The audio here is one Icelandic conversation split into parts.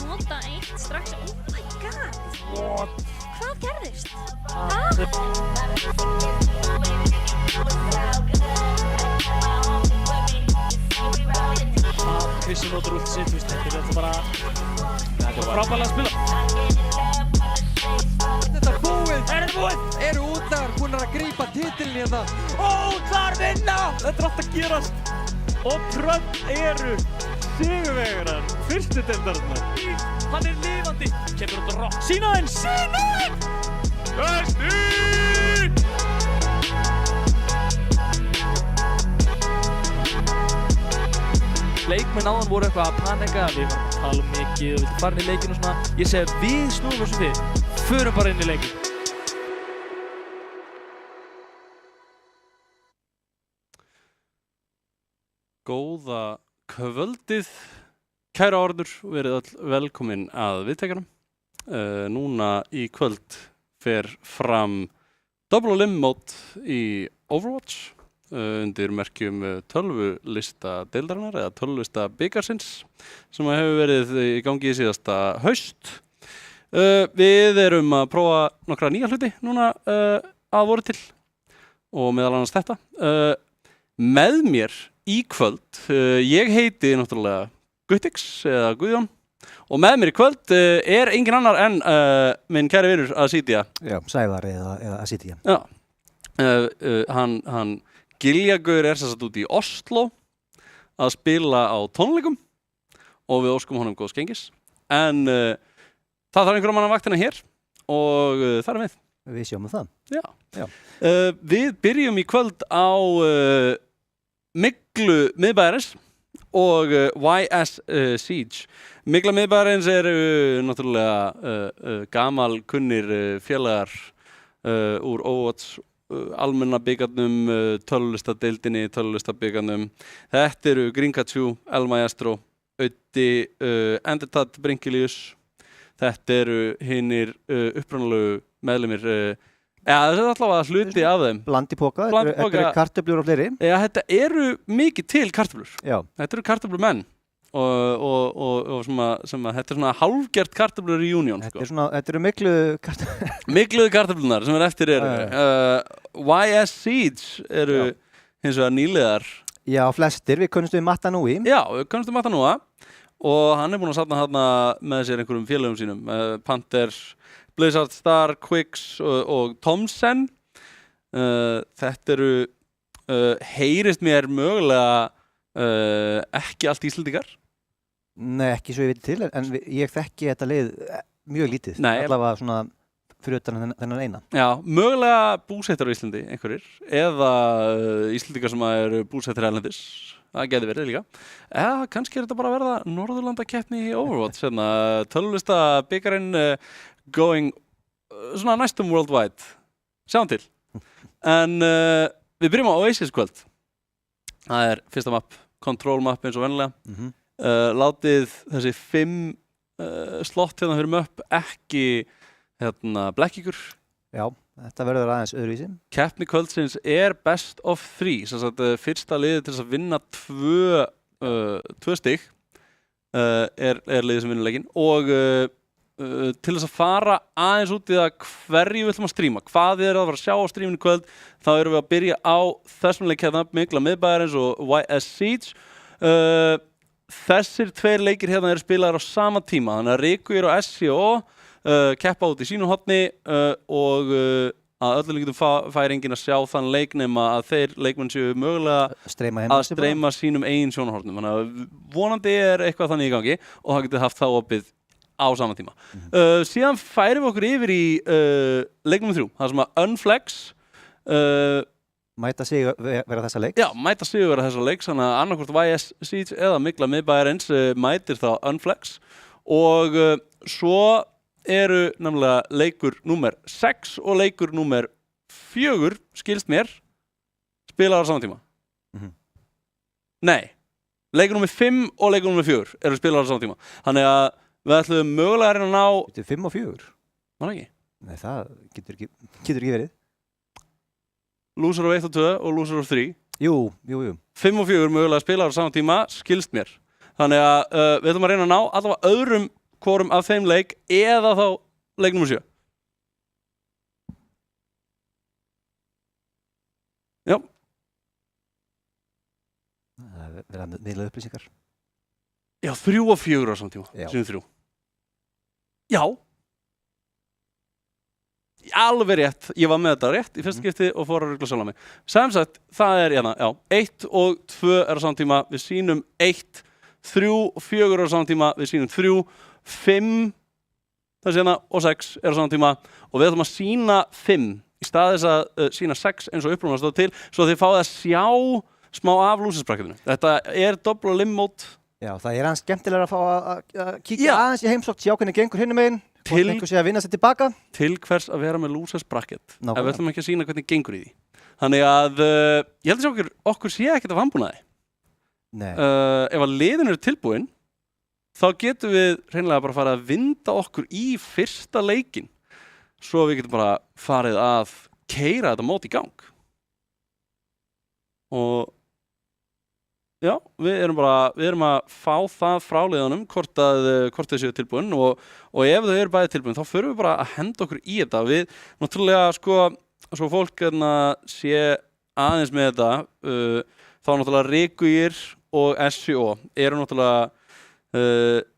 Nota eitt strax. Oh my god. What? Hvað gerðist? Krissi notur út sitt, þetta er alltaf bara frábærlega að spila. Þetta er búið! Eru útlagar búin að grípa titilin hérna? Útlagar vinna! Þetta er alltaf að gerast. Og Trump eru sigurvegarar fyrstu deildarinnar. Hann er lifandi. Kemur út og rock. Sýna þeim! Besti! Leikmenn áðan voru eitthvað að panika, við varum að tala mikið og viltu fara inn í leikinn og svona. Ég segi að við snúum þessu við, förum bara inn í leikinn. Góða kvöldið, kæra áhorfendur, verið öll velkomin að viðtækjanum. Núna í kvöld fer fram Double Limb mót í Overwatch. Undir merkjum tölvulista deildarinnar eða tölvulista bikarsins sem hefur verið í gangi í síðasta haust. Við erum að prófa nokkra nýja hluti núna að voru til og meðal annars þetta. Með mér í kvöld, ég heiti náttúrulega Guttix eða Guðjón og með mér í kvöld er engin annar en minn kæri vinur Asídía. Já, Sævar eða Asídía. Já, hann Giljagaur er sérstætt út í Oslo að spila á tónleikum og við óskum honum góðs gengis. En það þarf einhverjum mann að vaktina hér og það er við. Við sjáum það. Já. Við byrjum í kvöld á Myglu miðbæjarins og YS Siege. Mygla miðbæjarins eru náttúrulega gamalkunnir félagar úr Overwatch almenna bikarnum, tölvulistadeildinni, tölvulistabikarnum. Þetta eru Grinkachu, El Maestro, Öddi, Endertad, Brinkilius. Þetta eru hinnir upprunalegu meðlimir. Það er allavega hluti af þeim. Bland í poka, þetta eru kartöflur og fleiri. Já, þetta eru mikið til kartöflur. Já. Þetta eru kartöflumenn. Og sem að þetta er svona hálfgert kartöflur í Union. Þetta eru mikluðu kartöflunar sem er eftir eru. YS Siege eru hins vegar nýliðar. Já, flestir. Við kunnumst við Matanúi. Já, við kunnumst við Matanúa og hann er búinn að safna þarna með sér einhverjum félögum sínum. Panther, Blizzard Star, Quicks og Thomsen. Þetta eru, heyrist mér mögulega ekki allt Íslendingar. Nei, ekki svo ég veit til, en ég þekki þetta lið mjög lítið. Nei. Allavega svona fyrir utan þennan eina. Já, mögulega búsettar á Íslandi einhverjir, eða Íslendingar sem eru búsettar erlendis. Það geti verið líka. Eða kannski er þetta bara að verða Norðurlandakeppni í Overwatch. Tölvulista bikarinn going svona næstum worldwide. Sjáum til. En við byrjum á Oasis kvöld. Það er fyrsta map, control map eins og vennilega. Látið þessi 5 slott hérna fyrir möpp ekki blekka ykkur. Já, þetta verður aðeins öðruvísi. Keppni kvöldsins er best of 3, sem sagt fyrsta liðið til þess að vinna 2 stig er liðið sem vinnur leikinn og til þess að fara aðeins út í það hverju við ætlum að stríma, hvað við erum að fara að sjá á stríminu kvöld, þá erum við að byrja á þessum leik hérna, Mygla miðbæjarins og YS Siege. Þessir 2 leikir hérna eru spilaðir á sama tíma, þannig að Rikuir og SCO keppa út í sínu horni og að öllu líkindum fær enginn að sjá þann leik nema að þeir leikmenn séu mögulega að streyma sínum eigin sjónarhornum. Þannig að vonandi er eitthvað þannig í gangi og það getur haft það opið á sama tíma. Síðan færum við okkur yfir í leik nr. 3, það sem að Unflex mæta sig vera þessa leik? Já, mæta sig vera þessa leik, þannig að annarkvort YS Siege eða Mygla miðbæjarins mætir þá Unflex og svo eru nefnilega leikur númer 6 og leikur númer 4, skilst mér, spilaðar á sama tíma. Nei, leikur númer 5 og leikur númer 4 eru spilaðar á sama tíma. Þannig að við ætlum mögulega að reyna að ná... Þetta er 5 og 4? Var það ekki? Nei, það getur ekki verið. loser of 1 og 2 og loser of 3. Jú. 5 og 4 mögulega spilar á saman tíma, skilst mér. Þannig að við ætlum að reyna að ná allavega öðrum hvorum af þeim leik eða þá leik nummer 7. Já. Það verða miðla upplýsingar. Já, 3 og 4 á saman tíma. Sínum 3. Já. Alveg rétt. Ég var með þetta rétt í fyrsta skipti og fór að rugla sjálf á mig. Sem sagt, það er hérna, já, 1 og 2 er á saman tíma, við sýnum 1, 3 og 4 er á saman tíma, við sýnum 3, 5, það sé hérna, og 6 er á saman tíma og við ætlum að sýna 5 í stað þess að sýna 6 eins og upprúna stóð til, svo þið fáið að sjá smá af lúsisbrakketinu. Þetta er double limit. Já, það er aðeins skemmtilega að fá að kíkja aðeins í heimsókn, sjá hvernig gengur hinum megin. Hvort einhver sé að vinna sér tilbaka. Til hvers að vera með losers bracket ef við ætlum ekki að sýna hvernig gengur í því. Þannig að ég held að okkur sé ekkert af vanbúnaði. Nei. Ef að liðin eru tilbúin þá getum við hreinlega bara farið að vinda okkur í fyrsta leikin svo við getum bara farið að keyra þetta mót í gang. Og já, við erum að fá það frá liðunum hvort þau séu tilbúin og ef þau eru bæði tilbúin þá förum við bara að henda okkur í þetta. Við náttúrulega svo fólk sé aðeins með þetta þá náttúrulega Rikugir og SCO eru náttúrulega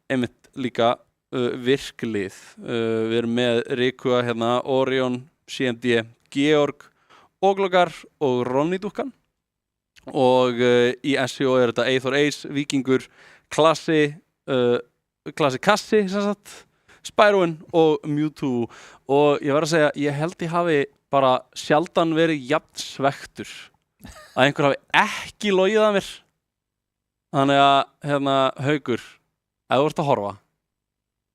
einmitt líka virklið. Við erum með Rikuga hérna, Orion, CMD, Georg, Óglokar og Ronny Dúkkan. Og í SCO er þetta Eithor Ace, Víkingur, Klassi Kassi, Spyroin og Mewtwo og ég verð að segja, ég held ég hafi bara sjaldan verið jafn svektur að einhver hafi ekki logið að mér. Þannig að, hérna, Haukur, ef þú ert að horfa,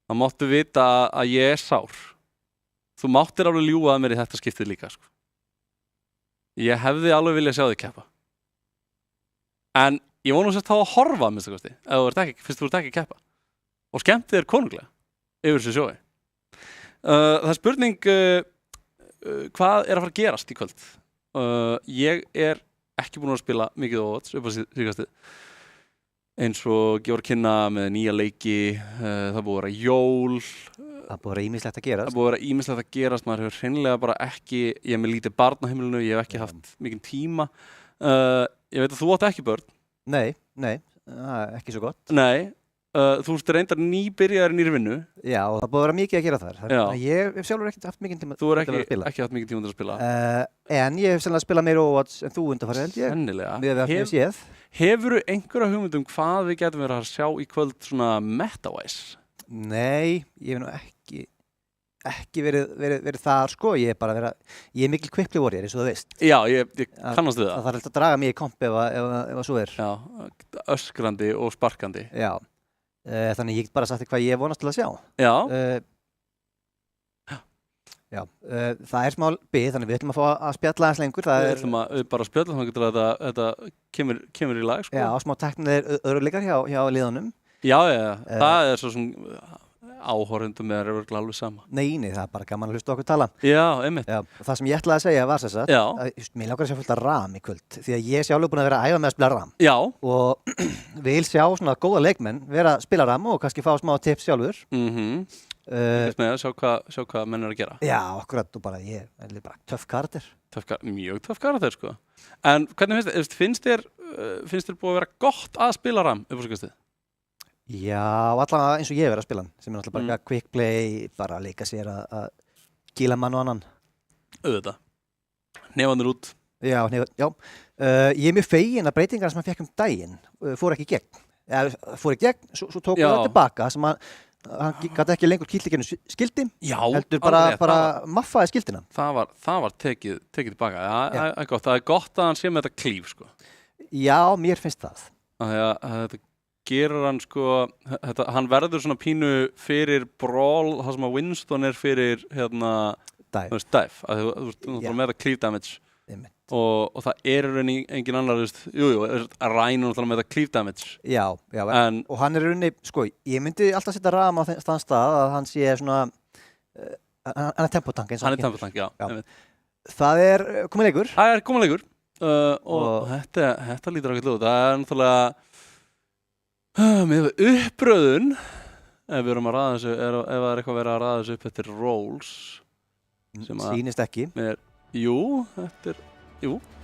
þá máttu vita að ég er sár. Þú máttir alveg ljúga að mér í þetta skiptið líka, sko. Ég hefði alveg viljað sjá þig keppa. En ég vonu að þá að horfa að minnsta kosti, fyrst þú ert ekki að keppa. Og skemmtið er konunglega yfir þessu sjói. Það er spurning hvað er að fara að gerast í kvöld. Ég er ekki búinn að spila mikið Overwatch upp á síðkastið. Eins og gefur kynna með nýja leiki, það búið að vera jól. Það búið að vera ýmislegt að gerast. Það búið að vera ýmislegt að gerast, maður hefur hreinlega bara ekki, ég er með lítið barn á heimilinu, ég hef ekki haft mikinn tíma. Ég veit að þú átt ekki börn. Nei, ekki svo gott. Nei, þú ert reyndar nýbyrjaður í nýri vinnu. Já, og það búið að vera mikið að gera þar. Ég hef sjálfur ekki haft mikið tíma til að spila. Þú hefur ekki haft mikið tíma til að spila. En ég hef sennilega spilað meira Overwatch en þú undanfarið held ég. Sennilega. Hefurðu einhverja hugmynd hvað við getum verið að sjá í kvöld svona meta-wise? Nei, ég hef nú ekki verið þar sko, ég er mikil quickplay warrior eins og þú veist. Já, ég kannast við það. Það þarf að draga mig í komp ef svo er. Já, öskrandi og sparkandi. Já, þannig ég get bara sagt hvað ég vonast til að sjá. Já. Það er smá bið, þannig við ætlum að fá að spjalla aðeins lengur. Við ætlum að bara spjalla þannig til að þetta kemur í lag sko. Já, smá teknilegir öruleikar hjá liðunum. Já, það er svo sem áhorfendum er örugglega alveg sama. Nei, það er bara gaman að hlusta okkur tala. Já, einmitt. Já, það sem ég ætlaði að segja var þess að mér langar að sjá fullt af RAM í kvöld því að ég sjálfur búin að vera að æfa með að spila RAM. Já. Og vil sjá svona góða leikmenn vera að spila RAM og kannski fá smá tips sjálfur. Sjá hvað menn er að gera. Já, akkurat, og bara ég er bara töff karakter. Mjög töff karakter, sko. En hvernig finnst þér búið að vera gott að spila RAM upp á síðkastið? Já, allavega eins og ég verið að spila hann, sem er náttúrulega bara quick play, bara að leika sér að kýla mann og annan. Auðvitað. Hnefanir út. Já. Ég er mjög fegin að breytingarna sem hann fekk daginn fór ekki í gegn. Fór í gegn, svo tók hann tilbaka, sem hann gæti ekki lengur kýllikinu skildi, heldur bara maffaði skildina. Það var tekið tilbaka. Það er gott að hann sé með þetta klíf, sko. Já, mér finnst það. Þetta gerir hann sko, hann verður svona pínu fyrir brawl, það sem að Winston er fyrir dive, þú veist með það cleave damage og það er engin annar, Ryan með það cleave damage. Já, og hann er rauninni, sko, ég myndi alltaf setja Ram á þann stað að hann sé svona, hann er tempotank eins og hann er tempotank, já. Það komið leikur. Það komið leikur og þetta lítur ágætlega út. Það náttúrulega með uppröðun ef við erum að raða þessu, ef það eitthvað verið að raða þessu upp eftir roles Sýnist ekki. Jú,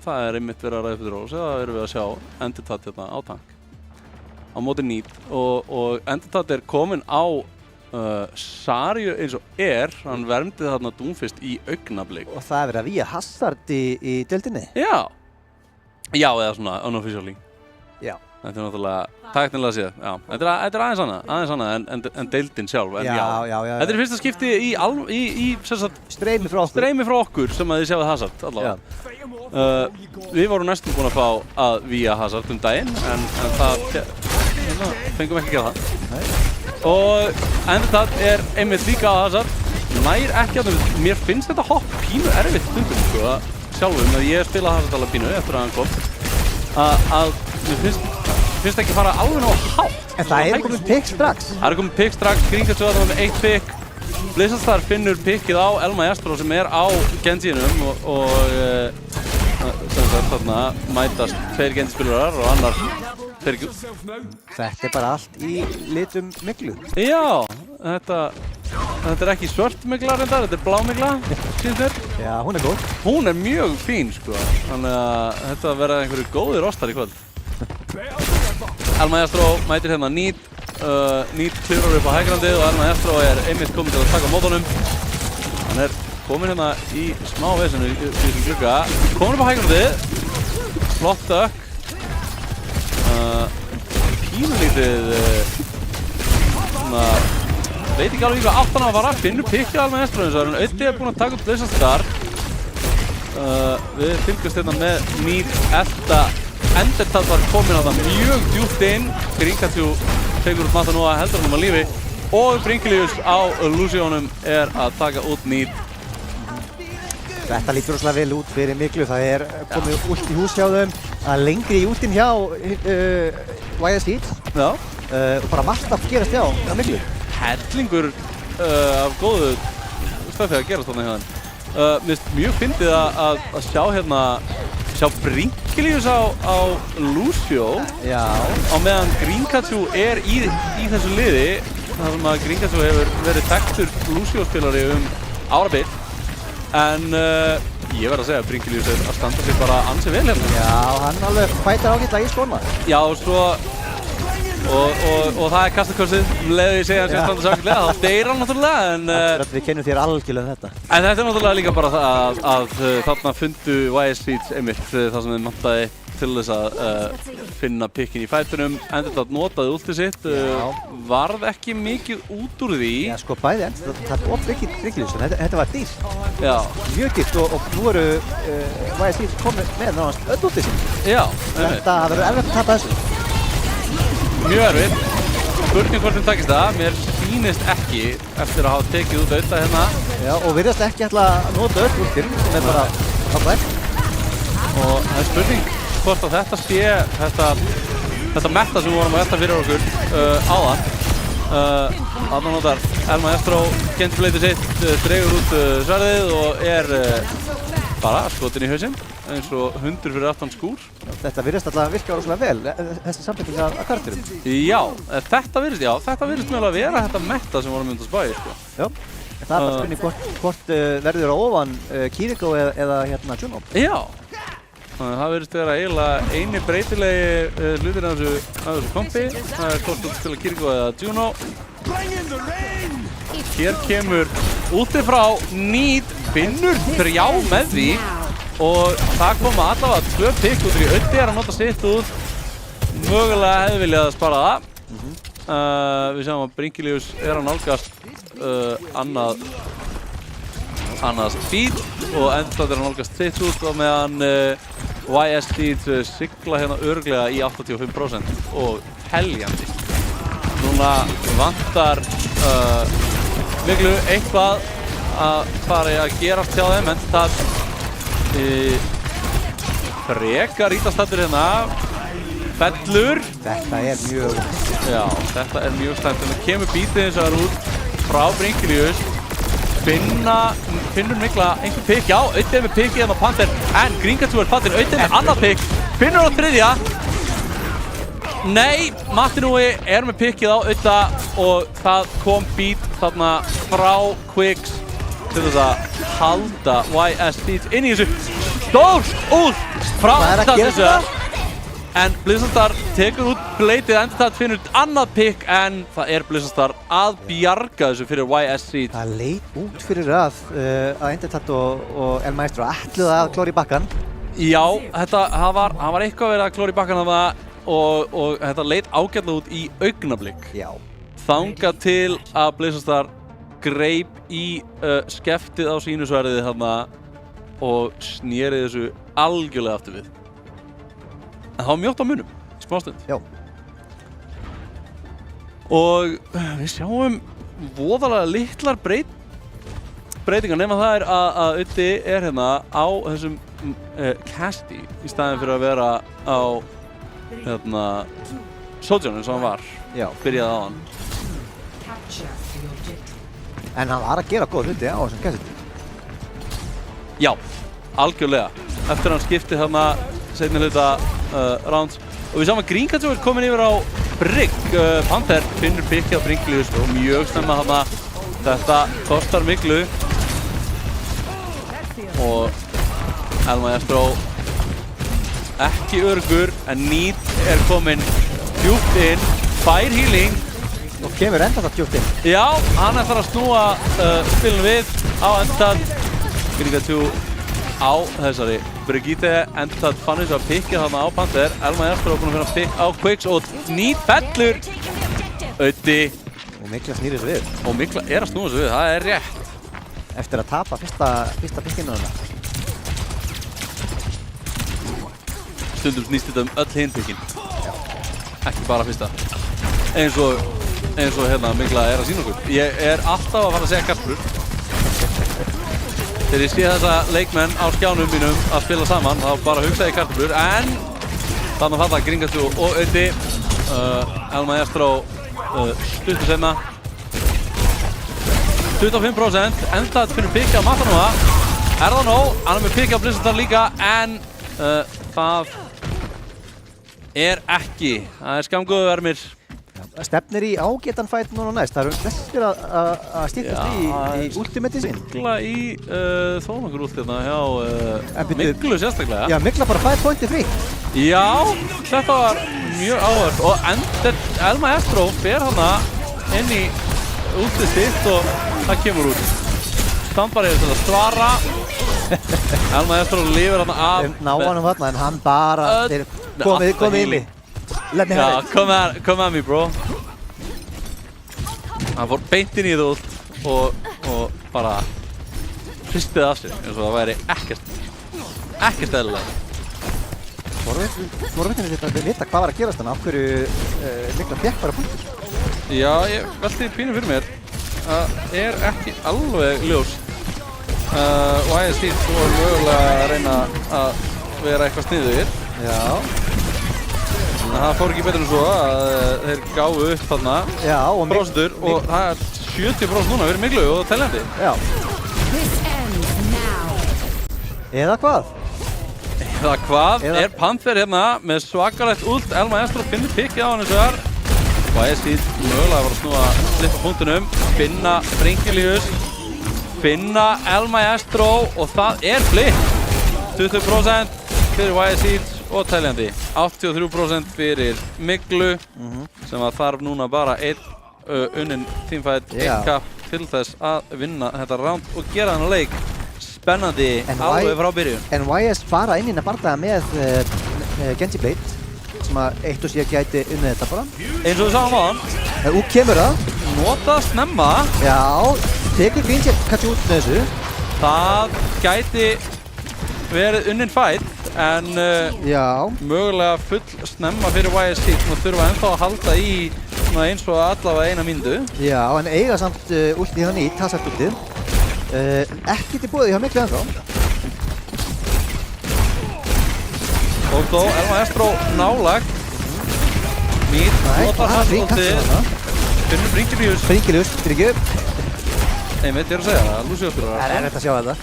það einmitt verið að raða upp eftir roles eða erum við að sjá Enditat hérna á tank á móti Need og Enditat komin á Sarju eins og hann vermdi þarna Doomfist í augnablik. Og það verið að víja Hazard í deildinni? Já, eða svona unofficially. Já. Þetta náttúrulega taknilega séð, já. Þetta er aðeins annað en deildin sjálf, en já. Þetta fyrsta skipti í streymi frá okkur sem að þið sjáðu Hazard allavega. Við vorum næstum búin að fá að víja Hazard daginn, en það fengum ekki að gera það. Og Enditat einmitt líka á Hazard, nær ekki að mér finnst þetta hopp pínu erfitt stundum, sko, sjálfum, að ég spila Hazard alveg pínu eftir að hann kom, að mér finnst ekki fara alveg ná hátt. En það komið pick strax. Það komið pick strax, Gringachu að það með 1 pick. Blizzardstar finnur pickið á Elma Yastro sem á Genjiðinum og sem sagt þarna mætast 2 Genji-spilarar og annar Fergjum. Þetta bara allt í litum myglu. Já, þetta ekki svört mygla reyndar, þetta blámygla, sýnst þér. Já, hún góð. Hún mjög fín, sko. Þannig að þetta verða einhverju góðir ostar í kvöld. Elma Yastro mætir hérna Need klifrar upp á hægrandið og Elma Yastro einmitt komin til að taka á mótunum. Hann komin hérna í smá vesenu í þessum glugga. Komin upp á hægrandið. Flott dökk. Pínulítið veit ekki alveg hvað aftan að fara. Finnur pikkið Elma Yastro eins og Auði búinn að taka upp Blizzardstar. Við fylgjumst hérna með Need elta. Enditat var komin á það mjög djúpt inn. Gringachu tekur út Mata Nóa, heldur hann á lífi. Og Bringilius á Lusionum að taka út Need. Þetta lítur rosalega vel út fyrir Myglu. Það komið út í hús hjá þeim. Það lengri í útin hjá YSC. Já. Og bara margt að gerast hjá Myglu. Hellingur af góðu stöfi að gerast þarna hjá þeim. Mér finnst mjög fyndið að sjá hérna sjá Bringilius á Lucio á meðan Gringachu í þessu liði þar sem að Gringachu hefur verið þekktur Lucio-spilari árabil en ég verð að segja að Bringilius að standa sig bara ansi vel hérna. Já, hann alveg fætar ágætlega í skóna. Já, svo og það kastakorsið leiði ég segja hann sem standa sig ágætlega, þá deyr hann náttúrulega en við kennum þér algjörlega þetta. En þetta náttúrulega líka bara það að þarna fundu YSC einmitt það sem þeim vantaði til þess að finna pikkin í fætunum. Enditat notaði ultið sitt, varð ekki mikið út úr því. Já, sko bæði Enditat, það of ekki Bringilius, en þetta var dýrt. Já. Mjög dýrt og nú YSC komið með nánast öll ultið sitt. Já. Þetta verður erfitt að tapa þessu. Mjög erfitt. Spurning hvort takist það. Mér sýnist ekki eftir að hafa tekið út auðvitað hérna. Já, og virðast ekki ætla að nota öll úttir sem bara ábært. Og það spurning hvort að þetta sé þetta metta sem við vorum að velta fyrir okkur áðan. Þarna notar Elma Yastro Genji-bleitu sitt, dregur út sverðið og bara skotin í hausinn eins og hundur fyrir aftan skúr. Þetta virðist alltaf virka rosalega vel, þessi samfélging af karakterum. Já, þetta virðist meðal að vera þetta metta sem vorum að spæja, sko. Já, það bara spurning hvort verður á ofan Kiriko eða hérna Juno. Já, það virðist vera eiginlega eini breytilegi hlutir af þessu kompi. Það hvort þú spila Kiriko eða Juno. Hér kemur útifrá Need, finnur 3 með því og það koma allavega 2 pikk út í Auði að nota sitt út. Mögulega hefði viljað að spara það. Við sjáum að Bringilius að nálgast annað speed og Enditat að nálgast sitt út og meðan YSC sigla hérna örugglega í 85% og heljandi. Núna vantar Myglu eitthvað að fara að gerast hjá þeim. Enditat frekar ítastattur hérna. Fellur. Þetta mjög slæmt. Þannig kemur bítið eins og það út frá Bringilius. finnur mikla einhver pikk, já, Auddi með pikkið hérna á Panther, en Gringatú fatinn, Auddi með annað pikk, finnur á þriðja. Nei, Martinúi með pikkið á Audda og það kom beat þarna frá Quicks til þess að halda YS Seeds inn í þessu. Stórt ult frá þessu. En Blizzardstar tekur út bleitið, Endertat finnur annað pikk, en það Blizzardstar að bjarga þessu fyrir YS Seeds. Það leit út fyrir að Endertat og El Maestro ætluðu að klóra í bakkann. Já, það var eitthvað verið að klóra í bakkann og þetta leit ágætlega út í augnablik. Já. Þangað til að Blizzardstar greip í skeftið á sínu sverðið þarna og sneri þessu algjörlega aftur við. En það var mjótt á munum í smástund. Já. Og við sjáum voðalega litlar breytingar, nema það að Auddi hérna á þessum casti í staðinn fyrir að vera á hérna Sojourn eins og hann var. Já. Byrjaði á hann. En hann var að gera góð hluti á þessum casti. Já, algjörlega. Eftir hann skipti þarna seinni hluta rounds. Og við sjáum að Gringatú komin yfir á Brigg. Panther finnur pikkið á Brigglius og mjög snemma þarna. Þetta kostar miklu. Og El Maestro ekki öruggur, en Need komin djúpt inn, fær healing. Og kemur Endertat djúpt inn. Já, hann ætlar að snúa spilinu við á Endertat. Gringatú á þessari Brigitte, Endertat fann þessu að pikkja þarna á Panther. El Maestro búinn að finna pikk á Quicks og Need fellur. Auddi. Og Mikla snýr þessu við. Og Mikla að snúa þessu við, það rétt. Eftir að tapa fyrsta pikkinu þarna. Stundum snýst þetta öll hinn pikkin. Ekki bara fyrsta. Eins og hérna Mikla að sýna okkur. Ég alltaf að fara að segja kartbrur. Þegar ég sé þessa leikmenn á skjánum mínum að spila saman, þá bara hugsa ég kartöflur, en þannig að falla Gringatú og Auddi. El Maestro stuttur seinna. 25%, Endertat finnur pikk á Martinúa. Það nóg? Hann með pikk á Blizzardstar líka, en það ekki. Það skammgóðu vermir. Stefnir í ágætan fæt núna næst. Það eru flestir að stýttast í ultimate sín. Mikla í þó nokkur ult hérna hjá Miklu sérstaklega. Já, Mikla bara 5 pointi frí. Já, þetta var mjög áhört og El Maestro fer hana inn í ultið sitt og það kemur út. Stampar til að svara. El Maestro lifir hana af. Ná hann þarna, en hann bara komið inn í. Let me have it. Come at me, bro. Hann fór beint inn í það ult og bara hristið af sér eins og það væri ekkert eðlilega. Forvitnir þetta að vita hvað var að gerast þannig, af hverju Mikla fékk bara punktur. Já, ég velti pínu fyrir mér. Það ekki alveg ljóst. YS Seeds voru mögulega að reyna að vera eitthvað sniðugir. Já. Það fór ekki betur en svo að þeir gáfu upp þarna prosentur og það 70% núna fyrir Miklu og teljandi. Já. Eða hvað? Panther hérna með svakalegt ult. El Maestro finnur pikkið á hann eins og þar. YS Seeds mögulega var að snúa slippa punktunum. Finna Brigglius. Finna El Maestro og það flip. 20% fyrir YS Seeds og teljandi. 83% fyrir Miklu sem þarf núna bara einn unnin teamfight, einn kapp til þess að vinna þetta round og gera þennan leik spennandi alveg frá byrjun. En YS fara inn í bardaga með Genji Blade sem að eitt og sér gæti unnið þetta bara. Eins og við sáum á hann. Út kemur það. Nota snemma. Já, tekur Gringatú kannski út með þessu. Það gæti verið unnin fight. En mögulega full snemma fyrir YS Seeds og þurfa ennþá að halda í eins og allavega eina mínútu. Já, en eiga samt ultið hann í, talsvært ultið. Ekkert í boði hjá Miklu ennþá. Og þó El Maestro nálagt. Need notar hann ultið. Finnur Brigglius. Fyrir ekki. einmitt, ég að segja það, Lucio spilar Það erfitt að sjá þetta.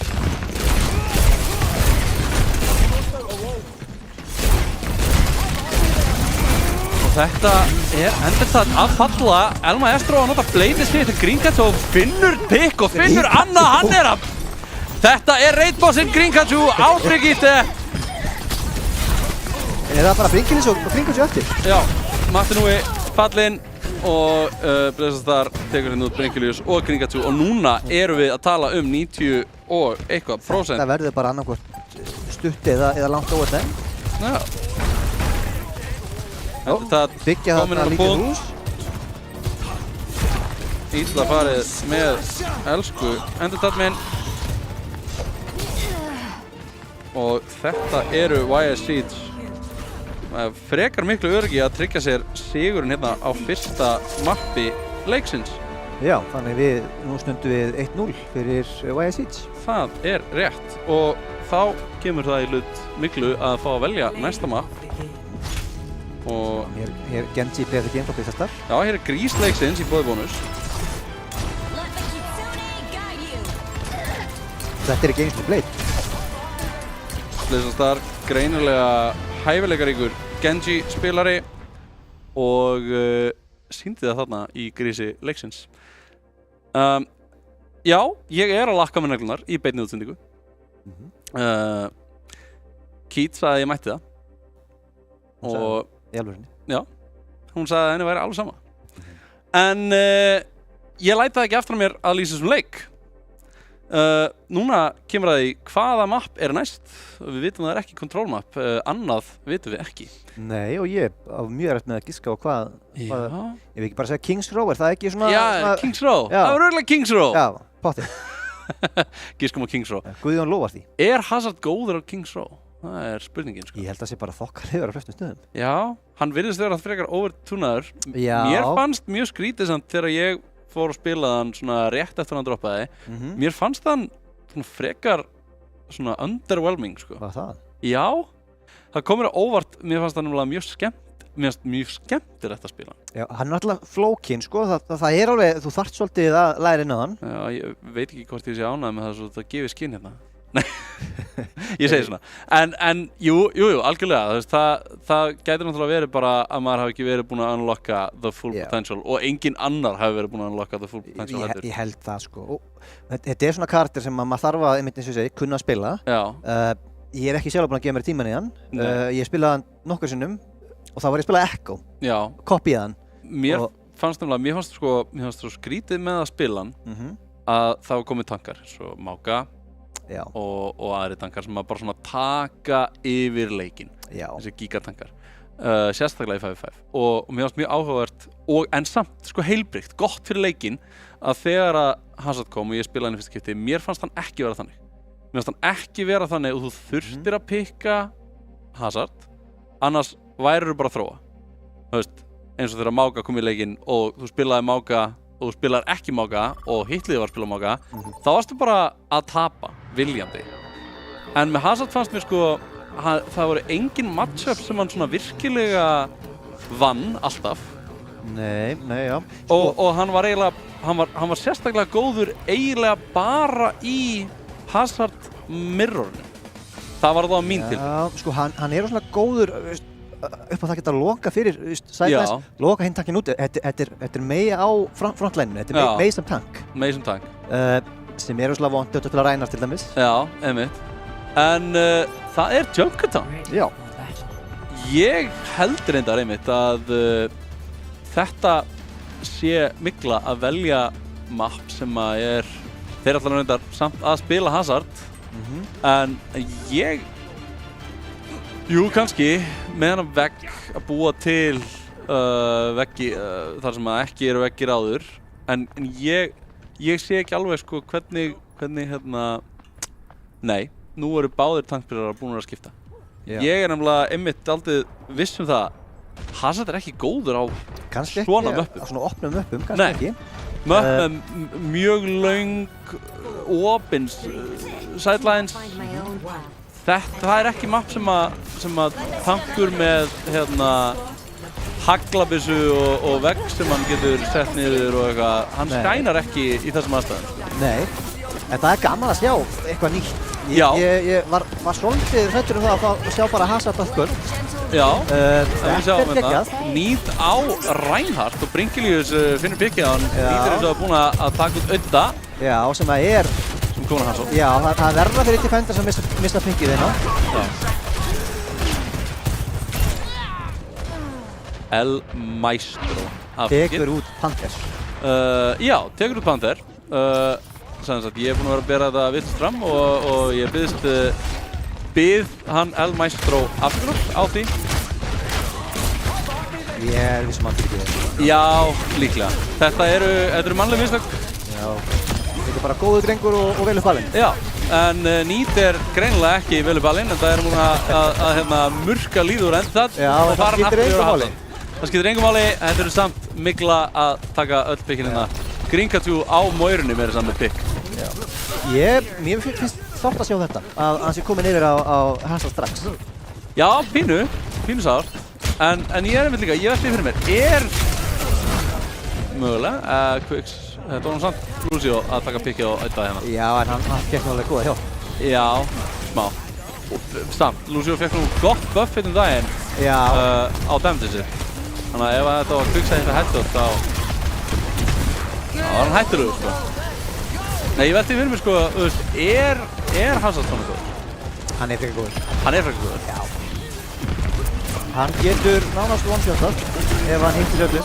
Og þetta endurtall að falla. Elma Estro að nota Blade Smith til Gringatu og finnur pick og finnur annað, hann að þetta raidbossinn Gringatu áfrigíti. Það bara Brinkilis og Gringatu eftir? Já, Martinui fallinn og Blessastar tekur hérna út Brinkilius og Gringatu og núna erum við að tala 90 og eitthvað %. Það verður bara annarkvort stutt eða langt overtime. Já. Byggja þarna lítið hús. Ítla farið með elsku endurtallminn. Og þetta eru YS frekar miklu öryggi að tryggja sér sigurinn hérna á fyrsta mappi leiksins. Já, þannig nú stundum við 1-0 fyrir YS Siege. Það rétt og þá kemur það í hlut miklu að fá að velja næsta mapp. Og hér Genji beður game frá Blissastar. Já, hér grís leiksins í boði bónus. Þetta ekki eins og Blade. Blissastar greinilega hæfileikaríkur Genji spilari og sýndi það þarna í grísi leiksins. Já, ég að lakka með neglunar í beinni útsendingu. Keith sagði að ég mætti það. Og í alvörunni? Já, hún sagði að henni væri alveg sama. En ég læt það ekki aftur á mér að lýsa þessum leik. Núna kemur að því hvaða mapp næst. Við vitum það ekki control map, annað vitum við ekki. Nei, og ég á mjög rætt með að giska á hvað ég vil ekki bara segja Kings Row, það ekki svona... Já, Kings Row, það var örugglega Kings Row. Já, pottið. Giskum á Kings Row. Guðjón lofar því. Hazard góður á Kings Row? Það spurningin, sko. Ég held að það sé bara þokkalegur á flestum stöðum. Já, hann virðist vera frekar overtunaður. Já. Mér fannst mjög skrítið samt þegar ég fór að spila hann svona rétt eftir hann droppaði. Mér fannst hann svona frekar svona underwhelming, sko. Hvað það? Já, það kom mér á óvart. Mér fannst það nefnilega mjög skemmtilegt að spila hann. Já, hann alltaf flókinn, sko. Það alveg, þú þarft svolítið að læra inn á hann. Já, ég veit ekki hvort ég sé ánægð með það svo það gefið skinn hérna. Nei, ég segi svona. En jú, algjörlega. Það gæti náttúrulega verið bara að maður hafi ekki verið búinn að unlocka the full potential og engin annar hafi verið búinn að unlocka the full potential heldur. Ég held það, sko. Þetta svona karakter sem maður þarf að, einmitt eins og ég segi, kunna að spila. Já. Ég hef ekki sjálf búinn að gefa mér tíman í hann. Ég spilaði hann nokkur sinnum og þá var ég að spila Echo. Já. Kopíði hann. Mér fannst svo skrítið með að spila hann að það var komið tankar, svo Máka og aðri tankar sem bara svona taka yfir leikinn. Þessi gigatankar. Sérstaklega í 5v5. Og mér fannst mjög áhugavert en samt sko heilbrigt, gott fyrir leikinn að þegar að Hazard kom og ég spilaði hann í fyrsta skipti, mér fannst hann ekki vera þannig. Mér fannst hann ekki vera þannig og þú þurftir að pikka Hazard, annars værirðu bara að þróa. Þú veist, eins og þegar Máka kom í leikinn og þú spilaði Máka og þú spilar ekki Máka og hitliði var að spila Máka, þá varstu bara að tapa, viljandi. En með Hazard fannst mér sko, það voru engin matchup sem hann svona virkilega vann alltaf. Nei, já. Og hann var hann var sérstaklega góður eiginlega bara í Hazard mirrorinu. Það var það á mín til. Já, sko hann svona góður, upp á það geta að loka fyrir sidelines, loka hinn tankinn út. Þetta mei á frontlinenu, þetta mei sem tank. Mei sem tank. Sem svona vont til að ræna til dæmis. Já, einmitt. En það Junkertown. Já. Ég held reyndar einmitt að þetta sé mikla að velja mapp sem að þeir allar reyndar samt að spila Hazard. En jú, kannski með hann vegg að búa til veggi þar sem að ekki eru veggir áður. En ég sé ekki alveg sko hvernig nei, nú eru báðir tankspilarar búin að skipta. Ég nefnilega einmitt aldrei viss það Hazard ekki góður á svona möppum. Á svona opnum möppum, kannski ekki. Möpp með mjög löng, opin sidelines. Það ekki mapp sem að tankur með haglabyssu og vegg sem hann getur sett niður og eitthvað. Hann skænar ekki í þessum aðstæðum. Nei, en það gaman að sjá eitthvað nýtt. Ég var svolítið hræddur það að sjá bara Hazard allt kvöld. Já, þetta geggjað. Nýtt á Reinhardt og Bringilius finnur pikkið á hann. Nýtt eins og búin að taka út Audda. Já, sem það sem Conor Hansson. Já, það verða fyrir defender sem missa pikkið þeirna. El Maestro. Tekur út Panther. Já, tekur út Panther. Ég búinn að vera að bera þetta villst fram og ég bið hann El Maestro aftur á því. Ég vissum að fyrir það. Já, líklega. Þetta eru mannleg mistök. Já, þetta bara góður drengur og vel upp alinn. Já, en Nýt greinilega ekki vel upp alinn, en það múin að murka líður enda það. Já, það skiptir engum máli. Það skiptir engum máli, þetta eru samt mikla að taka öll pikkinina. Gringatjú á Moirunni með þess að með pikk. Mér finnst þátt að sjá þetta, að hann sé komin yfir á Hazard strax. Já, pínu sárt. En ég einmitt líka, ég velti fyrir mér, mögulega, Quicks, þetta var samt Lucio að taka pikkið á Audda hérna. Já, en hann fekk náttúrulega góða hjálp. Já, smá. Samt, Lucio fekk nú gott buff hérna daginn á damage'ið sitt. Þannig að ef þetta var Quicks að hitta headshot, þá var hann hættulegur, sko. Nei, ég velti fyrir mér, sko, þú veist, Hazard svona góður? Hann frekar góður. Hann frekar góður? Já. Hann getur nánast one-shotað ef hann hittir öllu.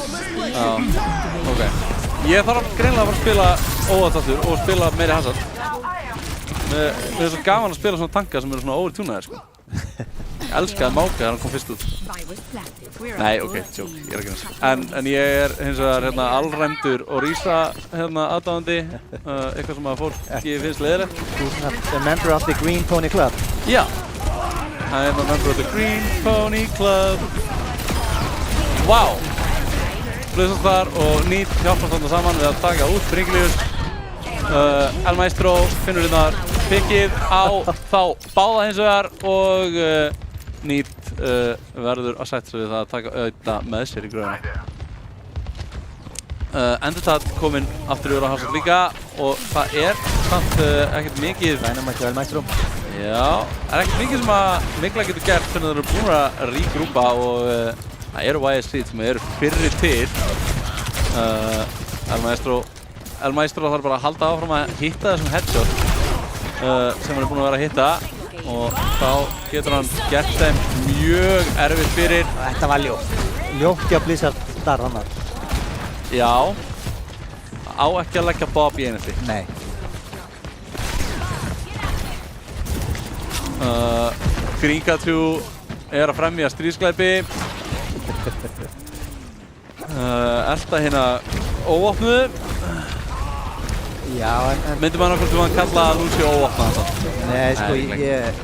Já, ok. Ég þarf greinilega að fara að spila óaðtáttur og spila meiri Hazard. Mér er svo gaman að spila svona tanka sem eru svona overtunaðir, sko. Ég elskaði Máka þegar hann kom fyrst út. Nei, ok, tjók, ég ekki næst. En ég hins vegar alræmdur og Rísa aðdáðandi, eitthvað sem að fólk ekki finnst leiðilegt. Þú ert a member of the Green Pony Club. Já. I am a member of the Green Pony Club. Wow! Blöðsast þar og Nýt hjálpast þarna saman við að taka út Bringilius. El Maestro finnur hérna pikkið á þá báða hins vegar og Nýt verður að sætta sig við það að taka Audda með sér í gröðuna. Endurtad kominn aftur yfir á Hazard líka og það samt ekkert mikið Dynamite og El Maestro. Já, það ekkert mikið sem að Mikla getur gert fyrir að þeir eru búin að rígrúpa og það eru YSC sem eru fyrri til. El Maestro þarf bara að halda áfram að hitta þessum headshot sem hann er búin að vera að hitta og þá getur hann gert þeim mjög erfitt fyrir. Þetta var ljótt. Ljótt hjá Blizzard þar annar. Já, á ekki að leggja Bob í einhelti. Nei. Gringatjú að fremja stríðsglæpi. Elta hérna óvopnuðu. Já, en myndi maður hvort þú að kalla Lucio óvopnaðan samt? Nei, sko, ég...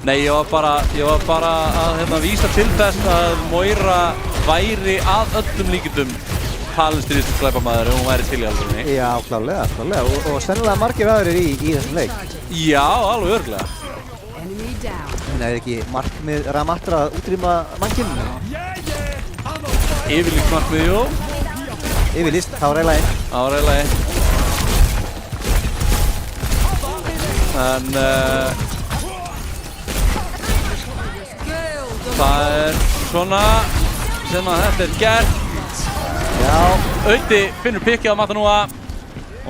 Nei, ég var bara að vísa til þess að Moira væri að öllum líkindum palestínsk glæpamaður ef hún væri til í alvörunni. Já, klálega. Og sennilega margir aðrir í þessum leik. Já, alveg örglega. Það ekki markmið Ramatra að útrýma mannkyninu? Yfirlýst markmið, jú. Yfirlýst, þá er eiginlega einn. Þá er eiginlega einn. En það er svona sem að þetta er gert. Já. Auddi finnur pikkið á Matanúa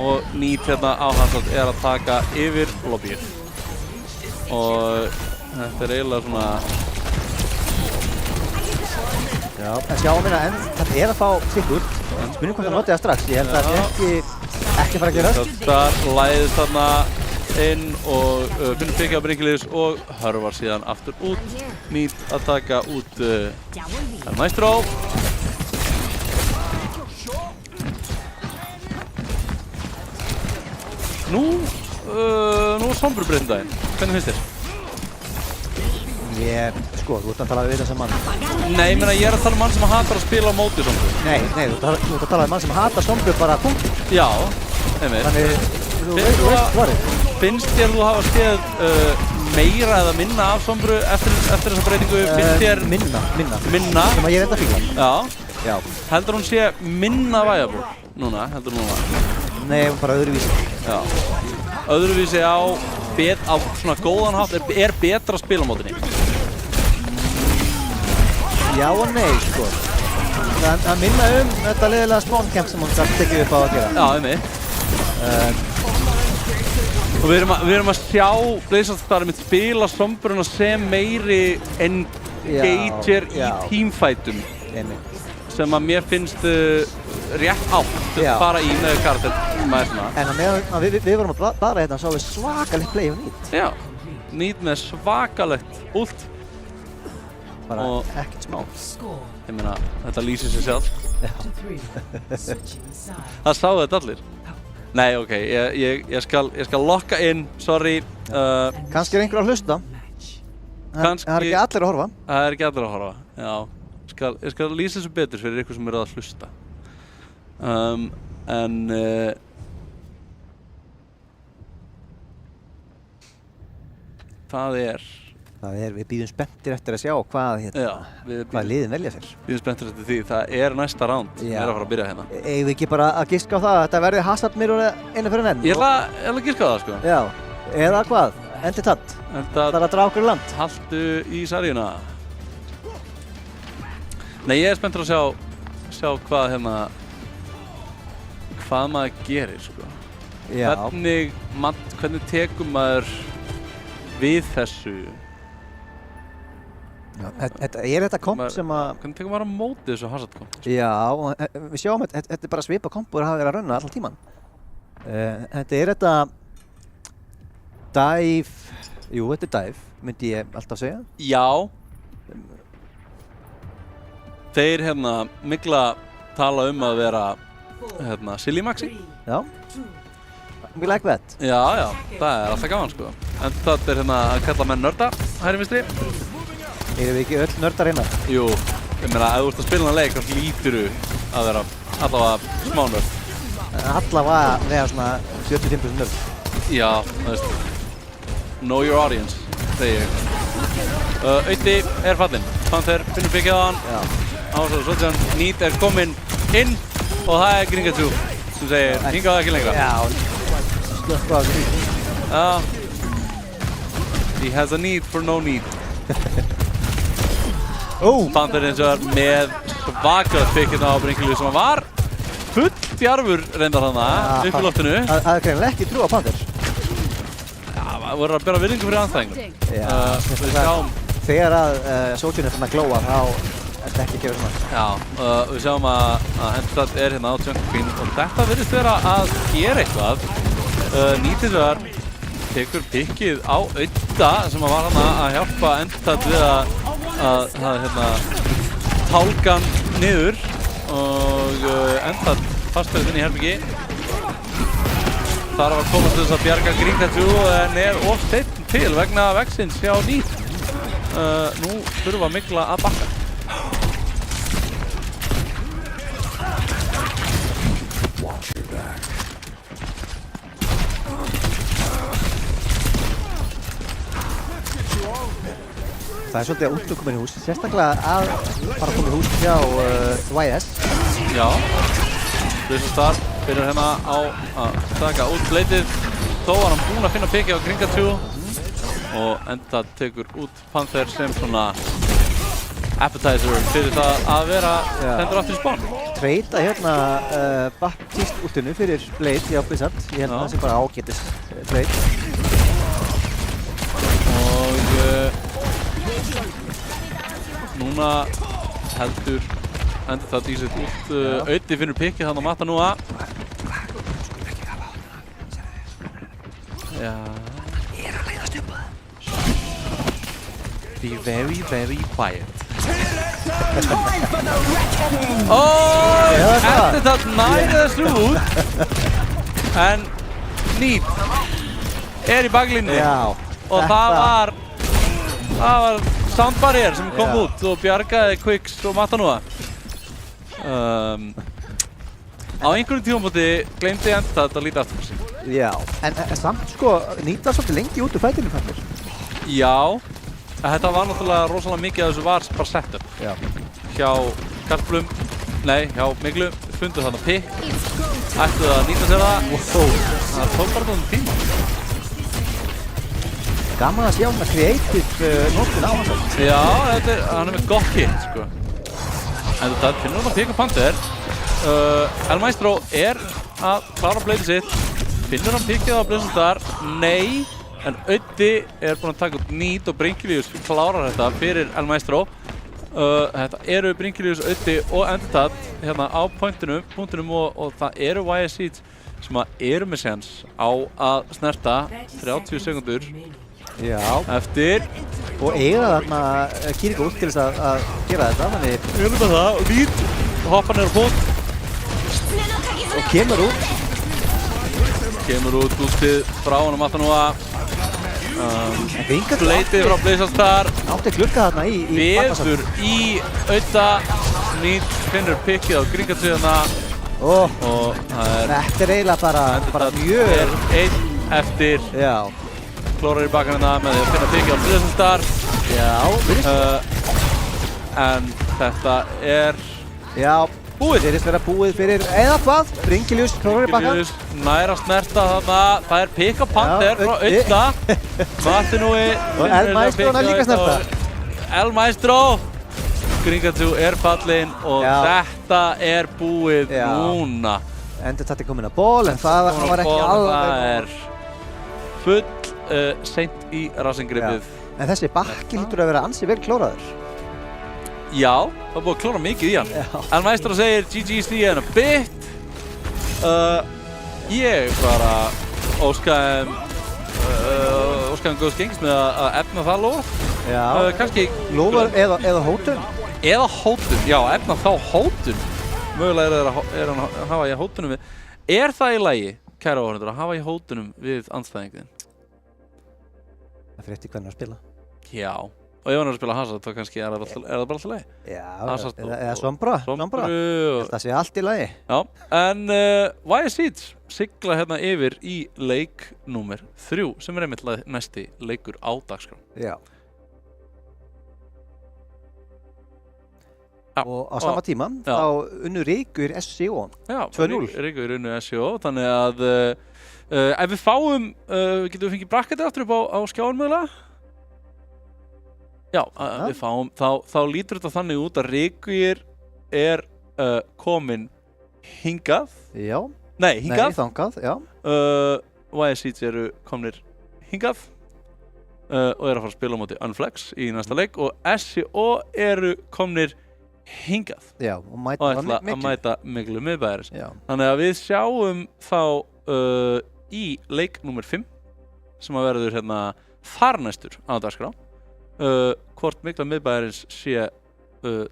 og Nýt hérna á Hazard að taka yfir lobbyið. Og þetta er eiginlega svona... Já, en sjáum hérna en þetta er að fá sikkur. Spurnum hvort það notið það strax. Ég held að það ekki fara að gera. Þetta læðist þarna inn og finnur pikkið á Bringilius og hörvar síðan aftur út. Nýt að taka út El Maestro. Nú er Sombru breytindaginn. Hvernig finnst þér? Sko, þú ert að tala við þessa mann. Nei, ég er að tala um mann sem hatar að spila á móti Sombru. Nei, þú ert að tala um mann sem hatar Sombru bara punkt. Já, einmitt. Þannig, þú veist svarið. Finnst þér þú hafa séð meira eða minna af Sombru eftir þessa breytingu? Finnst þér minna sem að ég reynda fíla. Já. Heldur hún sé minna viable núna, heldur hún núna? Nei, bara öðruvísi. Já. Öðruvísi á svona góðan hátt, er betra spil á mótinni? Já og nei, sko. Það minna þetta leiðilega spawn camp sem hún þarf tekið upp á að gera. Já, einmitt. Og við erum að sjá Blazestar mitt spila Sombruna sem meiri engager í teamfightum. Sem að mér finnst rétt átt að fara í með karakter maður svona. En að við vorum að bara hérna sá við svakalegt play og Nýt. Já, Nýt með svakalegt ult. Bara ekkert smá. Ég meina, þetta lýsir sig sjálf. Það sáu þetta allir. Nei, ok, ég skal lokka inn, sorry. Kannski er einhver að hlusta. Það er ekki allir að horfa. Það er ekki allir að horfa, já. Ég skal lýsa þessu betur fyrir ykkur sem eru að hlusta. Við bíðum spenntir eftir að sjá hvað liðin velja sér. Bíðum spenntir eftir því, það er næsta ránd sem er að fara að byrja hérna. Eigum við ekki bara að giska á það að þetta verði Hazard Mirror einu fyrir enn? Ég ætla að giska á það, sko. Já, eða hvað? Enditat? Það er að draga okkur í land. Haltu í sarjuna. Nei, ég er spenntur að sjá hvað maður gerir, sko. Hvernig tekur maður við þessu? Er þetta komp sem að... Hvernig tekur maður á móti þessu Hazard komp? Já, við sjáum að þetta er bara svipa kompur að hafa verið að runna allan tíman. Þetta er þetta... Dive... Jú, þetta er dive, myndi ég alltaf segja. Já. Þeir mikla tala að vera silly maxi. Já. We like that. Já, það er alltaf gaman, sko. En þetta er að kalla menn nörda, hægri vinstri. Erum við ekki öll nördar hérna? Jú, ég meina, ef þú ert að spila leik, þá hlýtur þú að vera allavega smá nörd. Allavega vera svona 75% nörd. Já, það veist. Know your audience, segi ég. Auði er fallinn. Panther finnur byggja á hann. Ásvöld Svolsson, Nýt er kominn inn og það er Gringatjú sem segir hingað það ekki lengra. Já, slökk á þessu. Já. He has a need for no need. Panther eins og með svakað pikkina á Brinkley sem var full djarfur reyndar þarna upp í loftinu. Það er greinilega ekki trú á Panther. Já, það voru að bera virðingu fyrir anstæðingum. Við sjáum þegar að Sojin er glóa þá er þetta ekki að gera svona. Já, við sjáum að Enditat er hérna á Jungle Queen og þetta virðist vera að gera eitthvað. Nýt hins vegar tekur pikkið á Auða sem var að hjálpa Enditat við að tálka hann niður og Enditat fastur inn í herbyggi. Þar var komast þess að bjarga Gringatjú en er of seinn til vegna vexins hjá Nýt. Nú þurfa Mygla að bakka. Það er svolítið að út að koma inn í hús, sérstaklega að fara að koma í hús hjá YS. Já, Blazestar byrjar hérna á að taka út bleitið. Þó var hann búinn að finna pikið á Gringatjú og Enditat tekur út Panther sem svona appetizer fyrir það að vera hendur aftur í spawn. Treyta hérna Baptiste útinu fyrir Blade hjá Blizzard. Ég held að það sé bara ágætis trade. Og núna heldur Enditat í sitt út. Auði finnur pikkið hann á Mata núa. Já. Ég er að leiðast upp að Be very, very quiet. Enditat næði þessu út. En Nýt er í baklínni. Og það var Sound Barrier sem kom út og bjargaði Quicks og Mata núa. Á einhverjum tímabóti gleymdi Enditat að líta aftur sig. Já, en samt sko Nýt var svolítið lengi út úr fætinu fannir. Já, þetta var náttúrulega rosalega mikið að þessu var bara setup. Já. Hjá Karplum, nei, hjá Miglu, fundu þarna pikk, ættu að nýta sér það. Það tók bara þarna tíma. Gaman að sjá hann að creative nóttin á hann. Já, hann með gott hit, sko. En þetta finnur hann að pikka Panther. El Maestro að klára bleitið sitt. Finnur hann pikkið á Blizzardar? Nei. En Auddi búinn að taka út nýt og Brinkiljus klárar þetta fyrir El Maestro. Þetta eru Brinkiljus, Auddi og Enditat hérna á punktunum og það eru YSC sem eru með séns á að snerta 30 sekundur. Já. Eftir. Og eiga þarna Kiriko út til þess að gera þetta, þannig. Við erum með það og nýt hoppar niður á punkt. Og kemur út. Kemur út útið frá honum aftan nú að bleitið frá Blizzardstar. Átti klukka þarna í Veður í Audda. Nýt finnur pikkið á Gringatsviðana. Og þetta eiginlega bara mjög. Einn eftir. Já. Klórar í bakan hérna með því að finna pikkið á Blizzardstar. Já. En þetta Já. Búið. Þeirist vera búið fyrir eða hvað? Brinkiljus, klórar í bakan. Brinkiljus, nær að snerta þarna. Það pikk á Panther frá Audda. Matinúi. Og El Maestro hann líka snerta. El Maestro. Gringatsu fallinn og þetta búið núna. Enditat komin að ból en það var ekki alveg. Það full seint í rasengripið. En þessi bakki hlýtur að vera ansi vel klóraður. Já, það búið að klóra mikið í hann. El Maestro segir GG's in a bit. Ég bara óskaði góðs gengis með að efna það lof. Já. Kannski lofar eða hótun. Eða hótun, já, efna þá hótun. Mögulega hann að hafa í hótunum við. Það í lagi, kæra áhorfendur, að hafa í hótunum við andstæðingin? Það fyrir eftir hvernig að spila. Já. Og ef hann að spila Hazard, þá kannski það bara alltaf lagi. Já, eða Sombra. Það sé allt í lagi. Já, en YSC sigla hérna yfir í leik númer 3, sem einmitt næsti leikur á dagskrá. Já. Og á sama tíma, þá unnu Ríkur SCO. Já, Ríkur unnu SCO, þannig að ef við fáum, getum við fengið bracketið aftur upp á skjáin mögulega? Já, við fáum, þá lítur þetta þannig út að Ríkur komin hingað. Já. Nei, hingað. Nei, þangað, já. YSC eru komnir hingað og að fara að spila á móti Unflex í næsta leik og SCO eru komnir hingað. Já, og ætla að mæta Miglu miðbæjarins. Þannig að við sjáum þá í leik númer 5 sem að verður hérna þarnæstur á dagskrá. Hvort Migla miðbæjarins sé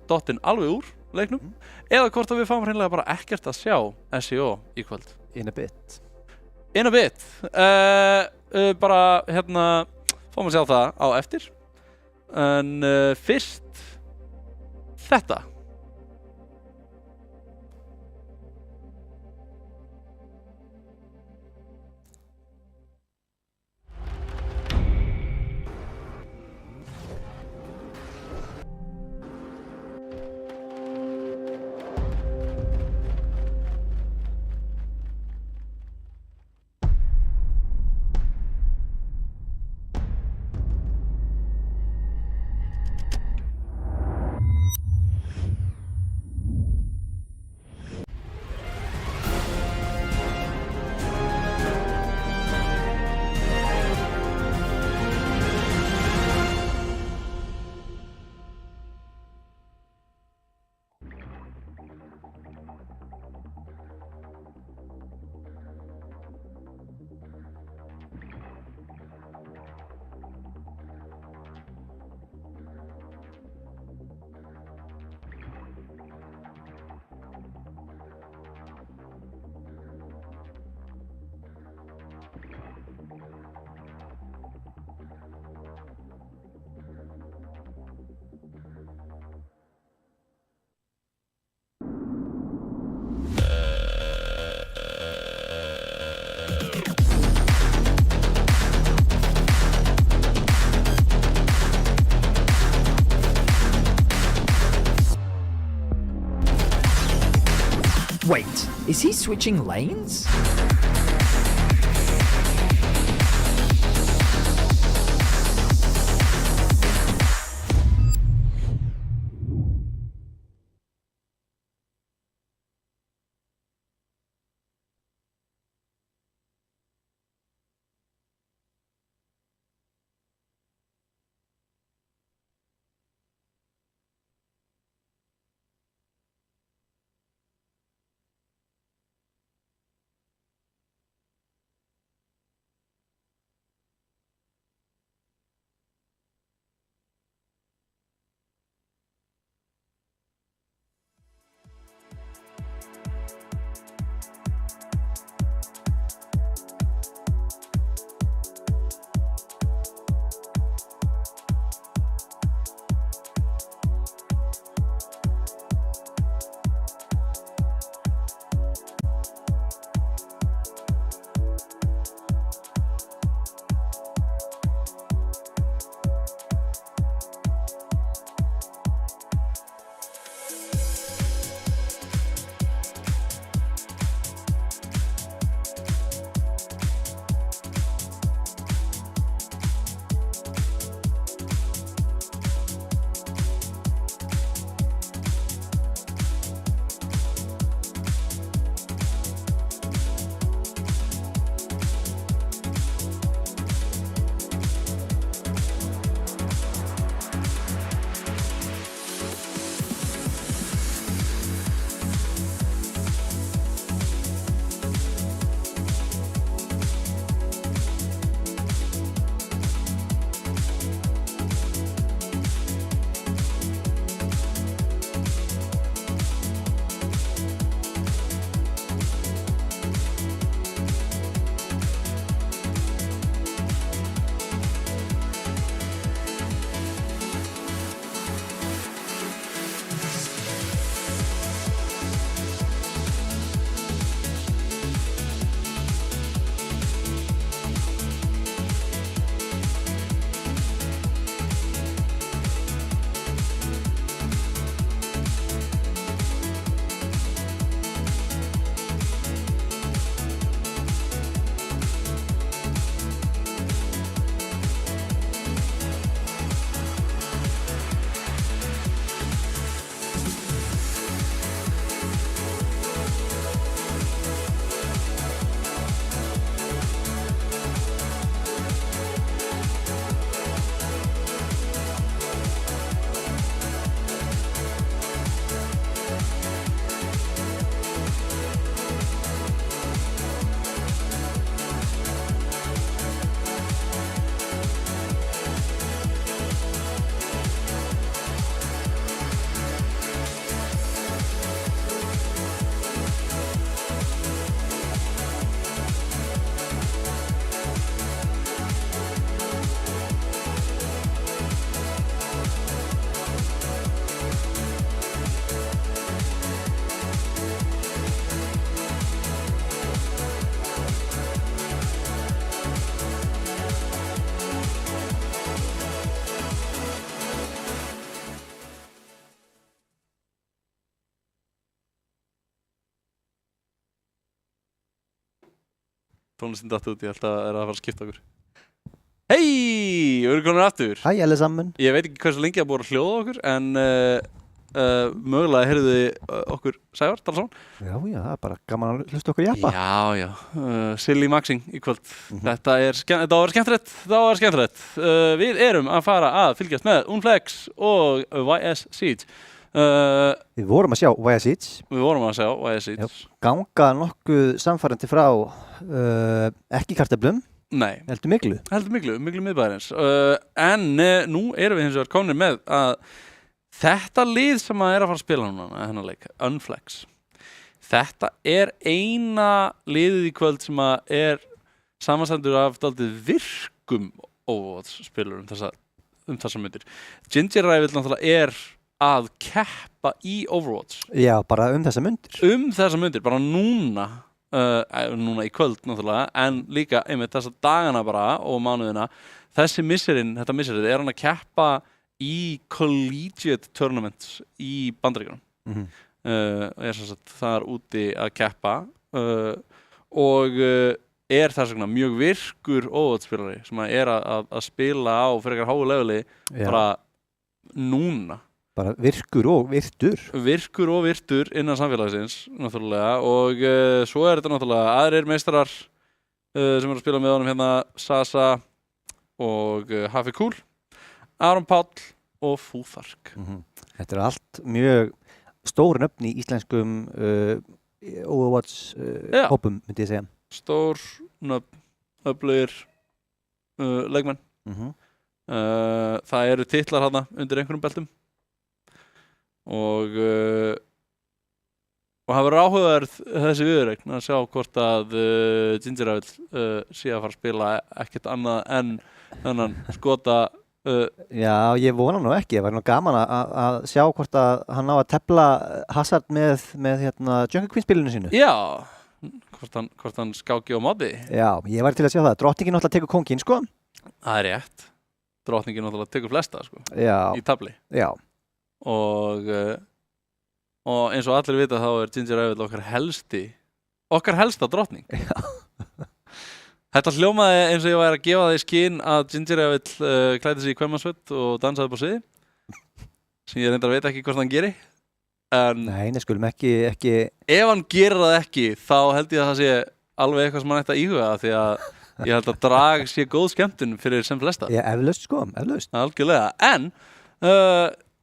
dottinn alveg úr leiknum eða hvort að við fáum hreinlega bara ekkert að sjá SCO í kvöld. In a bit. Bara hérna fáum að sjá það á eftir. En fyrst þetta. switching lanes? tónlistin datt út, ég held að er að fara að skipta okkur. Hei, við erum komin aftur. Hæ, allesammans. Ég veit ekki hversu lengi að búið að hljóða okkur, en mögulega heyrðu þið okkur Sævar Dalsson. Já, það er bara gaman að hlusta okkur jappa. Já, silly maxing í kvöld. Þetta var skemmtilegt. Við erum að fara að fylgjast með Unflex og YS Seeds. Við vorum að sjá YS Seeds. Ganga nokkuð samfærandi frá ekki kartöflum. Nei. Heldur miklu miðbæðarins. En nú erum við hins vegar komnir með að þetta lið sem að er að fara að spila núna, þennan leik, Unflex. Þetta er eina liðið í kvöld sem að er samanstendur af dálítið virkum Overwatch-spilur um þessa myndir. Ginger Rifle náttúrulega er að keppa í Overwatch. Já, bara um þessa myndir. Bara núna í kvöld náttúrulega, en líka einmitt þessa dagana bara og mánuðina. Þetta misserið er hann að keppa í collegiate tournaments í Bandaríkjunum. Er sem sagt þar úti að keppa og er þess vegna mjög virkur óvöldspilari sem að spila á frekar háu leveli bara núna. Bara virkur og virtur innan samfélagsins náttúrulega og svo þetta náttúrulega aðrir meistarar sem að spila með honum hérna Sasa og Hafi Kúl, Aron Páll og Fúþark. Þetta allt mjög stór nöfn í íslenskum Overwatch hópum, myndi ég segja. Stór nöfn, öflugir leikmenn. Það eru titlar þarna undir einhverjum beltum. Og það verður áhugaverð þessi viðureign að sjá hvort að Gingerávil sé að fara að spila ekkert annað en þennan skota. Já, ég vona nú ekki. Það væri nú gaman að sjá hvort að hann á að tefla Hazard með Jungle Queen spilinu sínu. Já, hvort hann skáki á móti. Já, ég væri til að sjá það. Drottningin náttúrulega tekur kónginn, sko. Það er rétt. Drottningin náttúrulega tekur flesta, sko. Já. Í tabli. Já. Og eins og allir vita þá er Gingerávil okkar helsta drottning. Já. Þetta hljómaði eins og ég væri að gefa það í skyn að Gingerávil klæddi sig í kvenmannsföt og dansaði upp á sviði sem ég reyndar veit ekki hvort hann geri. Nei, skulum ekki. Ef hann gerir það ekki þá held ég að það sé alveg eitthvað sem hann ætti að íhuga því að ég held að drag sé góð skemmtun fyrir sem flesta. Já, eflaust sko, eflaust. Algjörlega, en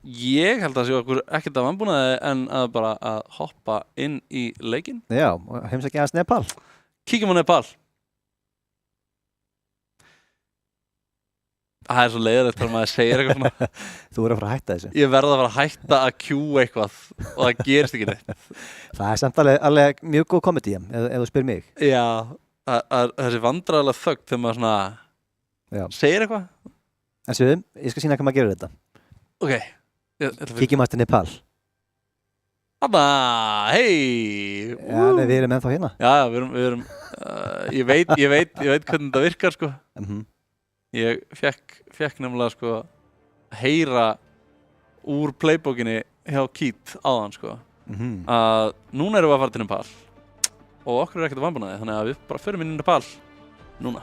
ég held að sé okkur ekkert af vanbúnaði en að bara að hoppa inn í leikinn. Já, heimsækja aðeins Nepal. Kíkjum á Nepal. Það er svo leiðilegt þegar maður segir eitthvað svona. Þú verður að fara að hætta þessu. Ég verð að fara að hætta að queue eitthvað og það gerist ekki neitt. Það er samt alveg mjög góð komedi ef þú spyr mig. Já, þessi vandræðilega þögn þegar maður svona segir eitthvað. En Suðum, ég skal sýna hvað maður gerir þetta. Ok. Kíkjum aftur Nepal. Hanna, hei. Já, við erum ennþá hérna. Já, við erum ég veit hvernig þetta virkar sko. Ég fekk nefnilega sko að heyra úr playbookinni hjá Keith áðan sko að núna erum við að fara til Nepal og okkur er ekkert að vanbúnaði þannig að við bara förum inn í Nepal núna.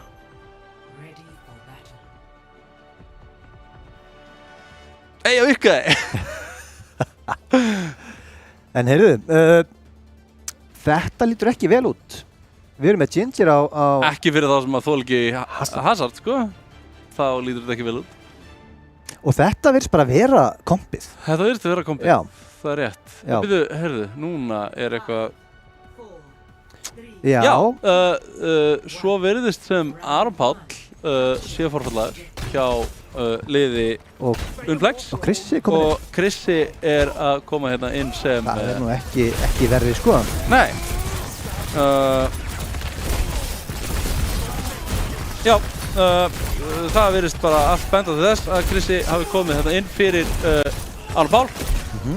Ei, það virkaði! En heyrðu, þetta lítur ekki vel út. Við erum með Ginger á... Ekki fyrir þá sem að þoli ekki Hazard sko. Þá lítur þetta ekki vel út. Og þetta virðist bara vera kompið. Þetta virðist vera kompið. Já. Það er rétt. Byrju, heyrðu, núna er eitthvað... Já. Svo virðist sem Aron Páll sé forfallaður hjá liði Unflex. Og Krissi komið. Og Krissi er að koma hérna inn sem... Það er nú ekki verri sko. Nei. Já. Það virðist bara allt benda til þess að Krissi hafi komið hérna inn fyrir Aron Páll.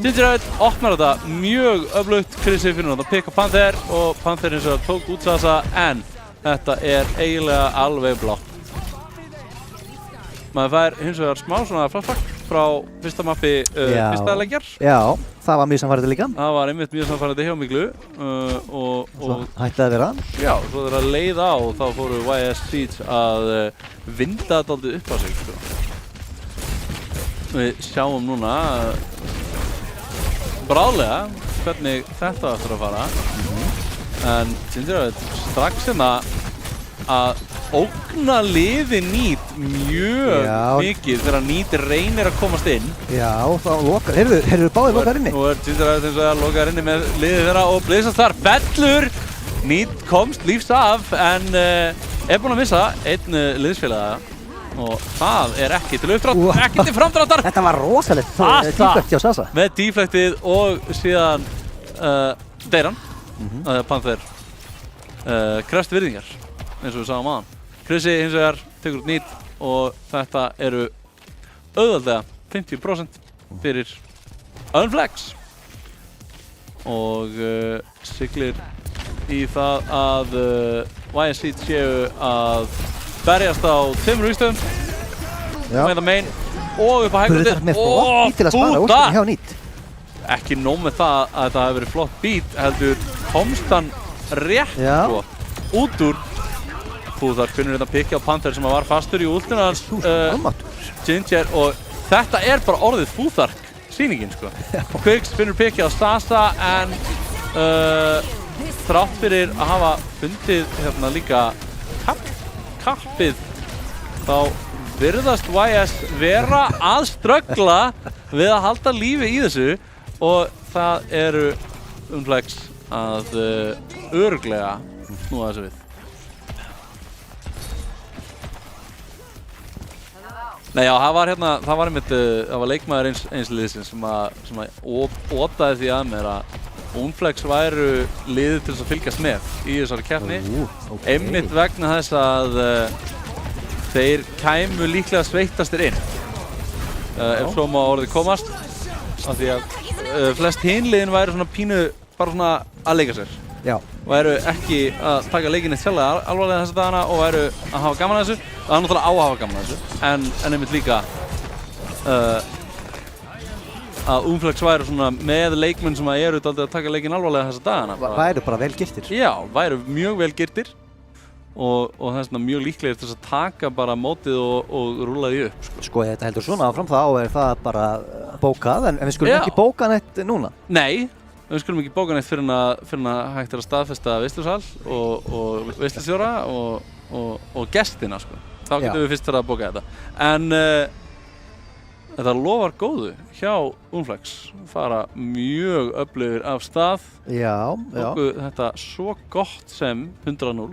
Gingerávil opnar þetta mjög öflugt. Krissi finnur hann að pikka Panther og Panther hins vegar tók út Sasa en þetta er eiginlega alveg blátt. Maður fær hins vegar smá svona flashback frá fyrsta mappi fyrsta leikjar. Já, það var mjög samfærandi líka. Það var einmitt mjög samfærandi hjá Miklu og hætti að vera. Já, svo þegar að leið á þá fóru YS Siege að vinda þetta aldrei upp á sig sko. Við sjáum núna bráðlega hvernig þetta ætlar að fara. En Gingerávil strax hérna að ógna liði Nýt mjög mikið þegar Nýt reynir að komast inn. Já, þá lokar, heyrðu báðir lokar inni. Nú er Gingerávil eins og að lokar inni með liðið þeirra og Blazers þar fellur. Nýt komst lífs af en er búinn að missa einn liðsfélaga og það er ekki til uppdrátt, ekki til framdráttar. Þetta var rosalegt deflect hjá Sasa. Með deflectið og síðan deyr hann, að Panther krefst virðingar eins og við sáum aðan. Krissi hins vegar tekur út Nýt og þetta eru auðveldlega 50% fyrir Unflex og siglir í það að YS Siege séu að berjast á 2 vígstöðum með það main og upp á hægrundið og búta! Ekki nóg með það að þetta hefur verið flott beat heldur komst hann rétt sko, út úr Fúþark finnur hérna pikki á Panther sem var fastur í últuna hans Ginger og þetta bara orðið Fúþark sýningin sko. Quicks finnur pikki á Sasa en þrátt fyrir að hafa fundið hérna líka kappið þá virðast YS vera að ströggla við að halda lífi í þessu og það eru Unflex að örugglega snúa þessu við. Nei já, það var leikmaður eins liðsins sem að ótaði því að mér að Unflex væru liðið til þess að fylgjast með í þessari keppni einmitt vegna þess að þeir kæmu líklega sveittastir inn ef svo má orðið komast af því að flest hinliðin væru svona pínu bara svona að leika sér væru ekki að taka leikinn eitt sjálflega alvarlega þessa dagana og væru að hafa gaman að þessu og það er náttúrulega á að hafa gaman að þessu en einmitt líka að Unflex væru svona með leikmenn sem að eru dálítið að taka leikinn alvarlega þessa dagana væru bara vel girtir já, væru mjög vel girtir og það er svona mjög líklegir til þess að taka bara mótið og rúla því upp sko þetta heldur svona áfram þá það bara bókað en við skulum ekki bóka neitt núna nei við skulum ekki bóka neitt fyrir að hægt að staðfesta veislusal og veislustjóra og gestina sko. Þá getum við fyrst fyrir að bóka þetta en þetta lofar góðu hjá Unflex fara mjög öflugir af stað og þetta svo gott sem 100-0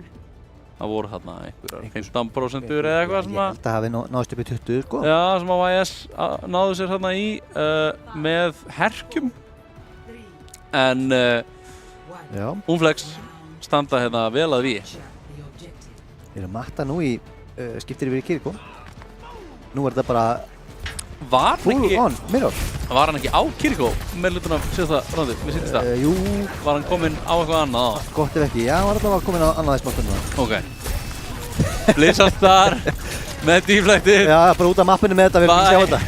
það voru þarna einhverjar 15% eða eitthvað sem að ég held að hafi náðist upp í 20 sko já, sem að YS náðu sér þarna í með herkjum en Unflex standa hérna vel að við Við erum matta nú í skiptir yfir í Kiriko nú þetta bara var hann ekki á Kiriko með hlutuna síðasta rándi, mér sýndist það jú var hann kominn á eitthvað annað gott ef ekki, já hann var alltaf kominn á annað í smáttuna ok Blizzard þar með dýflæktið já bara út af mappinu með þetta við erum ekki sjá þetta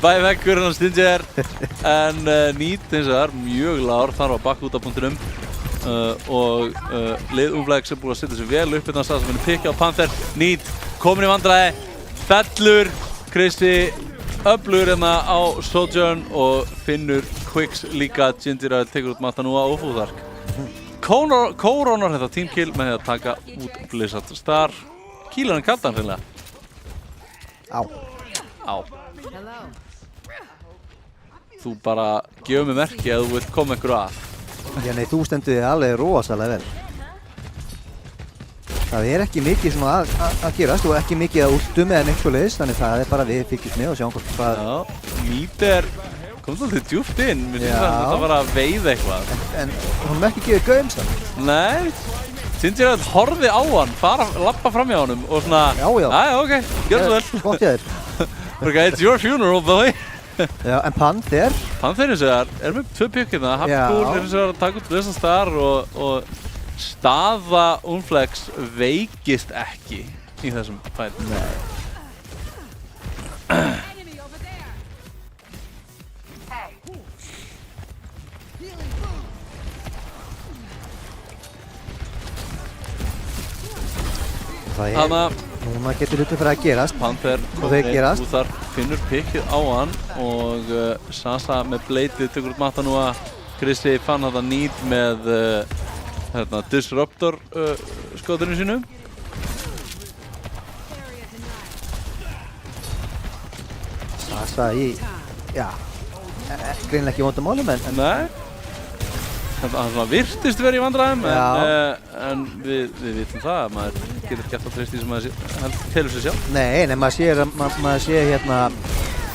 bæði vekkur hann Stinger en Nýt eins og það er mjög lágur þar var bakk út af punktinum og lið Unflex búið að setja sig vel upp hérna stað sem finnir pikki á Panther Nýt komin í vandræði fellur Krissi öflugur hérna á Sojourn og finnur Quicks líka Ginger tekur út Matanúa og Fúþark Kórónar þetta teamkill með því að taka út Blizzard Star kýlar hann kaldan hreinlega á þú bara gefur mig merki að þú vilt koma einhverju að já nei þú stendur þig alveg rosalega vel það er ekki mikið svona að gerast og ekki mikið að últum eða neitt svoleiðis þannig það er bara við fylgjumst með og sjáum hvað Nýt kom svolítið djúpt inn mér finnst þetta var að veiða eitthvað en hún ekki gefið gaum samt nei Ginger horfði á hann lappa fram hjá honum og svona já ok, gjör svo vel gott ég þér okay, it's your funeral boy já en Panther eins og það er með 2 pikkina Hapkúl eins og það er að taka út Blizzard Star og staða Unflex veikist ekki í þessum fæt nei núna getur hlutur fyrir að gerast Panther og þeir gerast Fúþark finnur pikkið á hann og Sasa með bleitið tekur út Matanúa Krissi fann þetta Nýt með Disruptor skotinu sínu Sasa í greinilega ekki vondum málum en nei það virtist verið í vandræðum en við vitum það að maður getur ekki alltaf treyst því sem maður telur sig sjálf nei maður sé hérna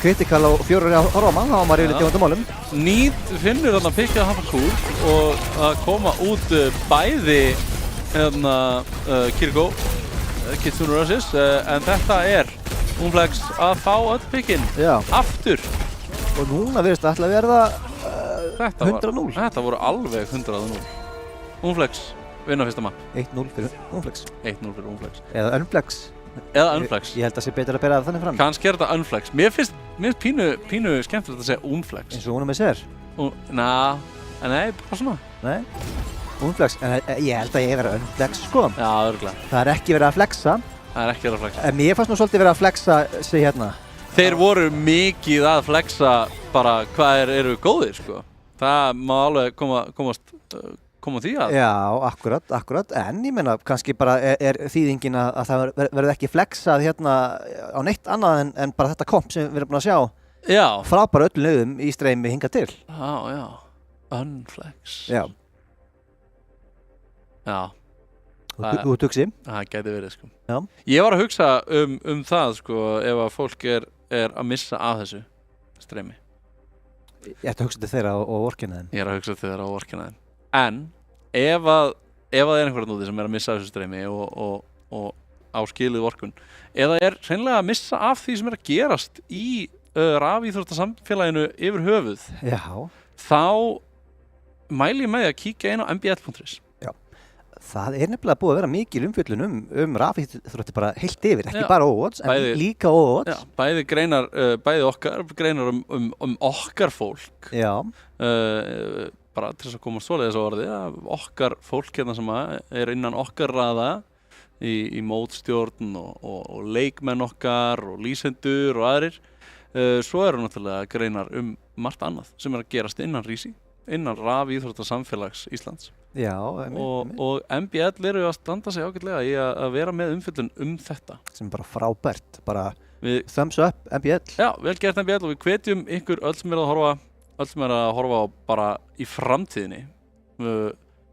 kritikal á 4 ára mann þá var maður yfirleitt í vondum málum Nýt finnur þarna pikkið að hafa kúl og að koma út bæði hérna Kiriko Kitsune Rushes en þetta er Unflex að fá öll pikkinn aftur og núna virðist alltaf verða 100-0 þetta voru alveg 100-0 Unflex vinna fyrsta mann 1-0 fyrir Unflex eða Unflex ég held að sé betur að bera það þannig fram kannski er þetta Unflex mér finnst pínu skemmtilegt að segja Unflex eins og hún með sér nei, bara svona nei Unflex, en ég held að ég hef verið að unflex, sko. Já, örugglega. Það er ekki verið að flexa. Það er ekki verið að flexa. En mér fannst nú svolítið verið að flexa sig hérna. Þeir voru mikið að flexa bara hvað eru góðir, sko. Það má alveg koma því að. Já, akkurat. En ég meina, kannski bara er þýðingin að það verður ekki flexað hérna á neitt annað en bara þetta komp sem við erum búin að sjá. Já. Frá bara öllum liðum í streymi hingað til. Já. Unflex. Já. Þú hugsi? Það gæti verið, sko. Já. Ég var að hugsa það, sko, ef að fólk er að missa af þessu streymi. Ég ætti að hugsa til þeirra á orkinaðin. Ég er að hugsa til þeirra á orkinaðin. En ef það er einhverjum úti sem er að missa af þessu streymi og á skilið orkun, eða er hreinlega að missa af því sem er að gerast í rafíþróttasamfélaginu yfir höfuð, Já. Þá mæli ég með því að kíkja inn á mbl.is. Það er nefnilega búið að vera mikil umfjöllun rafíþrótti bara heilt yfir, ekki bara Overwatch, en líka Overwatch. Já, bæði okkar greinar okkar fólk. Já. Bara til þess að koma svoleiðis á orði, okkar fólk hérna sem er innan okkar raða í mótstjórn og leikmenn okkar og lýsendur og aðrir. Svo eru náttúrulega greinar margt annað sem er að gerast innan RÍSI, innan rafíþróttasamfélags Íslands. Já, og MBL eru að standa sig ágætlega í að vera með umfjöllun þetta. Sem bara frábært, bara thumbs up MBL. Já, vel gert MBL og við hvetjum ykkur öll sem er að horfa á bara í framtíðinni,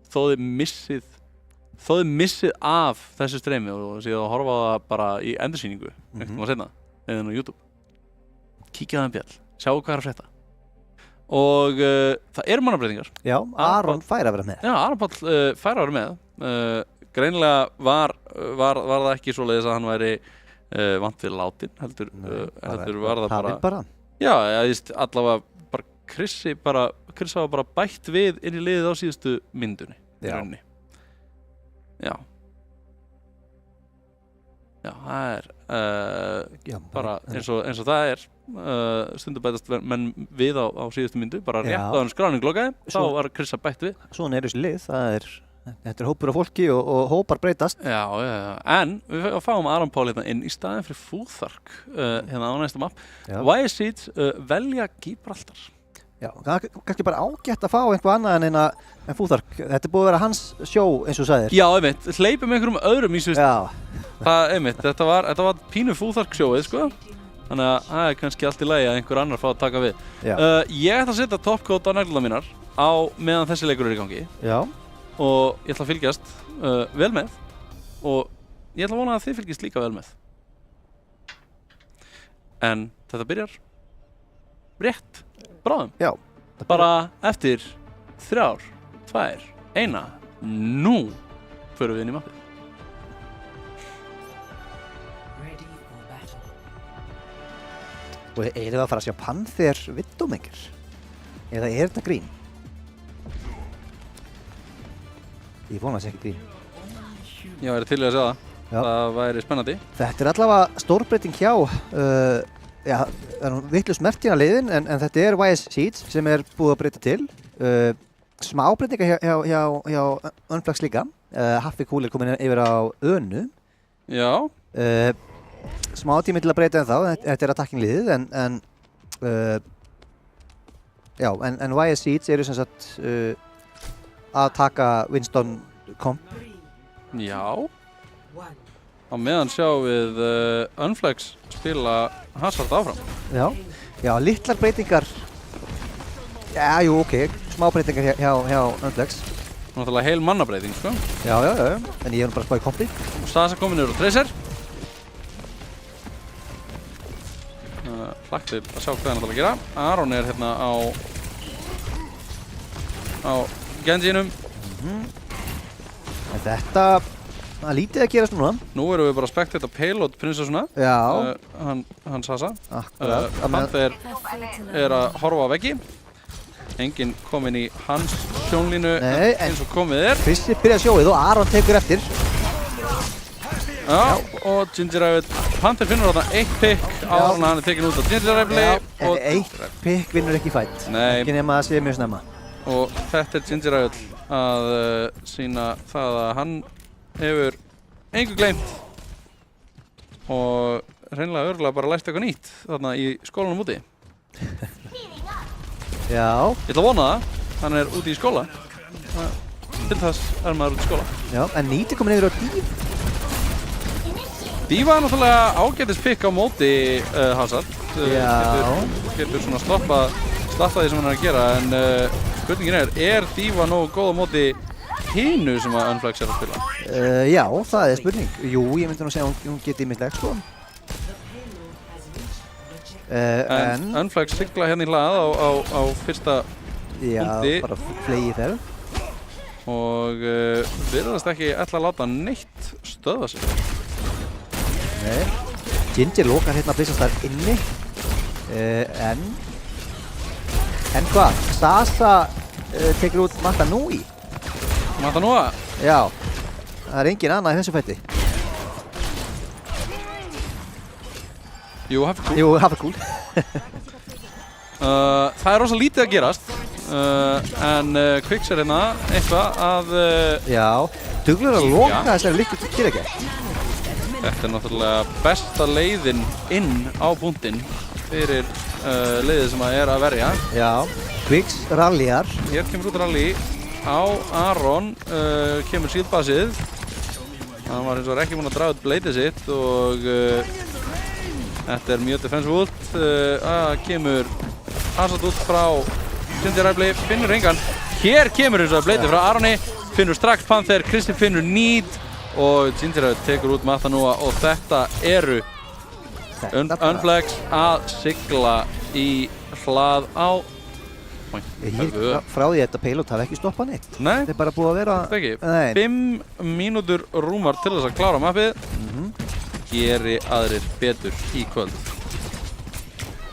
þó þið missið af þessu streymi og séu að horfa á það bara í endursýningu, eitthvað seinna, eða á YouTube. Kíkja á MBL, sjáu hvað er að frétta. Og það eru mannabreitingar. Já, Aron fær að vera með. Já, Aron Páll fær að vera með. Greinilega var það ekki svoleiðis að hann væri vant við látin, heldur var það bara. Já, allavega bara Chris hafa bara bætt við inn í liðið á síðustu myndunni. Já. Já, það er bara eins og það er. Stundum bætast menn við á síðustu myndu, bara rétt á hann skráning lokaði, þá var Chris að bætt við. Svona er þessi lið, þetta er hópur af fólki og hópar breytast. Já, en við fáum Aron Pál hérna inn í staðinn fyrir Fúþark hérna á næsta mapp. YSC velja Gibraltar. Já, kannski bara ágætt að fá einhvað annað en Fúþark. Þetta er búið að vera hans sjó eins og sagðir. Já, einmitt, hleypum einhverjum öðrum í svist. Þetta var pínu Fúþark sjóið, sko. Þannig að það er kannski allt í lagi að einhver annar fá að taka við. Ég ætla að setja toppkót á neglurnar mínar meðan þessi leikur er í gangi. Já. Og ég ætla að fylgjast vel með og ég ætla að vona að þið fylgjast líka vel með. En þetta byrjar rétt bráðum. Já. Bara eftir 3, 2, 1. Nú förum við inn í mappið. Og erum við að fara að sjá Panther Widowmaker? Eða er þetta grín? Ég vona að það sé ekki grín. Ég væri til í að segja það. Það væri spennandi. Þetta er allavega stórbreyting hjá, það er vitlaust merkt hérna liðin, en þetta er YSC sem er búið að breyta til. Smá breytinga hjá Unflex líka. Haffi Kúl er komin yfir á Önu. Já. Smá tími til að breyta en þá, þetta er attacking-liðið, en YSC eru sem sagt að taka Winston komp. Já. Á meðan sjáum við Unflex spila Hazard áfram. Já, litlar breytingar. Já, jú, ok, smá breytingar hjá Unflex. Náttúrulega heil mannabreiting, sko. Já, en ég er bara að spá í kompi. Sasa komin yfir á Tracer. Hlagt til að sjá hvað hann ætlar að gera. Aron er hérna á Genjinum. Þetta, það lítið að gerast núna. Nú erum við bara að spekta þetta payload prinsessuna. Já. Hann Sasa. Akkurat. Panther er að horfa á veggi. Enginn kominn í hans sjónlínu eins og komið er. Krissi byrjar sjóið og Aron tekur eftir. Já, og Ginger Rifle. Panther finnur þarna 1 pick áður en hann er tekin út á Ginger Rifle. En 1 pick vinnur ekki fight. Nei. Ekki nema að sé mjög snemma. og þetta Ginger Ægul að sýna það að hann hefur engu gleymt og hreinlega örugglega bara lært eitthvað nýtt þarna í skólanum úti. Já. Ég ætla að vona það, hann er úti í skóla. Til þess er maður út í skóla. Já, en Nýti komin yfir á Dív. Dív var náttúrulega ágætis pikk á móti Hazard. Getur svona stoppað því sem hann er að gera, en spurningin er Díva nógu góð á móti hinu sem að Unflex er að spila? Já, það er spurning. Jú, ég myndi nú segja að hún geti ímyndilegt, sko. En Unflex sigla hérna í hlað á fyrsta punkti. Já, bara flegi þeirra. Og virðast ekki ætla að láta neitt stöðva sig. Nei. Ginger lokar hérna að blissast þar inni. En hvað? Sasa tekur út Matanui. Matanua? Já. Það er engin annað í þessu fætti. Jú, Hafekúl. Jú, Hafekúl. Það er rosa lítið að gerast. En Kvix er hérna eitthvað að... Já, duglegur að loka þessari líku til ekki. Þetta er náttúrulega besta leiðin inn á punktinn fyrir leiðið sem að er að verja. Já, Kvix rallyar. Hér kemur út rally á Aron, kemur síðbasið. Hann var eins og ekki búinn að draga út bleitið sitt og þetta er mjög defensive ult. Kemur Hazard út frá Ginger Ægli, finnur engan. Hér kemur eins og bleitið frá Aroni, finnur strax Panther, Kristi finnur Need og Ginger Ægli tekur út Matanua og þetta eru Unflex að sigla í hlað á frá því að þetta payload hafi ekki stoppað neitt. Nei, þetta er bara búið að vera... Ekki. 5 mínútur rúmar til þess að klára mappið. Geri aðrir betur í kvöld.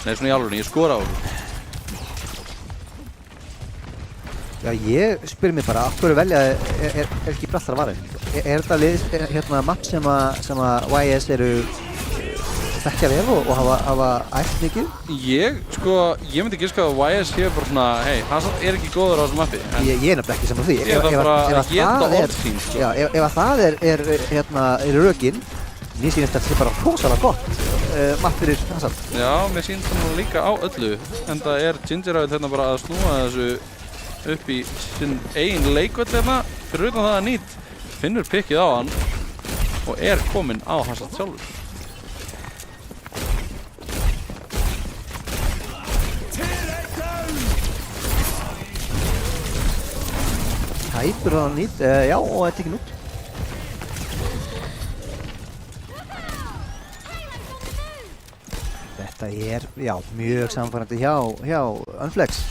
Nei, svona í alvörunni, ég skora á hún. Já, ég spyr mér bara, af hverju velja er ekki brallar varðin? Er þetta hérna mapp sem að YS eru þekkja vel og hafa ætt mikið? Ég myndi giska að YS sé bara svona, hei, Hazard er ekki góður á þessu mappi. Ég er nefnilega ekki saman því. Ég þarf bara að geta orð sín, sko. Já, ef að það er rökin, mér sýnist að þetta er bara rosalega gott mapp fyrir Hazard. Já, mér sýnist það nú líka á öllu, en það er Ginger Ægli hérna bara að snúa þessu upp í sinn eigin leikvöld hérna, fyrir utan það að Need finnur pikkið á hann og er kominn á Hazard sjálfur. Hæpur það Need, já, og er tekinn út. Þetta er, já, mjög samfærandi hjá Unflex.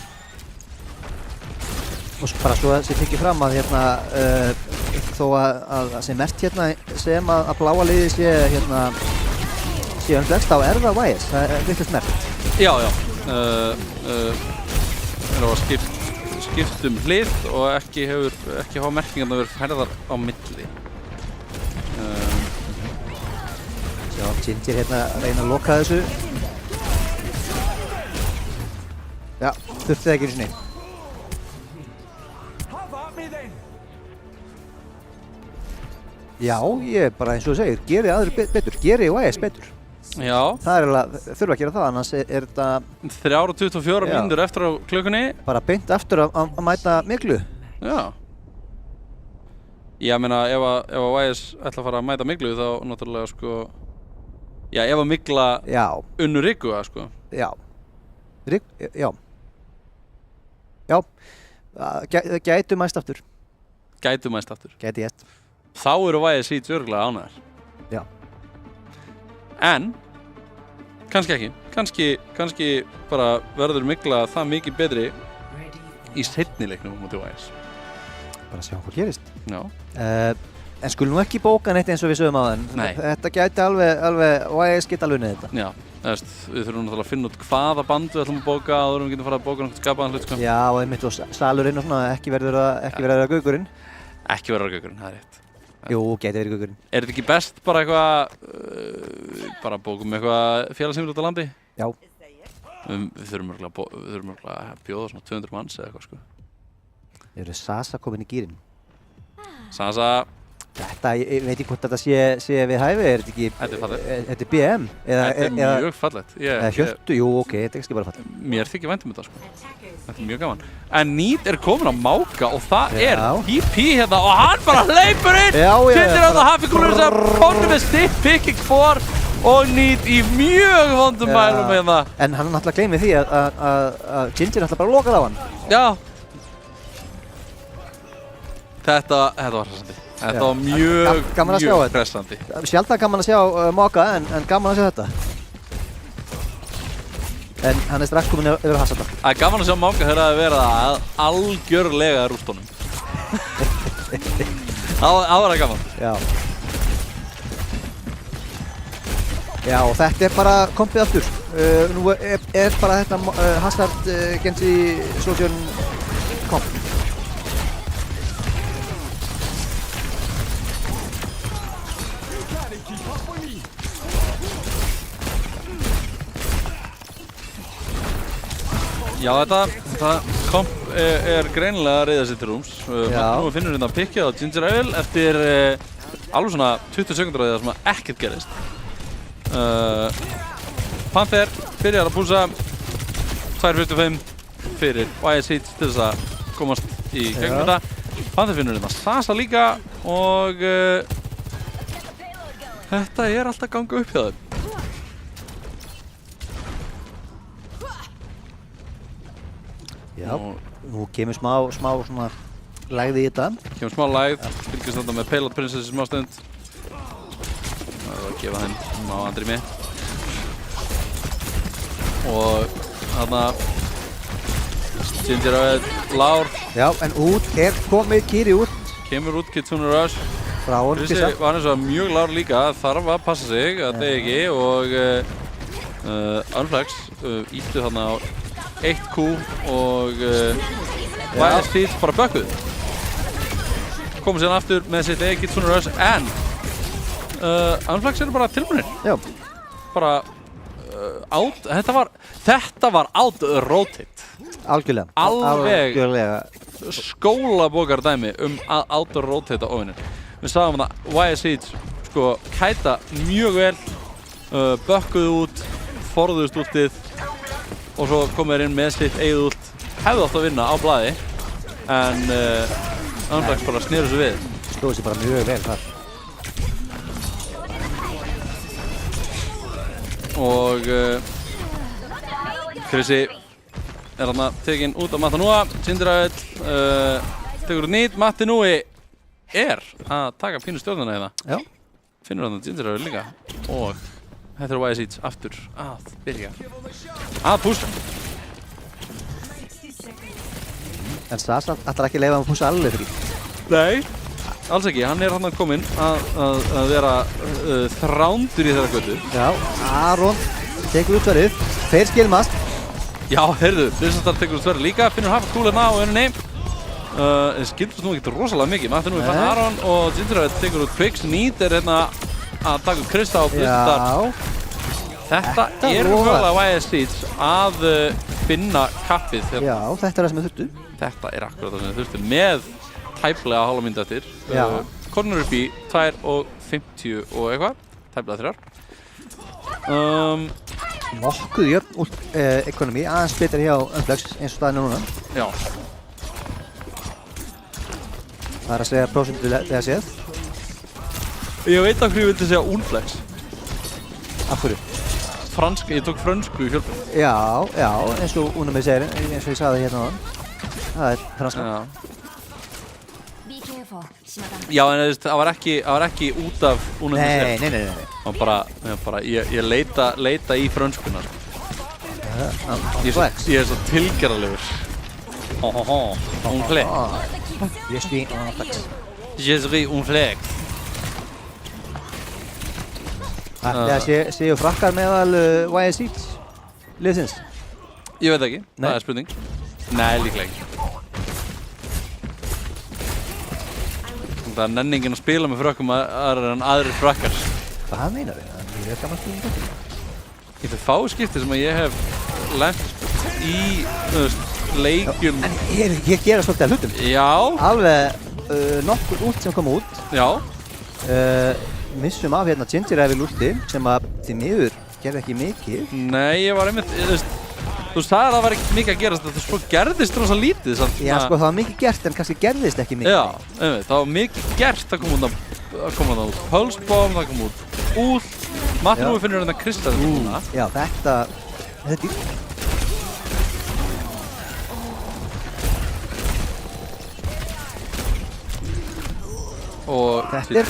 Og bara svo að sé tekið fram að hérna, þó að sé mert hérna sem að bláa liðið sé Unflex, þá er það YS, það er virkast mert. Já. Það var skipt hlið og ekki hafa merkingarna verið færðar á milli. Já, Ginger hérna að reyna að loka þessu. Já, þurfti það ekki einu sinni. Já, ég bara eins og þú segir, geri aðrir betur, geri YS betur. Já. Það er alveg, þurfa að gera það, annars er þetta... 3:24 mínútur eftir á klukkunni. Bara beint eftir að mæta Miklu. Já. Ég meina, ef að YS ætla að fara að mæta Miklu þá náttúrulega sko... Já, ef að Mikla unnur Rigua sko. Já. Já. Já. Gætu mæst aftur. Gætu mæst aftur. Gæti ég. Þá eru YS Seeds örugglega ánægðir. Já. En kannski ekki. Kannski bara verður Mikla það mikið betri í seinni leiknum mútið YS. Bara sjá hvað gerist. Já. En skulum nú ekki bóka neitt eins og við sögum á þann. Nei. Þetta gæti alveg YS geta alveg neðið þetta. Já. Við þurfum náttúrulega að finna út hvaða band við ætlum að bóka áður við getum farið að bóka náttúrulega skapaðan hlut sko. Já, og einmitt og salurinn og svona, ekki verður að Gaugurinn. Ekki verður að Gaugurinn, það er rétt. Jú, gæti verið Gaugurinn. Er þetta ekki best bara eitthvað, bara bókum eitthvað félagsheimili út á landi? Já. Við þurfum örugglega að bjóða svona 200 manns eða eitthvað sko. Eru Sasa komin í gírinn? Sasa. Þetta, ég veit ekki hvort þetta sé við hæfi, þetta ekki... Þetta er fallegt. Þetta er BM? Þetta er mjög fallegt. Eða hjörtu, jú, ok, þetta er ekki bara fallegt. Mér þykir vænt þetta, sko. Þetta er mjög gaman. En Nýt komin að máka og það er PP hérna og hann bara hleypur inn! Tindir á það Hafíkúlur þess að konur með stick picking 4 og Nýt í mjög vondum mælum hérna. En hann náttúrulega gleymið því að Ginger náttúrulega bara lokar á hann. Já. Þetta var hressandi. Þetta var mjög hressandi. Sjaldan gaman að sjá Moka en gaman að sjá þetta. En hann er strax komin yfir Hassata. Það er gaman að sjá Moka þegar það verið að algjörlega rúst honum. Það var það gaman. Já. Já, og þetta er bara kompið aftur. Nú er bara þetta Hazard Genji Sojourn komp. Já, þetta komp er greinilega að reiða sér til rúms. Nú finnur hérna pikkið á Ginger Ale eftir alveg svona 20 sekundur á því sem ekkert gerist. Panther byrjar að púsa 2.45 fyrir YS Heat til þess að komast í gegnum þetta. Panther finnur hérna Sasa líka og þetta er alltaf ganga upp hjá þeim. Já, nú kemur smá svona lægð í þetta. Kemur smá lægð, fylgjast þetta með Pale Out Princess í smá stund. Það er að gefa þeim smá andrými. Og þarna Ginger Ale, Lár. Já, en út er komið Kiri út. Kemur út Kitsune Rush. Frá honum Krissi var eins og mjög Lár líka, þarf að passa sig, að deyja ekki. Og Unflex íttu þarna á 1Q og YS Heat bara bökkuð. Komum síðan aftur með sitt eigið Kitsune Rush en Unflex eru bara tilbúinir. Já. Bara þetta var out-rotate. Algjörlega. Alveg skólabókar dæmi að out-rotate á ofinir. Við sagðum að YS Heat sko kæta mjög vel, bökkuðu út, forðuðust útið og svo komið þeir inn með sitt eigið ult. Hefði átt að vinna á blaði en Unflex bara snéru sig við. Stóðu sig bara mjög vel þar. Og Krissi er þarna tekinn út af Matanúa. Ginger Ale tekur út Nýt. Matanúi er að taka pínu stjórnuna hérna. Já. Finnur þarna Ginger Ale líka og þetta er YS Heat aftur að byrja að púsa. En Sasa ætlar ekki að leyfa hann að púsa alveg frí. Nei, alls ekki. Hann er hann kominn að vera þrándur í þeirra götu. Já, Aron tekur út sverðið. Þeir skilmast. Já, heyrðu, Blizzardar tekur út sverðið líka. Finnur Hafíkúlur hérna á önunni. Skilmast nú ekkert rosalega mikið. Maður nú fann Aron og Ginger Ale tekur út Quicks. Nýt er hérna að taka út Krista og Blizzardar. Þetta er mögulega YS Heat að finna kappið hérna. Já, þetta er það sem við þurftum. Þetta er akkurat það sem við þurftum með tæplega hálfa mínútu eftir. Kornur upp í 2:50 og eitthvað, tæplega 3. Nokkuð jöfn ekonomi, aðeins betur hjá Unflex eins og staðinu núna. Já. Það er að segja prósentulega séð. Ég veit af hverju ég vildi segja Unflex. Af hverju? Ég tók frönsku í hjálpum. Já, eins og Unami segir, eins og ég sagði hérna á hann. Það er franska. Já, en það var ekki út af Unami segir. Nei. Það var bara, ég leita í frönskuna. Ég er svo tilgerðarlegur. Unflex. Je suis Unflex. Je suis Unflex. Það séu frakkar meðal YS Heat liðsins? Ég veit ekki, það er spurning. Nei, líklega ekki. Það er nenningin að spila með frökkum en aðrir frakkar. Hvað meinar þið? Ég er gaman spilum þetta. Í þau fáu skipti sem ég hef lent í leikjum. En ég gera svolítið að hlutum. Já. Alveg nokkur út sem kom út. Já. Missum af hérna Ginger Evil últi sem að því miður gerði ekki mikið. Nei, ég var einmitt, þú sagði að það var ekki mikið að gerast, það svo gerðist rosa lítið samt. Já, sko það var mikið gert en kannski gerðist ekki mikið. Já, einmitt, það var mikið gert að koma út Pulse Bomb, það kom út Úll, Matnúi finnur hérna Kristall núna. Já, þetta er dýrt. Og þetta er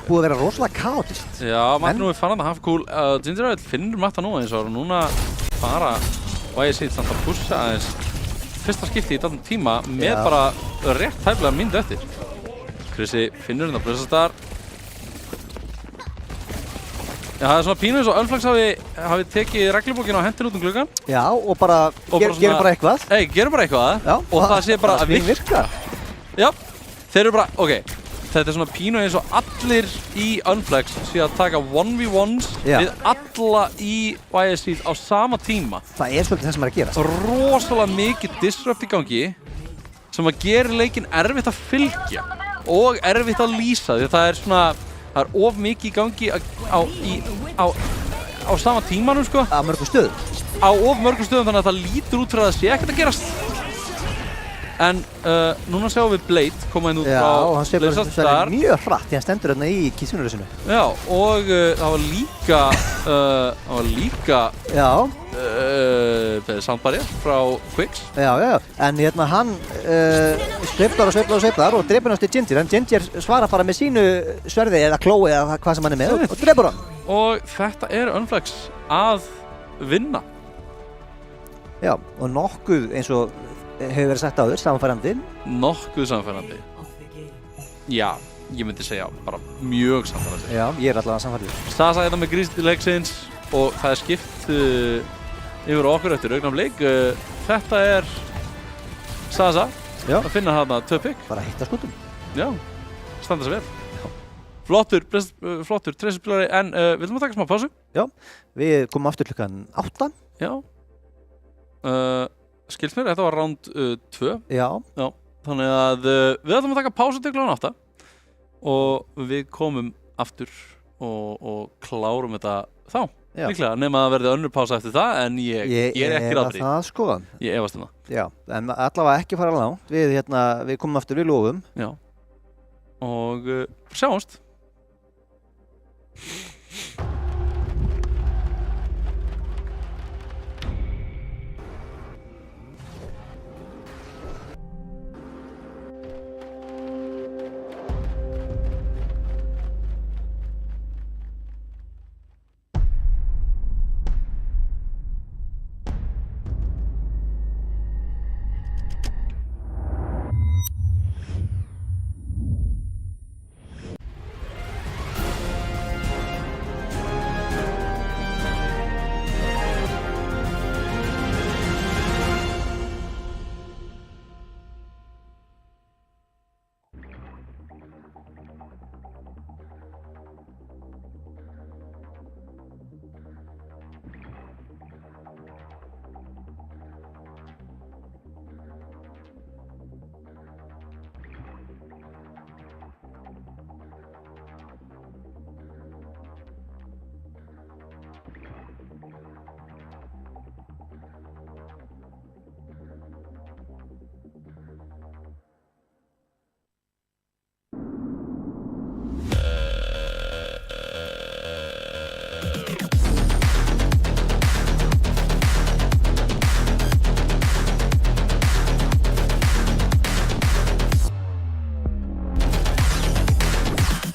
búið að vera rosalega kaotist. Já, Matnúi fann hann að hafa cool. Ginger Evil finnur Matta nú eins og núna bara YSC samt að pusha aðeins fyrsta skipti í þessum tíma með bara rétt tæplega mínútu eftir. Krissi finnur hérna Blöðsastar. Já, það er svona pínu eins og Ölflax hafi tekið reglubókina og hentin út gluggann. Já, og bara gerum bara eitthvað. Gerum bara eitthvað. Já, og það sé bara að virka. Já, þeir eru bara, ok. Þetta er svona pínu eins og allir í Unflex sé að taka 1v1s við alla í YSC á sama tíma. Það er svolítið það sem er að gerast. Rosalega mikið disrupt í gangi sem að gera leikinn erfitt að fylgja og erfitt að lýsa því það er svona, það er of mikið í gangi á sama tímanum sko. Á mörgum stöðum. Á of mörgum stöðum þannig að það lítur út fyrir að það sé ekkert að gerast. En núna sjáum við Blade koma inn út á Blöðsastar. Mjög hratt því hann stendur hérna í kísunurusinu. Já, og það var líka soundbarrier frá Quicks. Já, en hérna hann sveiflar og drepur náttúrulega Ginger, en Ginger svarar bara með sínu sverði eða klói eða hvað sem hann er með og drepur hann. Og þetta er Unflex að vinna. Já, og nokkuð eins og hefur verið sagt áður, samfærandi. Nokkuð samfærandi. Já, ég myndi segja bara mjög samfærandi. Já, ég er allavega samfærandi. Sasa hérna með grísið leiksins og það er skipt yfir okkur eftir augnablik. Þetta er Sasa að finna hérna 2 pick. Bara hitta skotum. Já, standa sig vel. Flottur treyspilari en við ætlum að taka smá pásu. Já, við komum aftur klukkan 8. Já. Skilst mér, þetta var round 2. Já. Þannig að við ætlum að taka pásu til klukkan 8 og við komum aftur og klárum þetta þá. Líklega, nema að verði önnur pása eftir það, en ég er ekki ráðri. Það sko. Ég efast það. Já, en allavega ekki fara langt. Við komum aftur, við lofum. Já. Og sjáumst.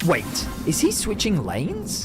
Wait, is he switching lanes?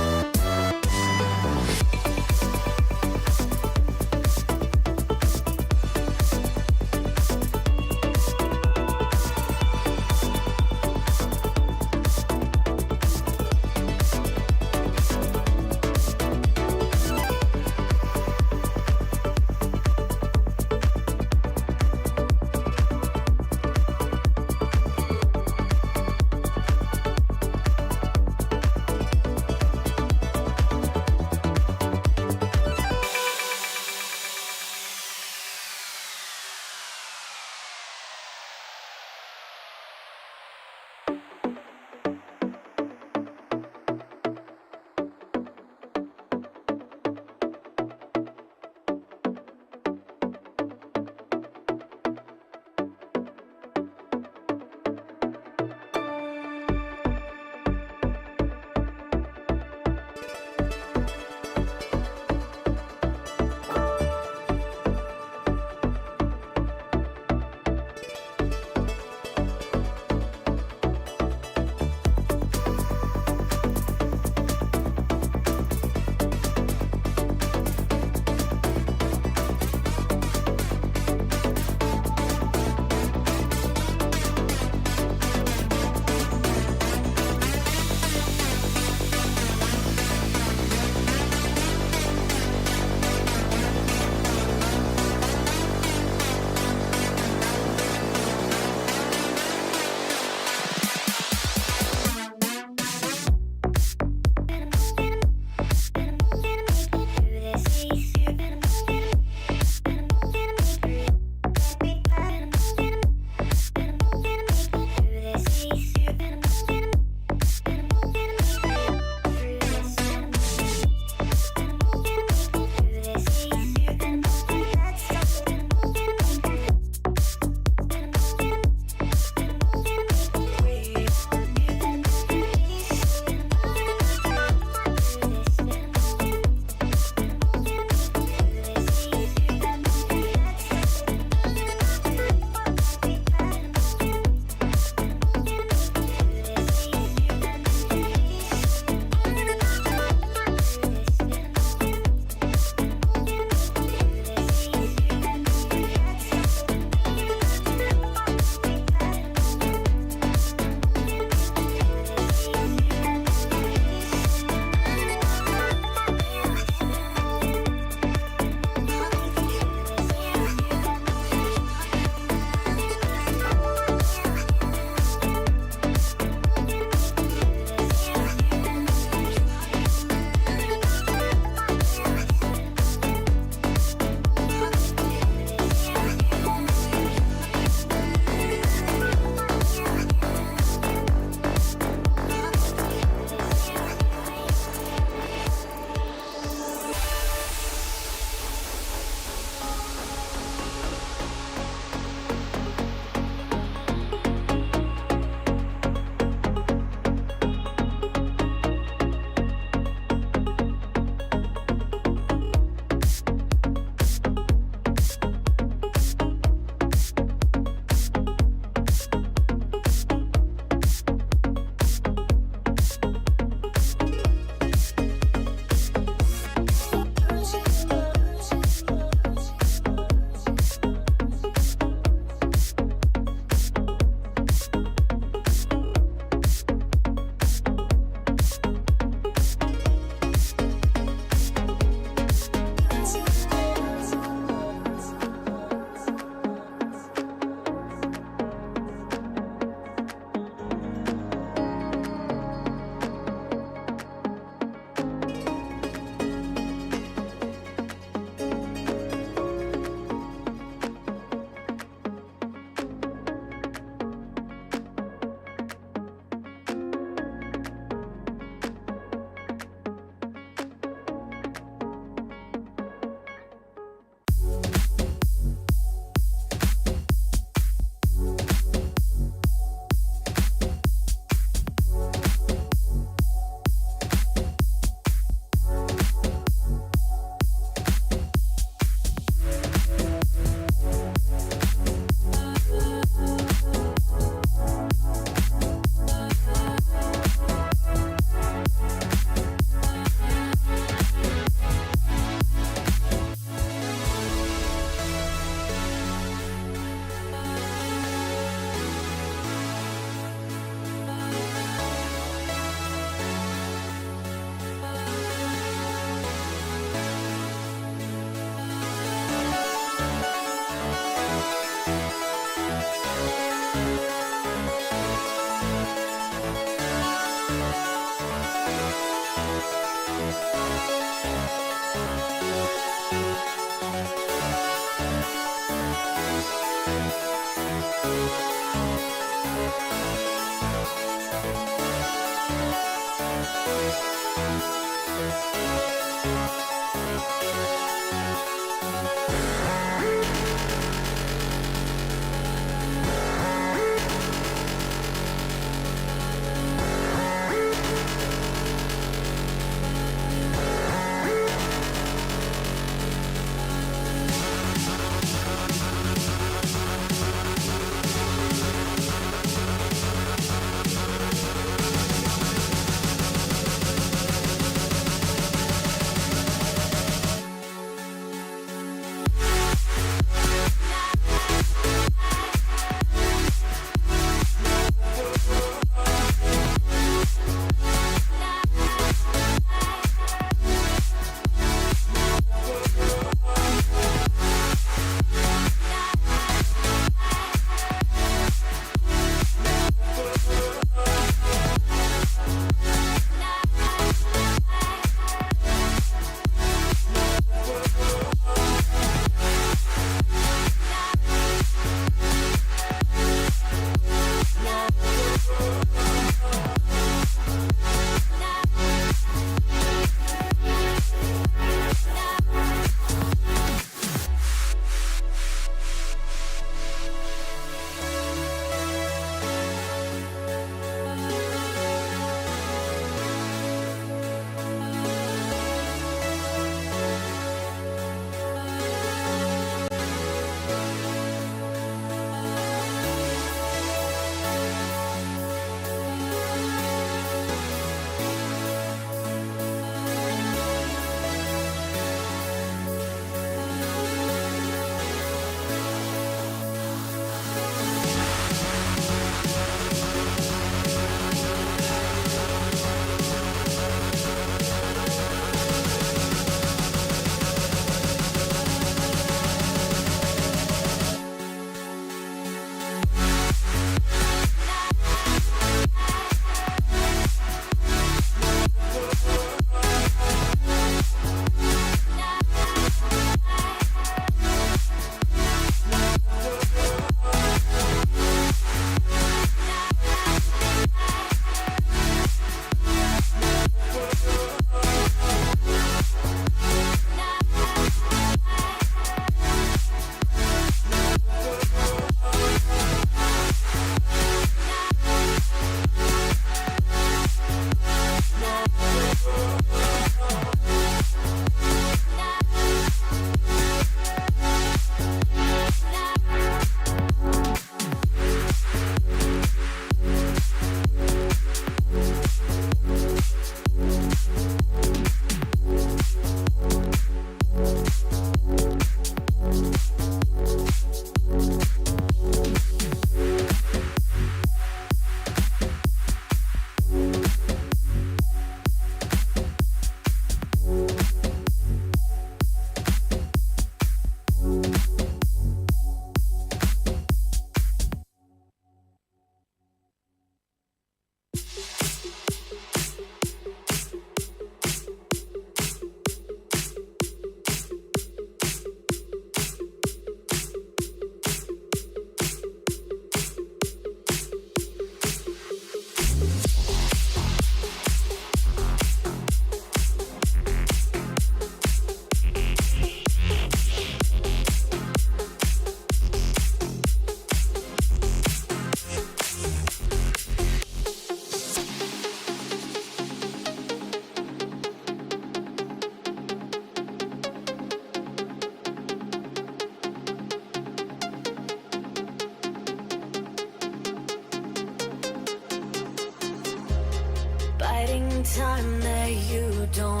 time that you don't.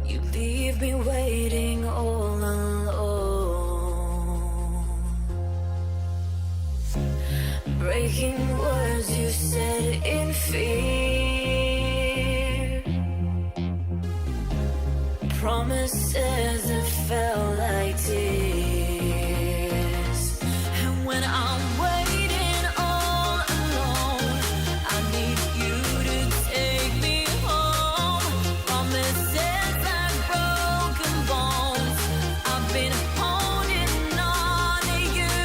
You leave me waiting all alone. Breaking words you said in fear. Promises that felt like tears. And when I'm waiting all alone, I need you to take me home. Promises like broken bones. I've been holding on to you.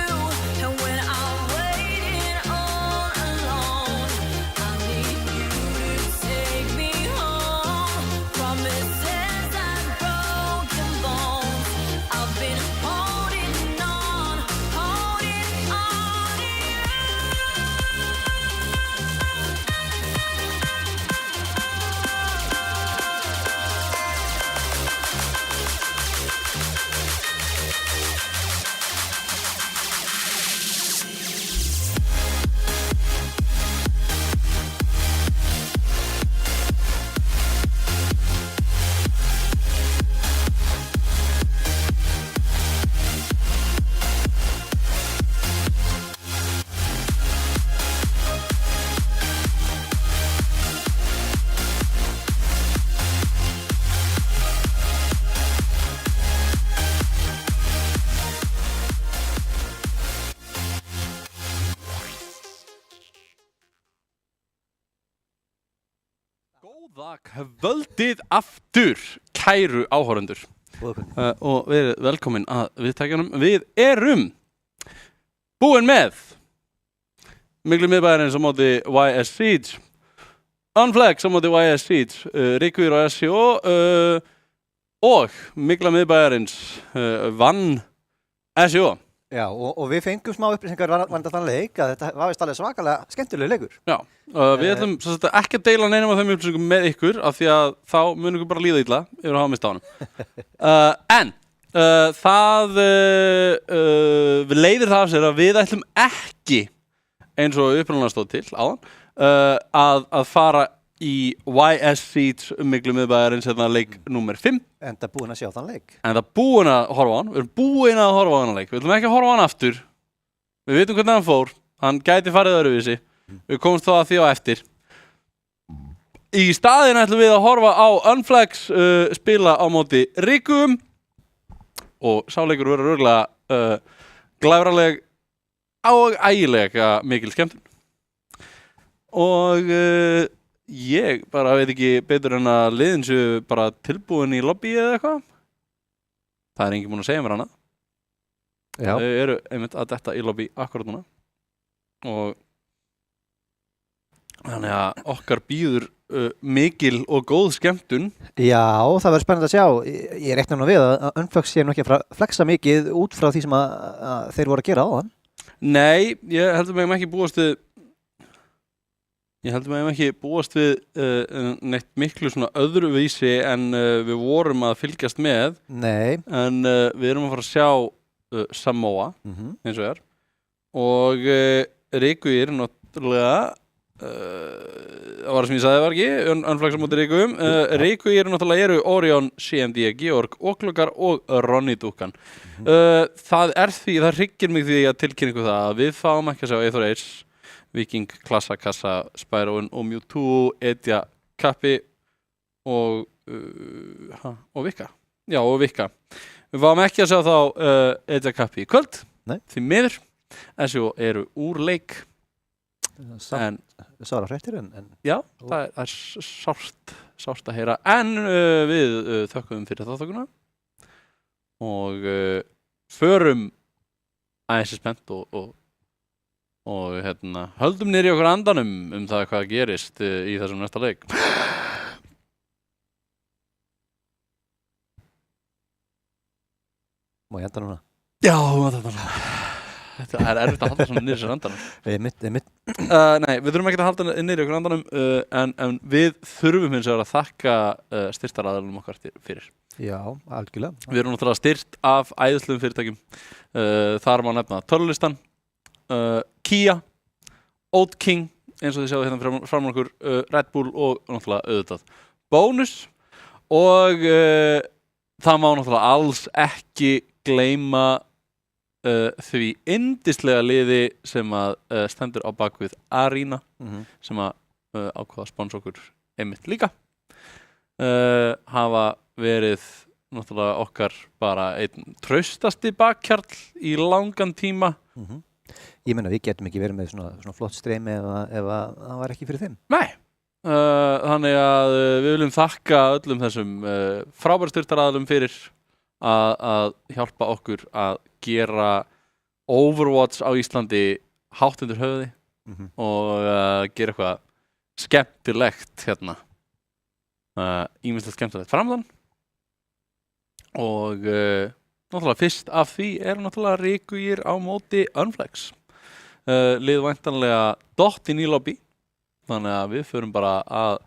And when I'm waiting all alone, I need you to take me home. Promises like broken bones. I've been holding on to you. Góða kvöldið aftur, kæru áhorfendur og verið velkomin að viðtækjanum. Við erum búin með Miklu miðbæjarins á móti YS Siege, Unflex á móti YS Siege, Ríkvír og SCO og Mikla miðbæjarins vann SCO. Já, og við fengum smá upplýsingar varðandi þann leik að þetta var vist alveg svakalega skemmtilegur leikur. Já, við ætlum ekki að deila neinum af þeim upplýsingum með ykkur af því að þá munum ykkur bara líða illa yfir að hafa mist á honum. En það leiðir það af sér að við ætlum ekki, eins og upprunalega stóð til áðan, að fara í YS Siege Miklu miðbæjarins leik númer 5. Enda búin að sjá þann leik. Enda búin að horfa á hann. Við erum búin að horfa á hann leik. Við ætlum ekki að horfa á hann aftur. Við vitum hvernig hann fór. Hann gæti farið öðruvísi. Við komumst þá að því á eftir. Í staðinn ætlum við að horfa á Unflex spila á móti Ríkum og sá leikur verður örugglega glæfraleg og ægilega mikil skemmtun. Og ég bara veit ekki betur en að liðin séu bara tilbúin í lobby eða eitthvað. Það er enginn búinn að segja mér annað. Já. Þau eru einmitt að detta í lobby akkurat núna. Og þannig að okkar býður mikil og góð skemmtun. Já, það verður spennandi að sjá. Ég reikna nú við að Unflex sé nú ekki að flexa mikið út frá því sem að þeir voru að gera áðan. Nei, ég heldur mig ekki búast við neitt miklu svona öðruvísi en við vorum að fylgjast með. Nei. En við erum að fara að sjá Samoa, eins og er. Og Ríkvír náttúrulega, það var sem ég sagði var ekki, Unflex á móti Ríkum. Ríkvír náttúrulega eru Orion, CMD, Georg, Oklugar og Ronny Dúkan. Það hryggir mig því að tilkynningu það að við fáum ekki að sjá Eithor H, Viking, Klassa, Kassa, Spyro og Mewtwo, Edja, Kappi og Vika. Já, og Vika. Við fáum ekki að sjá þá Edja, Kappi í kvöld. Nei. Því miður. SCO eru úr leik. Sára hrættir en... Já, það er sárt að heyra. En við þökkum fyrir þáttökuna og förum aðeins spennt og höldum niður í okkur andanum það hvað gerist í þessum næsta leik. Má ég enda núna? Já, þetta er erfitt að halda svona niður sér andanum. Einmitt. Nei, við þurfum ekki að halda niður í okkur andanum en við þurfum hins vegar að þakka styrktaraðilum okkar fyrir. Já, algjörlega. Við erum náttúrulega styrt af æðislegum fyrirtækjum. Þar má nefna Tölulistan, Kia Oat King eins og þið sjáu hérna fram á okkur, Red Bull og náttúrulega auðvitað bónus og það má náttúrulega alls ekki gleyma því yndislega liði sem að stendur á bakvið Arena sem að ákvaða að sponsa okkur einmitt líka hafa verið náttúrulega okkar bara einn traustasti bakkjarl í langan tíma. Ég meina við getum ekki verið með svona flott streymi ef það var ekki fyrir þeim. Nei, þannig að við viljum þakka öllum þessum frábæru styrktaraðilum fyrir að hjálpa okkur að gera Overwatch á Íslandi hátt undir höfði og gera eitthvað skemmtilegt hérna. Ýmislegt skemmtilegt framdann og náttúrulega fyrst af því náttúrulega Rikugir á móti Unflex. Lið væntanlega dott inn í lobby þannig að við förum bara að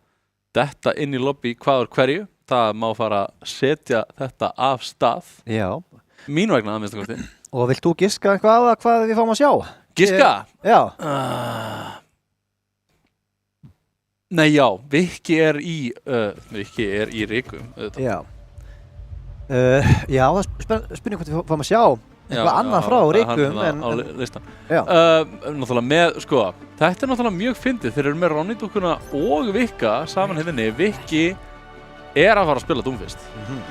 detta inn í lobby hvað úr hverju. Það má fara að setja þetta af stað. Já. Mín vegna að minnsta kosti. Og vilt þú giska eitthvað á hvað við fáum að sjá? Giska? Já. Nei, já, Viki er í Riku. Já. Já, það spurning hvort við fáum að sjá eitthvað annað frá Rikum á listan. Náttúrulega með, sko, þetta náttúrulega mjög fyndið. Þeir eru með Ronny-dúkkuna og Vika saman hérna. Viki er að fara að spila Doomfist.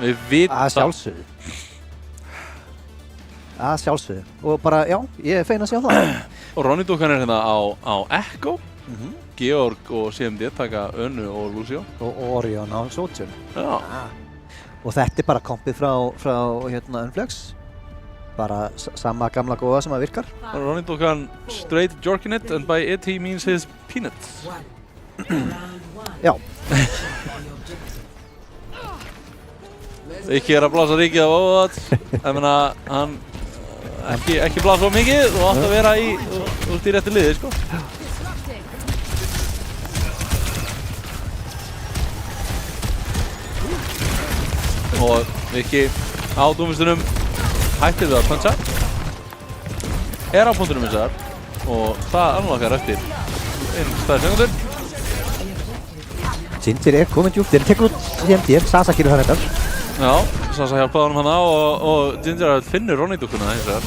Við vitum að sjálfsögðu. Að sjálfsögðu. Og bara, já, ég er fein að sjá það. Og Ronny-dúkkan er hérna á Echo. Georg og CMD taka Önnu og Lucio. Og Orion á Sojourn. Já. Og þetta er bara kompið frá hérna Unflex. Bara sama gamla góða sem að virkar. Ronny-dúkkan straight jorking it and by it he means his peanuts. Já. Ekki að blása ríkið af Overwatch. Ég meina, hann ekki blása svo mikið og átt að vera út í réttu liði, sko. Og Viki á Doomfistunum hættir við að puncha. Á punktunum eins og þar og það anlokkar eftir stæði sekundur. Ginger er komin djúpt, þeir tekur út CMD, Sasa gerir það reyndar. Já, Sasa hjálpaði honum hana og Ginger finnur Ronny-dúkkuna hins vegar.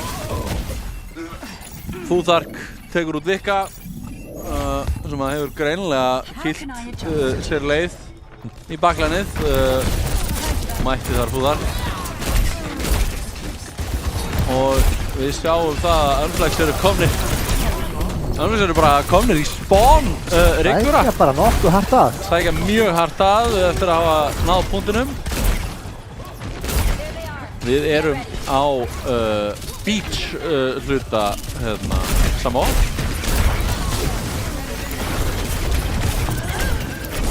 Futhark tekur út Vika sem að hefur greinilega kýlt sér leið í baklænið. Mætti þar Futhark. Og við sjáum það að Unflex eru komnir. Unflex eru bara komnir í spawn Rigura. Sækja bara nokkuð hart að. Sækja mjög hart að eftir að hafa náð punktunum. Við erum á beach hluta Samoa.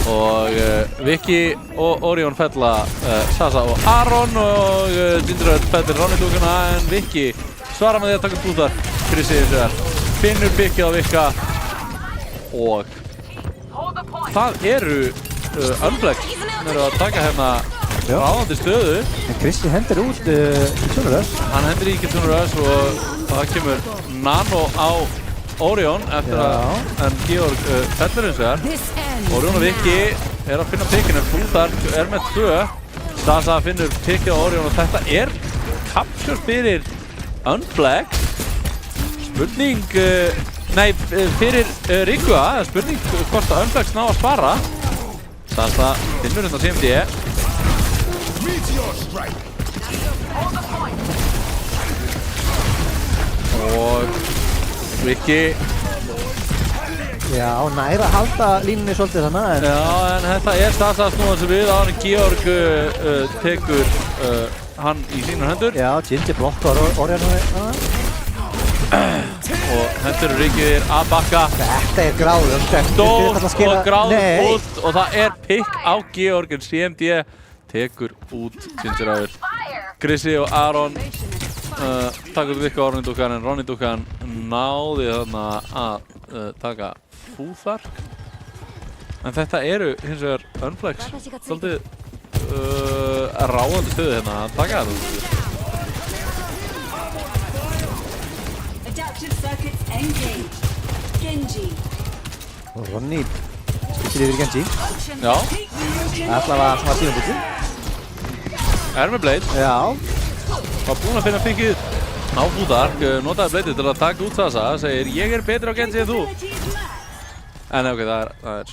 Og Viki og Orion fella Sasa og Aron og Ginger fellir Ronny-dúkkuna en Viki svarar með því að taka búðar fyrir sig eins og þar. Finnur pikkið á Vika og það eru Unflex sem eru að taka hérna ráðandi stöðu. En Krissi hendur út Kitsunurös. Hann hendur í Kitsunurös og það kemur Nano á Orion eftir en Georg fellir eins og þar. Orion og Viki er að finna pikkinu. Futhark er með 2. Sasa finnur pikkið á Orion og þetta er capture fyrir Unflex. Spurning, fyrir Rigua. Spurning hvort að Unflex ná að spara. Sasa finnur hérna CMD. Og Viki Já, næra að halda línunni svolítið þarna. Já, en þetta er Sasa að snúa sig við á hann. Georg tekur hann í sínar hendur. Já, Ginger blokkar Orion og hendur Rigir að bakka. Þetta er gráðum. Stórt og gráðum út og það er pikk á Georg en CMD tekur út Ginger áður. Krissi og Aron taka út Vika á Ronny-dúkkan en Ronny-dúkkan náði þarna að taka Futhark. En þetta eru hins vegar Unflex svolítið ráðandi stöðu hérna að taka þetta. Og Ronny skiptir yfir í Genji. Já. Allavega svona tímabili. Er með Blade. Já. Var búinn að finna pikkið á Búdark, notaði Bladeið til að taka út Sasa, segir ég er betri á Genji en þú. En ok, það er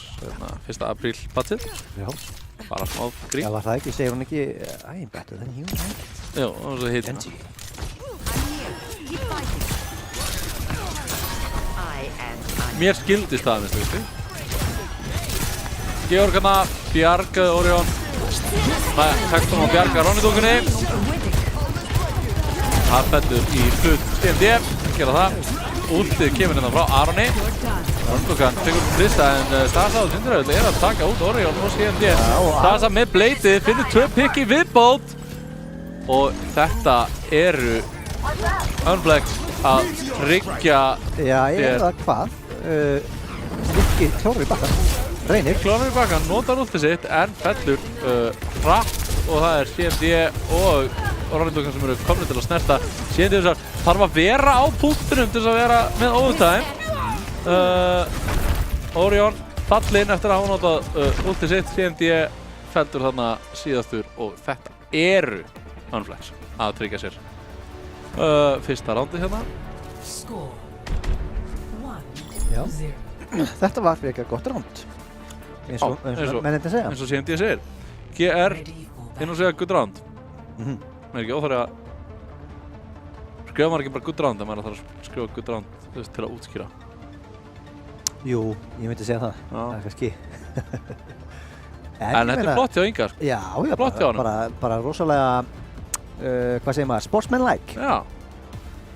1. apríl patsið. Já. Bara smá grín. Já, var það ekki, segir hún ekki, I'm better than you, right? Já, og svo hitt Genji. Mér skildist það, minnstu vistu. Georg hérna, bjargaði Orion. Tekst hún að bjarga Ronny-dúkunni. Það fellur í hlut CMD, gera það. Últið kemur hérna frá Aroni. Ronny-dúkan tekur lista en Stasa og Tindrauðli er að taka út Orion og CMD. Stasa með Bladeið, finnur 2 pikk í viðbót. Og þetta eru Unflex að tryggja Já, ég veit það hvað. Vikki klórar í bakkan. Reynir. Klórar í bakkan, notar últið sitt en fellur hratt og það er CMD og Ronny-dúkan sem eru komnir til að snerta. CMD þarf að vera á punktinum til að vera með overtime. Orion fallinn eftir að hafa notað últið sitt. CMD fellur þarna síðastur og þetta eru Unflex að tryggja sér fyrsta rándið hérna. Já. Þetta var fyrir eitthvað gott ránd. Eins og mennirni segja. Eins og CMD segir. GR inn og segja good round. Það er ekki óþarri að skrifa maður ekki bara good round, en maður þarf að skrifa good round til að útskýra. Jú, ég myndi segja það. Það er kannski. En þetta er flott hjá Ingar. Já, flott hjá honum. Bara rosalega, hvað segir maður, sportsman-like. Já.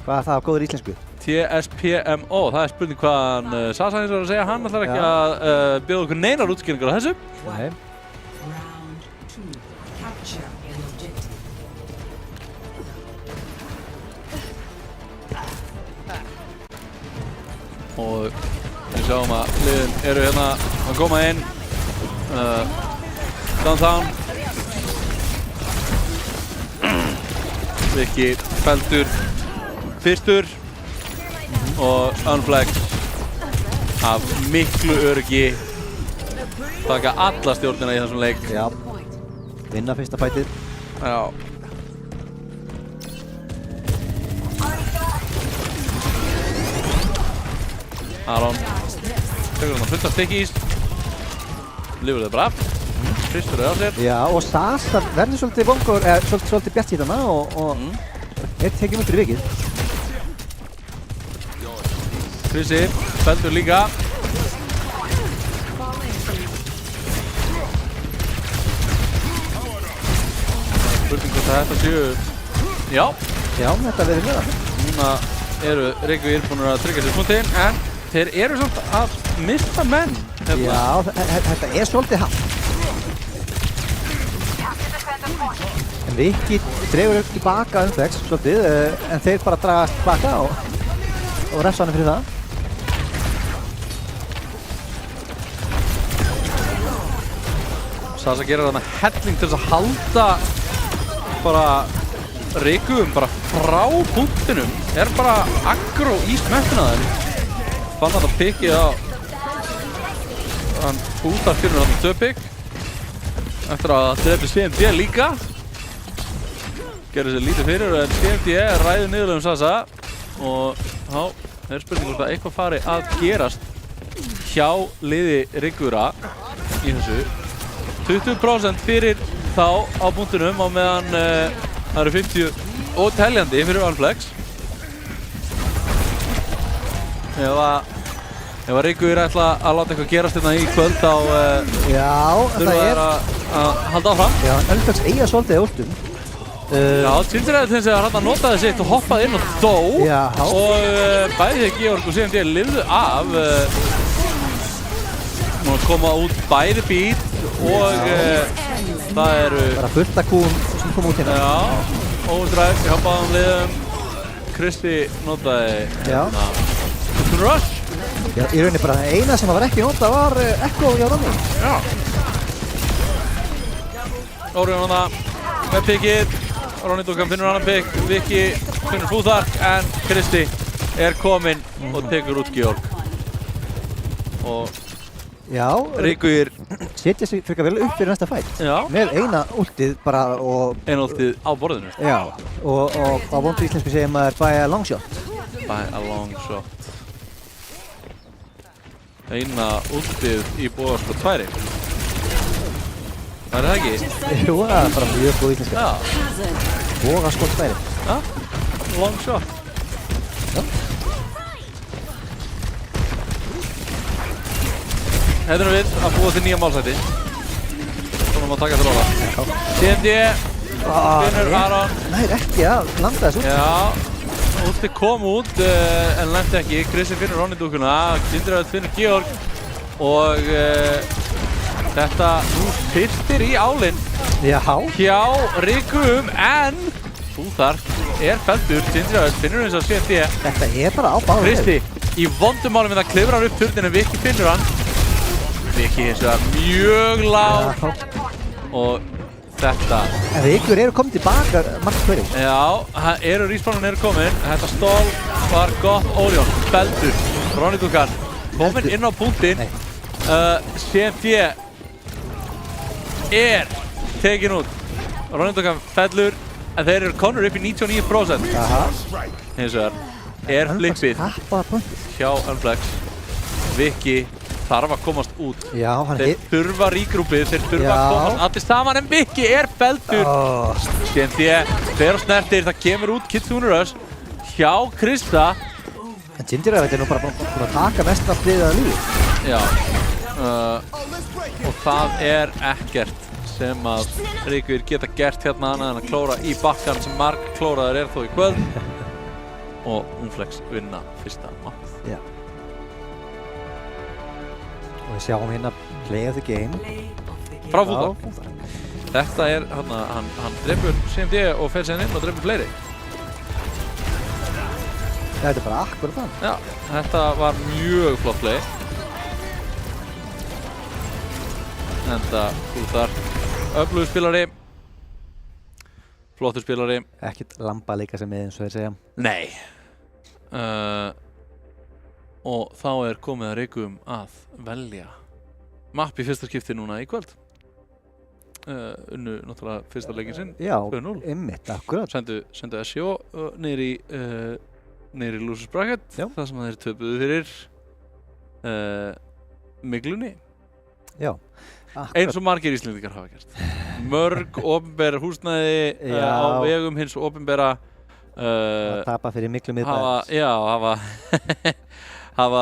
Hvað er það á góður íslensku? TSPMO, það er spurning hvaðan Sasa hins vegar að segja. Hann ætlar ekki að bjóða okkur neinar útskýringar á þessu. Nei. Og við sjáum að liðin eru hérna að koma inn. Downtown. Vikki feldur fyrstur og Unflex af miklu öryggi taka alla stjórnina í þessum leik. Já. Vinna fyrsta fætið. Já. Aron tekur hann að fullt af stikkís. Lifur þau bara. Fyrstur þau á sér. Já, og Sasa verður svolítið vongur, svolítið bjart í þarna og tekið mjög fyrir vikið. Krissi, feldur líka. Spurning hvort að þetta séu. Já. Já, þetta verður meira. Núna eru Reykjavík búin að tryggja sér punktinn, en þeir eru samt að missa menn. Já, þetta er svolítið hátt. En Vikki dregur upp tilbaka Unflex svolítið, en þeir bara dragast tilbaka og refsa hann fyrir það. Sasa gerir þarna helling til þess að halda bara Reykjavík bara frá punktinum. Er bara aggro í smettuna þeim. Fann hann að pikkið á hann Búdark finnur hann 2 pikk eftir að drepa CMD líka. Gerir sér lítið fyrir en CMD ræður niðurlega Sasa og þá er spurning hvort að eitthvað fari að gerast hjá liði Reykjavík í þessu. 20% fyrir þá á punktinum á meðan það eru 50 og teljandi fyrir Unflex. Ef að Reykjavík ætla að láta eitthvað gerast hérna í kvöld þá þurfa þær að halda áfram. Já, Unflex eiga svolítið últum. Já, Tindrauðli hins vegar hann notaði sitt og hoppaði inn og dó. Já. Og bæði Georg og CMD lifðu af. Nú koma út bæði bít og það eru bara fullt að kúum sem koma út hérna. Já, overdrive hjá báðum liðum. Kristi notaði Rush. Já, í rauninni bara það eina sem var ekki notað var Echo hjá Ronny. Já. Orion hana með pikkið. Ronny-dúkan finnur annan pikk. Vikki finnur Búdark en Kristi er kominn og tekur út Georg. og Já, Ríkir setja sig frekar vel upp fyrir næsta fight. Já. Með eina últið bara og... Eina últið á borðinu. Já, og á vondu íslensku segir maður by a long shot. By a long shot. Eina últið í bóðaskot færi. Það það ekki? Jú, það er bara mjög góð íslenska. Já. Bóðaskot færi. Já, long shot. Já. Þetta er við að búa til nýja málsæti. Svona má taka til orða. CND, finnur Aron. Nei, ekki að landa þessu. Já, últi kom út en lendi ekki. Krissi finnur Ronny-dúkuna, Tindröð finnur Georg og þetta nú fyrstir í álinn hjá Ríkum en Úþar er felldur, Tindröð finnur eins og CND. Þetta er bara á báðu. Kristi í vondum málum við að klifrar upp turnin en Viki finnur hann. Viki hins vegar mjög lág og þetta En Ríkur eru komið tilbaka margt hverju. Já, respawnun eru komin. Þetta stól var gott. Orion, feldur, Ronny-dúkan komin inn á punktinn. CND er tekin út. Ronny-dúkan fellur en þeir eru konur upp í 99%. Hins vegar er flippið hjá Unflex. Viki þarf að komast út. Já, þeir þurfa rígrúpið, þeir þurfa að komast allir saman en Viki er feldur. CND fer og snertir, það kemur út Kitsune Rush hjá Krista. En Tindröð er nú bara búin að taka mest af liðið að lífi. Já, og það er ekkert sem að Ríkir geta gert hérna annað en að klóra í bakkan sem marg klóraður er þó í kvöld. Og Unflex vinna fyrsta mappið. Já. Og við sjáum hérna play of the game. Frá Fúþar. Þetta er, hann drefur CND og fer sér inn og drefur fleiri. Þetta er bara akkurat það. Já, þetta var mjög flott play. Enda Fúþar, öflugur spilari. Flottur spilari. Ekkert lamba líka sem við eins og þeir segja. Nei. Og þá er komið að Ríkum að velja mapp í fyrsta skipti núna í kvöld. Unnu náttúrulega fyrsta leikinn sinn. Já, 2-0. einmitt, akkurat. Sendu SJO niður í Losers Bracket. Já. Það sem þeir töpuðu fyrir Miglunni. Já, akkurat. Eins og margir Íslendingar hafa gert. Mörg opinber húsnæði á vegum hins opinbera að tapa fyrir Miglu miðbæðis. hafa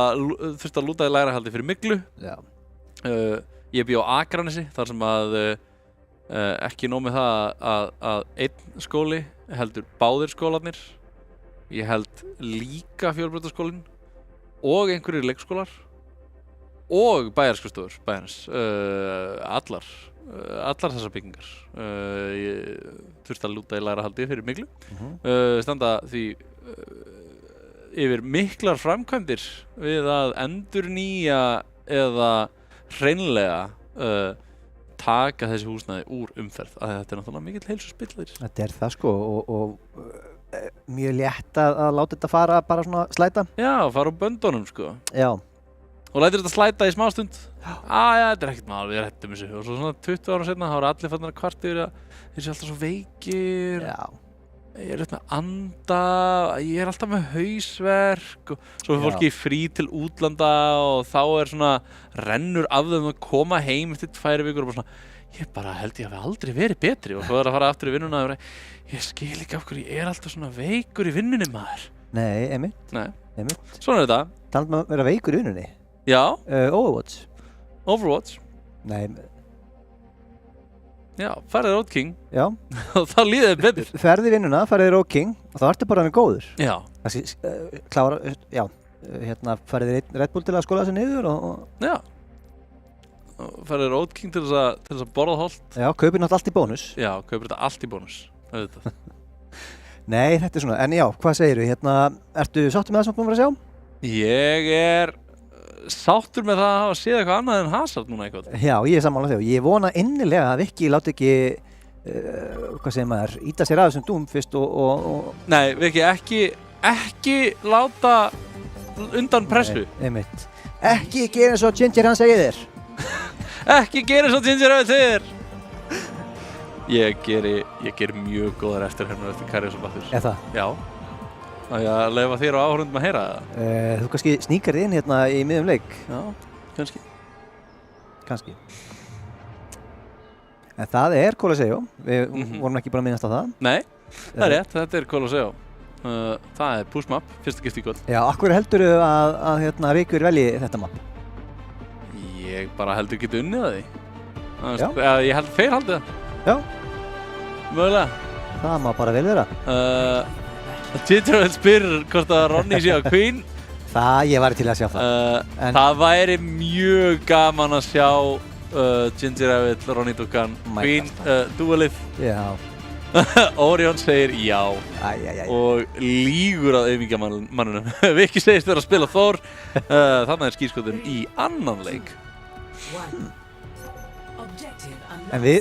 þurft að lúta í lægrahaldi fyrir Miglu. Já. Ég bý á Akranesi þar sem að ekki nóg með það að einn skóli heldur báðir skólarnir. Ég held líka Fjölbrautaskólinn og einhverjir leikskólar og bæjarskrifstofur bæjarins. Allar þessar byggingar. Ég þurfti að lúta í lægrahaldi fyrir Miglu. Standa því yfir miklar framkvæmdir við að endurnýja eða hreinlega taka þessi húsnæði úr umferð. Þetta er náttúrulega mikill heilsuspillir. Þetta er það sko og mjög létt að láta þetta fara bara svona slæta. Já, fara úr böndunum sko. Já. Og lætur þetta slæta í smástund. Já, þetta er ekkert mál, við rettum þessu. Og svo svona 20 ára seinna þá eru allir farnir að kvarta yfir að þeir séu alltaf svo veikir. Já. Ég er með anda, ég er alltaf með hausverk og svo er fólki frí til útlanda og þá er svona rennur af þeim að koma heim eftir 2 vikur og bara svona ég bara held ég hafi aldrei verið betri og svo er að fara aftur í vinnuna og ég skil ekki af hverju ég er alltaf svona veikur í vinnunni maður. Nei, einmitt. Nei. Einmitt. Svona er þetta. Talandi um að vera veikur í vinnunni. Já. Overwatch. Nei. Já, farið Road King. Já. Og þá líður þið betur. Ferði vinnuna, farið Road King og þá ertu bara með góður. Já. Klára, já, farið Red Bull til að skóla þessi niður og... Já. Farið Road King til þess að borða holt. Já, kaupir náttúrulega allt í bónus. Já, kaupir þetta allt í bónus. Nei, þetta er svona, en já, hvað segirðu? Ertu sáttur með það sem þú búin að vera að sjá? Ég er sáttur með það að hafa séð eitthvað annað en Hazard núna eitthvað. Já, ég er sammála þegar. Ég vona innilega að Viki láti ekki, hvað segir maður, íta sér að þessum dúm fyrst og... Nei, Viki, ekki láta undan pressu. Nei, einmitt. Ekki gera eins og Ginger hann segir þér. Ekki gera svo Ginger Rafell segir. Ég geri mjög góðar eftirhermur eftir Karius og Baldur. Er það? Já. Það er að leyfa þér og áhörundum að heyra það. Þú kannski sníkar inn hérna í miðjum leik. Já, kannski. En það er Colosseo. Við vorum ekki bara að minnast á það. Nei, það er rétt. Þetta er Colosseo. Það er push map, fyrsta gift í kvöld. Já, akkur heldurðu að Ríkur velji þetta map? Ég bara heldur geta unnið að því. Já. Ég held þeir haldið það. Já. Mögulega. Það má bara vel vera. Ginger Rafell spyr hvort að Ronny sé á Queen. Ég væri til að sjá það. Það væri mjög gaman að sjá Ginger Rafell, Ronny Dúkan, Queen, duelið. Já. Orion segir já. Og lýgur að auðmingjamanninum. Viki segist vera að spila Thor. Þannig er skýrskotun í annan leik.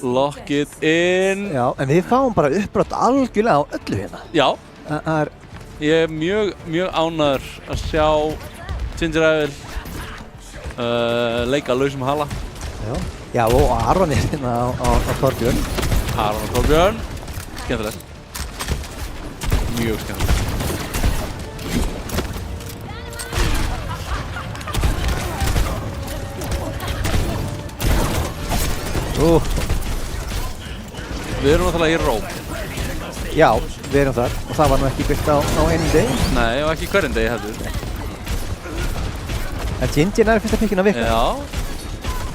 Lock it in. Já, en við fáum bara uppbrot algjörlega á öllu hérna. Já. Ég er mjög ánægður að sjá Ginger Rafell leika lausum hala. Já, og Aron er hérna á Torbjörn. Aron og Torbjörn. Skemmtilegt. Mjög skemmtilegt. Við erum náttúrulega í Róm. Já, við erum þar og það var nú ekki byggt á einum degi. Nei, og ekki hverjum degi heldur. En Ginger er fyrsta pikkinn að virka. Já.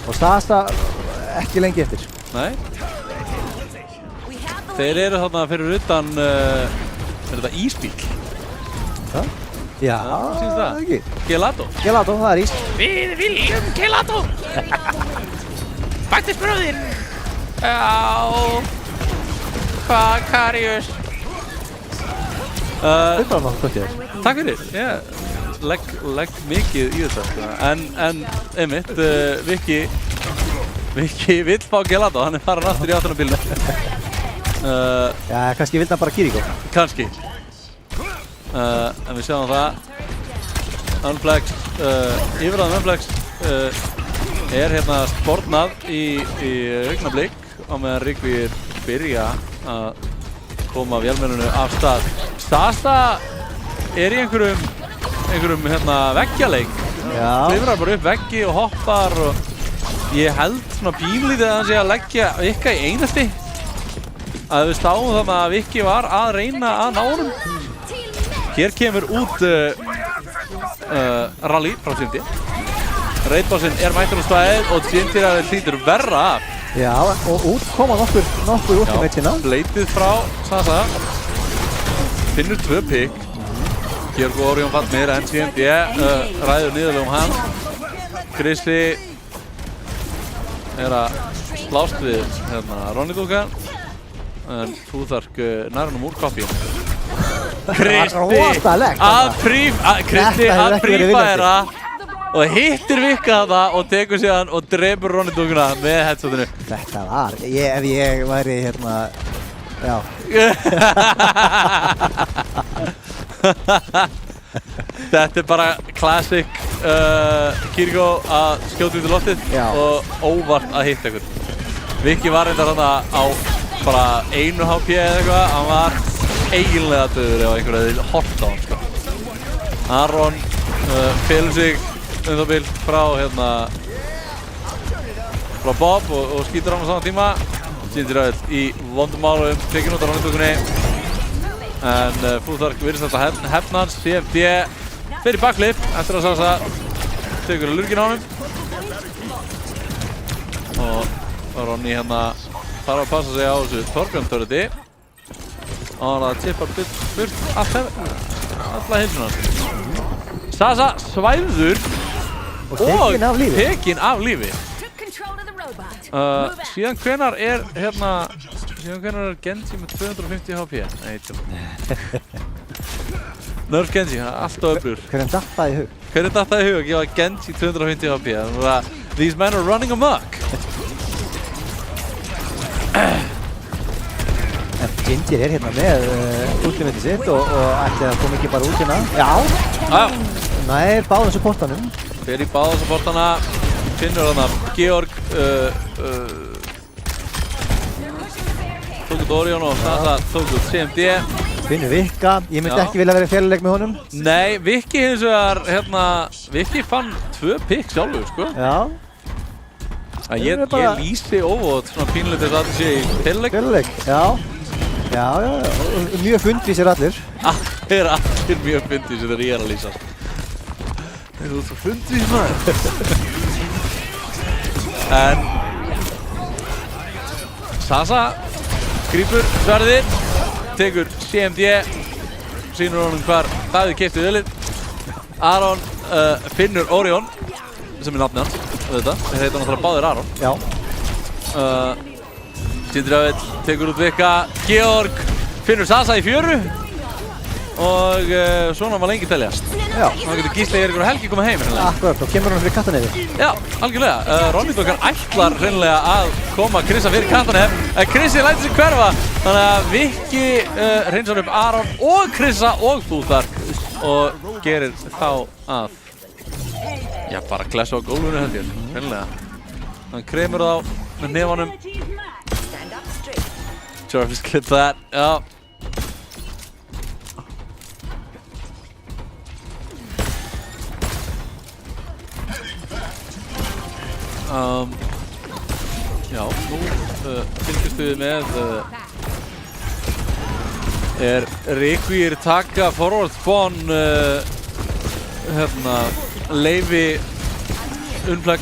Og Sasa ekki lengi eftir. Nei. Þeir eru þarna fyrir utan, er þetta ísbíl? Það? Já, sýnst það? Ekki. Gelato. Gelato, það er ís. Við viljum Gelato. Baktisbröðin. Já. Hvað, Karius? Þetta var náttúrulega gott í þér. Takk fyrir. Ég legg mikið í þetta. En einmitt, Viki vill fá Gelato. Hann er farin aftur í áttunarbílnu. Já, kannski vildi hann bara Kiriko. Kannski. En við sjáum það. Unflex, yfirraðan Unflex er hérna spornað í augnablik á meðan Ríkvír byrja að koma vélmenninu af stað. Sasa er í einhverjum hérna veggjaleik. Klifrar bara upp veggi og hoppar og ég held svona pínlítið að hann sé að leggja Vikka í einelti. Að við stáum þarna að Viki var að reyna að ná honum. Hér kemur út Rally frá Cindy. Raidbossinn er mættur á staðið og Ginger Rafell hlýtur verra af. Já, og út koma nokkur ultimate hérna. Bleitið frá Sasa. Finnur 2 pikk. Georg og Orion fatt meira en CMD ræður niðurlegum hann. Krissi er að slást við hérna Ronny Dúkan. En Fúðark nærnum úr koppíum. Kristi að prífæra og hittir Vikka það og tekur síðan og drepur Ronny Dúkuna með headshotinu. Þetta var, ef ég væri hérna, já. Þetta er bara classic Kiriko að skjóta út í loftið og óvart að hitta ykkur. Viki var reyndar þarna á bara 1 HP eða eitthvað, hann var eiginlega döður ef einhver hefði hort á hann sko. Aron felur sig það bil frá Bob og skýtur hann á sama tíma. Ginger Rafell í vondum málum, tekin út á Ronny Dúkunni. En Fúðark virðist þetta hefna hans, CFD fer í backflip eftir að Sasa tekur að lurgin á honum. Og Ronny hérna þarf að passa sig á þessu Torbjörn törði og hann tippar burt alla heilsunar. Sasa svæfður og tekin af lífi. Síðan hvenar er Genji með 250 HP? Nei, Nerf Genji, alltaf öflugur. Hverjum datt það í hug? Hverjum datt það í hug að gefa Genji 250 HP? These men are running amok. En Ginger er hérna með ultimatið sitt og ætti að koma ekki bara út hérna. Já! Nær báðum supportanum. Fer í báða supportana. Finnur hana Georg tók út Orion og Sasa tók út CMD. Finnur Vikka, ég myndi ekki vilja vera í félagsleik með honum. Nei, Viki hins vegar, Viki fann 2 pikk sjálfur, sko. Já. Ég lýsi óvot svona pínlega þess að þetta sé í félagsleik. Félagsleik, já. Já, mjög fundvísir allir. Allir mjög fundvísir þegar ég að lýsa. Þú ert svo fundvís maður. En Sasa grípur sverðið, tekur CMD, sýnur honum hvar Davíð keypti vélið. Aron finnur Orion, sem nafnið hans, þeir heita náttúrulega báðir Aron. Já. Sindri Davíð tekur út Vikka, Georg finnur Sasa í fjöru og svona var lengi teljast. Já. Þá getur Gísli Eiríkur og Helgi komið heim. Akkurat, og kemur hann fyrir Katanhefi. Já, algjörlega. Ronny-dokkar ætlar hreinlega að koma Krissa fyrir Katanhef, en Krissi lætur sig hverfa, þannig að Viki hreinsar upp Aron og Krissa og Búþar og gerir þá að bara klessa á gólfinu held ég, hreinlega. Hann kremur þá með nefanum. Jarvis clip that, já. Já, nú fylgjumst við með Requir taka forward spawn Leifi Unflex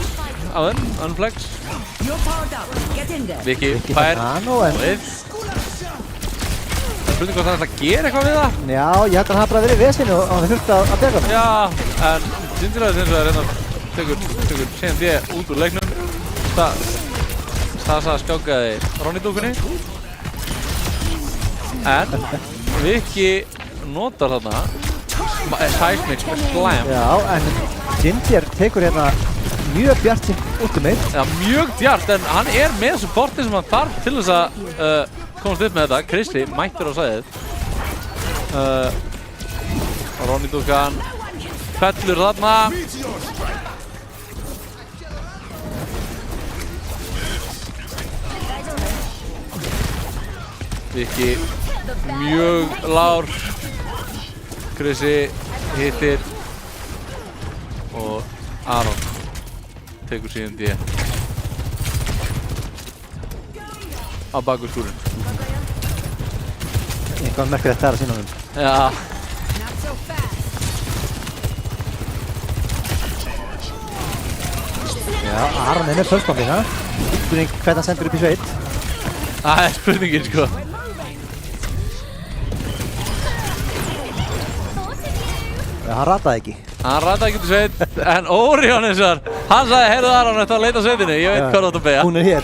á þeim, Unflex Viki fær við spurning hvort hann ætla að gera eitthvað við það? Já, ég held að hann hafi bara verið í vesinu og hann þurfti að bjarga það. Já, en Sindriðar hins vegar tekur CMD út úr leiknum. Sasa skákaði Ronny-dúkunni. En Viki notar þarna Seismic Slam. Já, en Ginger tekur hérna mjög bjartinn ultimate. Já, mjög djart, en hann með supporti sem hann þarf til þess að komast upp með þetta. Krissi mættur á sæðið. Ronny-dúkan fellur þarna. Viki mjög lár. Krissi hittir og Aron tekur síðan D á baku skúrinn. Eitthvað merkilegt þar að sína honum. Já. Já, Aron með pulsbombing, ha? Spurning hvernig hann sendur upp í sveit. Það spurningin, sko. Já, hann rataði ekki. Hann rataði ekki til sveit, en Orion eins og hann sagði, heyrðu Aron, þetta að leita sveitinni, ég veit hvað þú átt að beygja. Hún er hér.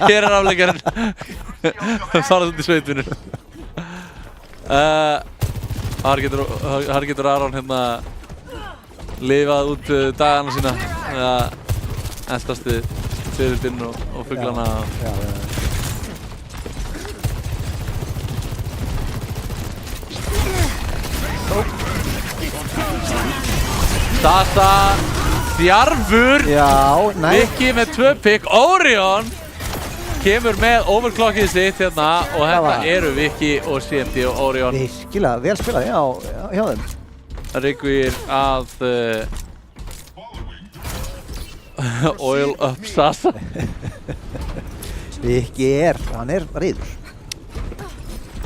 Hér er afleikarinn. Farað út í sveitvinnur. Þar getur Aron hérna lifað út dagana sína. Eltast við seðildinn og fuglana. Já. Sasa þjarfur. Já, næ. Viki með 2 pikk. Orion kemur með overclockið sitt hérna og þetta eru Viki og CMD og Orion. Virkilega, vel spilað, já, hjá þeim. Requir að oil up Sasa. Viki hann er reiður.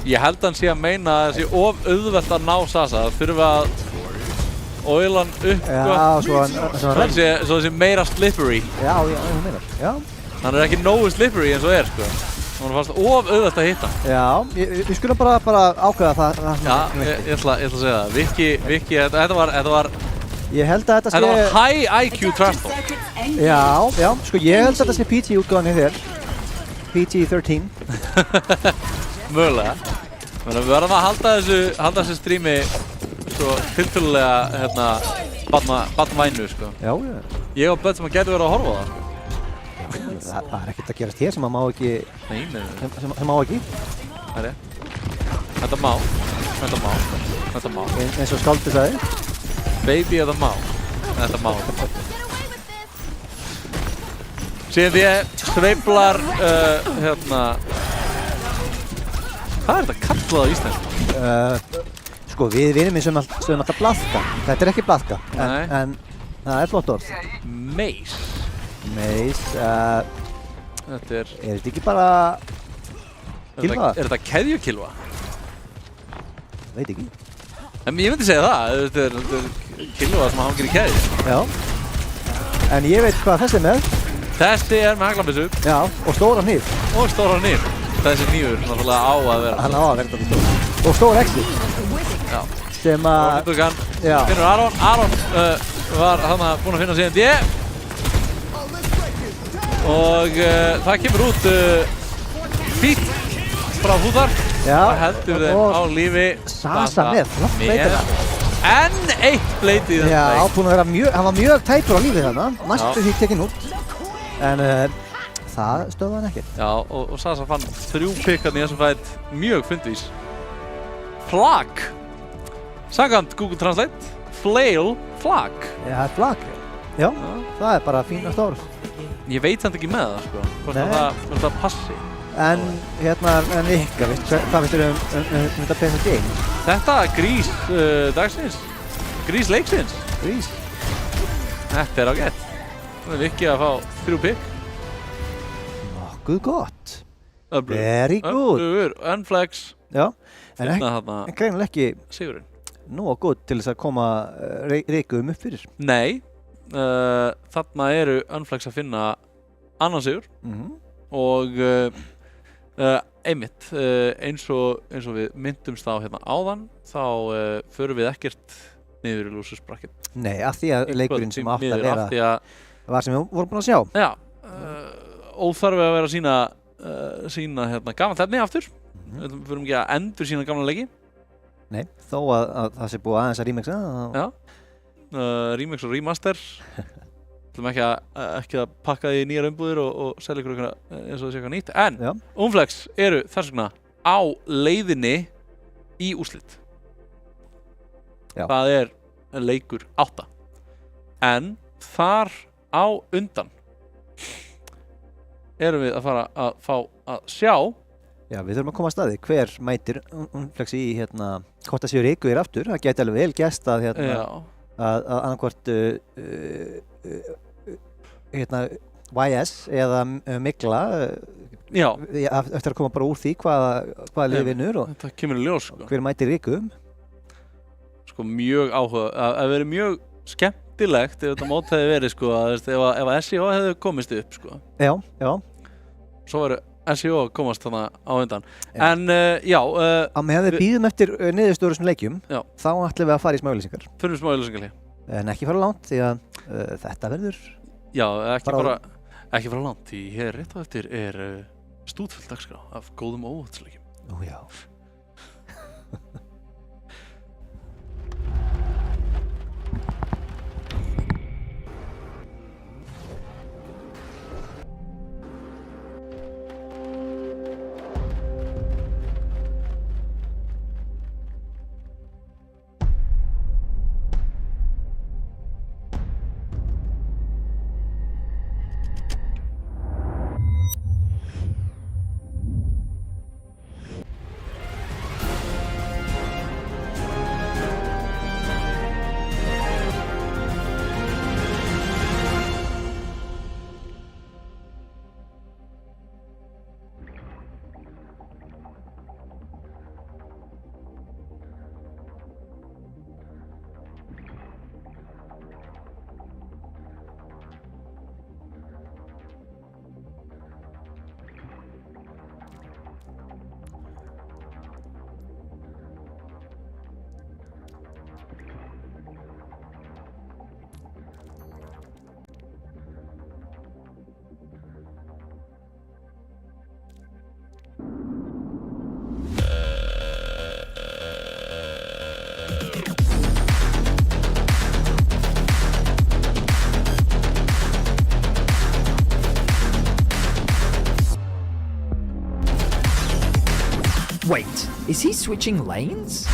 Ég held hann sé að meina að það sé of auðvelt að ná Sasa. Það þurfa að oilan upp. Já, svo það sé meira slippery. Já, hún meinar, já. Hann er ekki nógu slippery eins og sko. Hann fannst of auðvelt að hitta. Já, við skulum bara ákveða það. Já, ég ætla að segja það. Viki, þetta var ég held að þetta sé... Þetta var high IQ trash talk. Já, sko ég held að þetta sé PG útgáðan í þér. PG-13. Mögulega. Við verðum að halda þessu strími svo tiltölulega barnvænu, sko. Já. Ég og börn sem að gæti verið að horfa á það. Það er ekkert að gerast hér sem að má ekki... Nei. Sem má ekki. Það er rétt. Þetta má. Eins og Skáldi sagði. Baby, þetta má. Þetta má. Síðan því sveiflar, hvað er þetta kallað á íslensku? Sko, við vinum minn sem alltaf blaðka. Þetta ekki blaðka, en það flott orð. Meis. Meis, Þetta er þetta ekki bara kilva? Er þetta keðjukilva? Veit ekki. En ég myndi segja það, þetta er kilva sem hangir í keðju. Já. En ég veit hvað þessi er með. Þessi er með haglabyssu. Já, og stóra hníf. Og stóra hníf. Þessi hnífur náttúrulega á að vera. Hann á að vera þetta stór. Og stór exi. Já. Sem að... Já. Finnur Aron. Aron var hann að búinn að finna CND. Og það kemur út fít frá Húðar. Já. Það heldur þeim á lífi. Sasa með, flott bleitina. En eitt bleiti í þetta. Já, búinn að vera hann var mjög tæpur á lífið þarna. Næstu því tekinn út. En það stöðvað hann ekki. Já, og Sasa fann 3 pikkarni í þessum fætt mjög fundvís. Flag. Samkvæmt Google Translate. Flail flag. Já, það er flag. Já, það er bara fínast orð. Ég veit samt ekki með það, sko. Hvort það passi. En en ykkar, hvað veistu þetta besta game? Þetta grís dagsins. Grís leiksins. Grís. Þetta er ágætt. Það er vikið að fá 3 pikk. Nokkuð gott. Öflugur. Very good. Öflugur. Unflex. Já. En greinilega ekki sigurinn. Nóg góð til þess að koma Riku upp fyrir. Nei. Þarna eru Unflex að finna annan sigur. Og einmitt, eins og við myndumst á hérna áðan, þá förum við ekkert niður í losers bracket. Nei, af því að leikurinn sem átti að vera var sem við vorum búin að sjá. Já, óþarfi að vera að sína hérna gamalt efni aftur. Við förum ekki að endur sína gamla leiki. Nei, þó að það sé búið aðeins að remixa. Já, remix og remaster. Við ætlum ekki að pakka því í nýjar umbúðir og selja ykkur eins og það sé eitthvað nýtt. En Unflex eru þess vegna á leiðinni í úrslit. Já. Það er leikur 8. En þar á undan erum við að fara að fá að sjá. Já, við þurfum að koma að staði. Hver mætir Unflex í hvort það séu Riku aftur. Það geti alveg vel gæst að annarkvort YS eða Migla eftir að koma bara úr því hvaða lið vinnur og þetta kemur í ljós, sko. Hver mætir Riku. Sko mjög áhuga, að vera mjög skemmtilegt ef þetta mót hefði verið, sko, ef SEO hefði komist upp, sko. Já. Svo verður SEO komast þarna á undan. En já. Meðan við bíðum eftir niðurstöður sem leikjum, þá ætlum við að fara í smá auglýsingar. Förum smá auglýsingar. En ekki fara langt því að þetta verður. Já, ekki fara langt því hér rétt á eftir er stútfull dagskrá af góðum og óvætsleikjum. Ó já. Wait, is he switching lanes?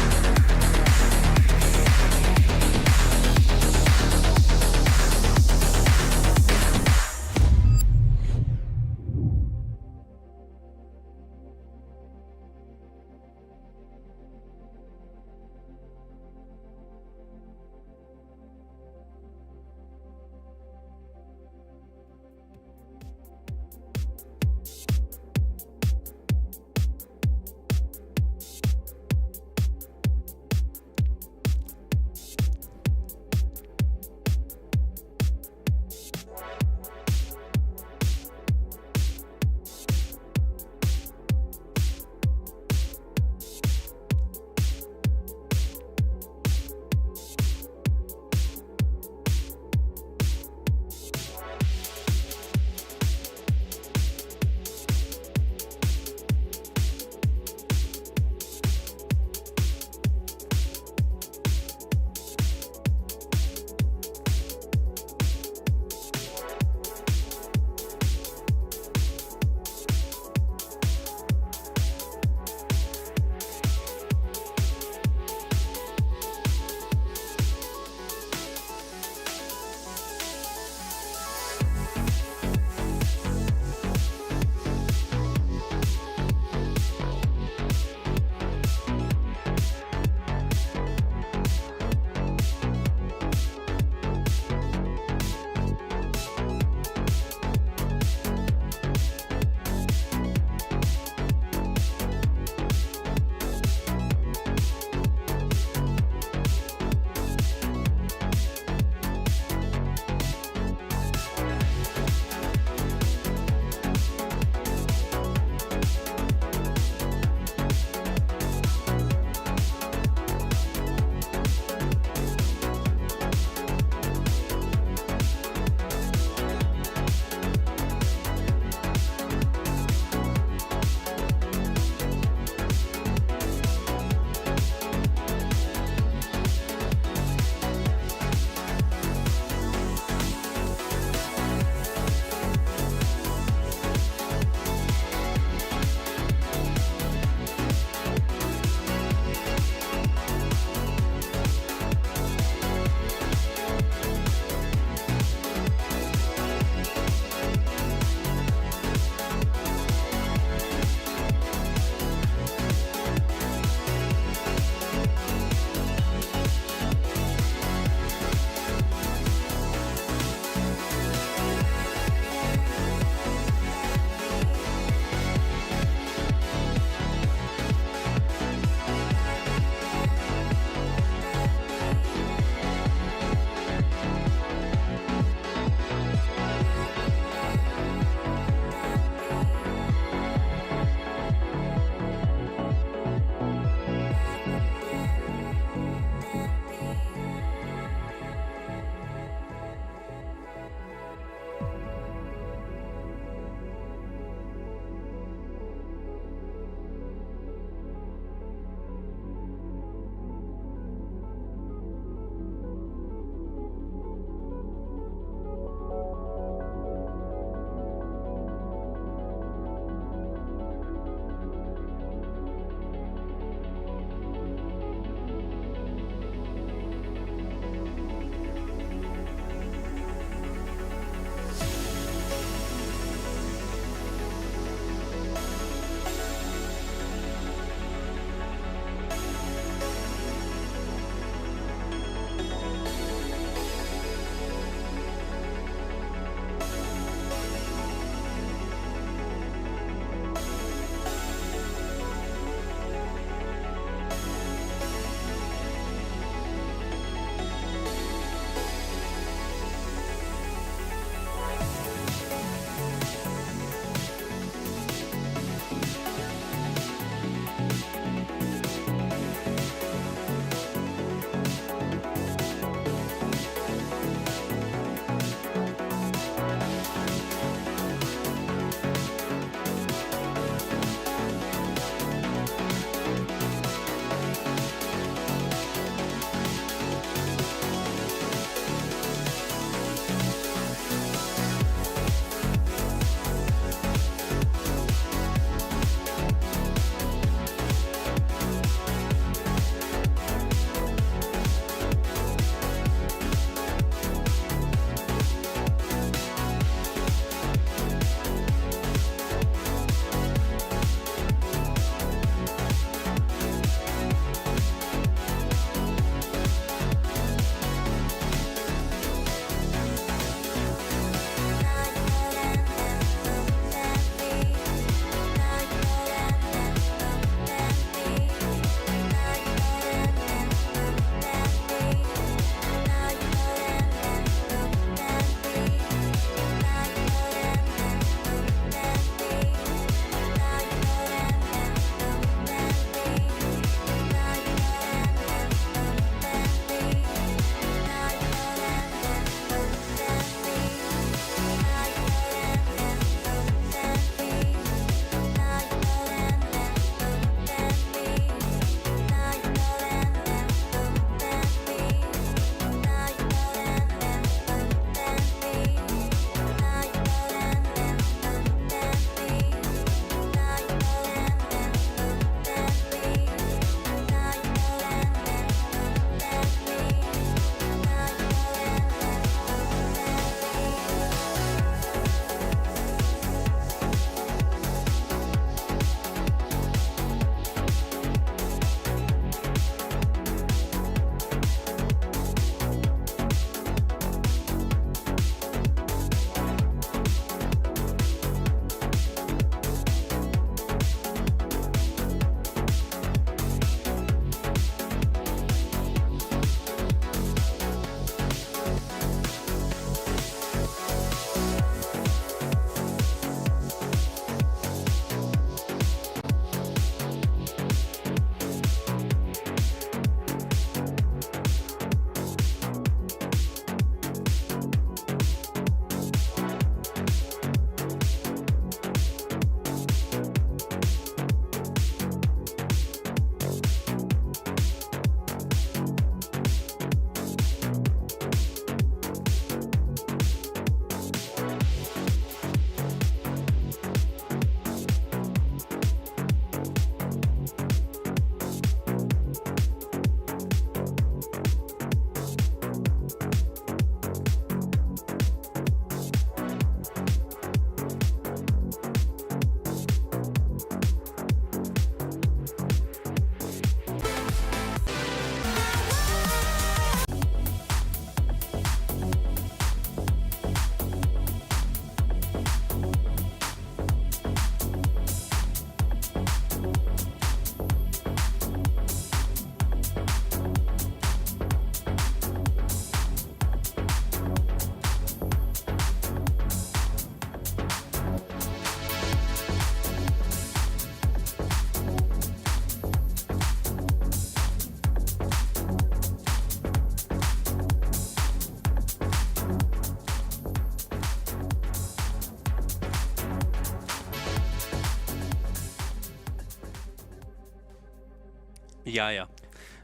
Jæja,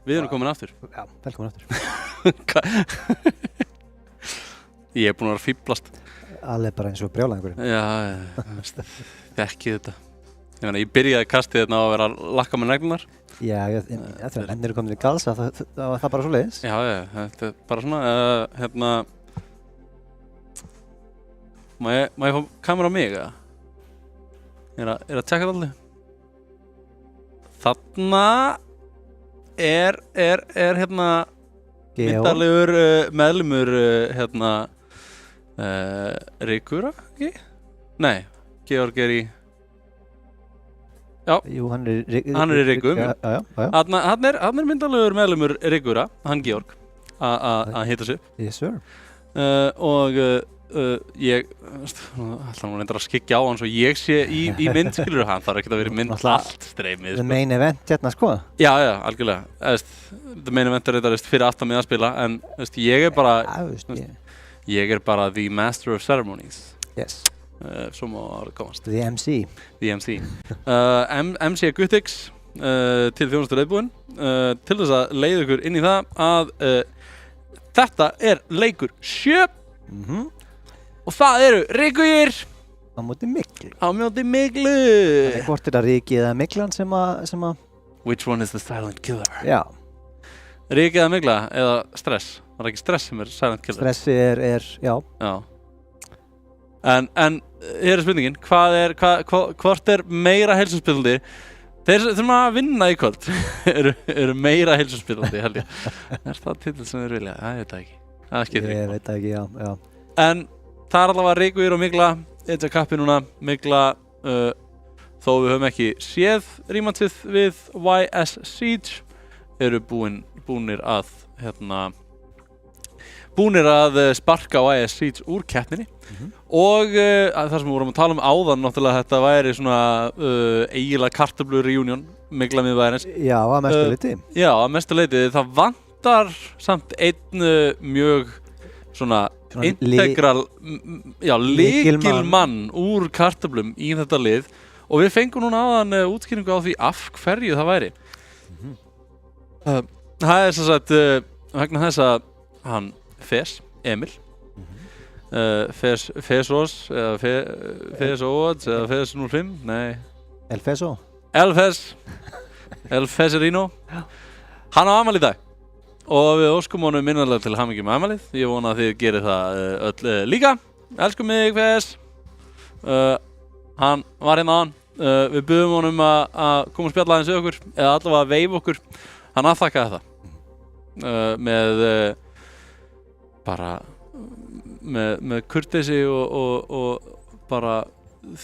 við erum komin aftur. Já, velkomin aftur. Ég búinn að vera fíblast. Alveg bara eins og brjálæðingurinn. Já, þekki þetta. Ég meina, ég byrjaði kastið hérna á að vera að lakka með neglunar. Já, þegar enn eru komin í galsa, það var það bara svo leiðis. Já, þetta er bara svona, Má ég fá kamera á mig, eða? Ég er að tjekka það allir. Þarna er hérna myndarlegur meðlimur hérna Rigura, ekki? Nei, Georg er í Já, jú, hann er í Rigum. Já. Hann er myndarlegur meðlimur Rigura, hann Georg, að hita sig upp. Yes, sir. Og ég ætla nú reyndar að skikja á hann svo ég sé í mynd, skilur hann þarf ekki að vera í mynd allt streymið. The main event hérna, sko. Já, algjörlega. The main event er þetta fyrir aftan mig að spila, en ég er bara ég er bara the master of ceremonies. Yes. Svo má það komast. The MC. The MC. MC er Guttix til þjónustur reiðbúinn til þess að leiða ykkur inn í það að þetta er leikur 7 og það eru Rigugir á móti Miklu. Þannig hvort er það Rigi eða Miklan sem að Which one is the silent killer? Já. Rigi eða Mikla eða stress? Var það ekki stress sem er silent killer? Stressi er já. En hér er spurningin, hvort er meira heilsuspillandi? Þeir sem að vinna í kvöld eru meira heilsuspillandi, held ég. Er það titill sem þeir vilja? Það veit það ekki. Það skiptir ekki. Ég veit það ekki, já. En það er allavega Rigugir og Mikla, eitthvað kappi núna. Mikla, þó við höfum ekki séð rímatið við YS Siege, eru búnir að sparka YS Siege úr keppninni. Og það sem við vorum að tala um áðan, náttúrulega þetta væri svona eiginlega kartöflu reunion, Mikla miðbæjarins. Já, að mestu leyti. Já, að mestu leyti. Það vantar samt einn mjög svona integral, lykilmann úr kartöflum í þetta lið og við fengum núna áðan útskýringu á því af hverju það væri. Það er sem sagt vegna þess að hann Fes, Emil, Fesós eða Fesóts eða Fes05, nei. Elfeserino. Hann á afmæli í dag og við óskum honum minnalega til hamingju með afmælið. Ég vona að þið gerir það öll líka. Elskum mig, Fes. Hann var hérna áðan. Við buðum honum að koma og spjalla aðeins við okkur eða allavega að veifa okkur. Hann afþakkaði það með bara með kurteisi og bara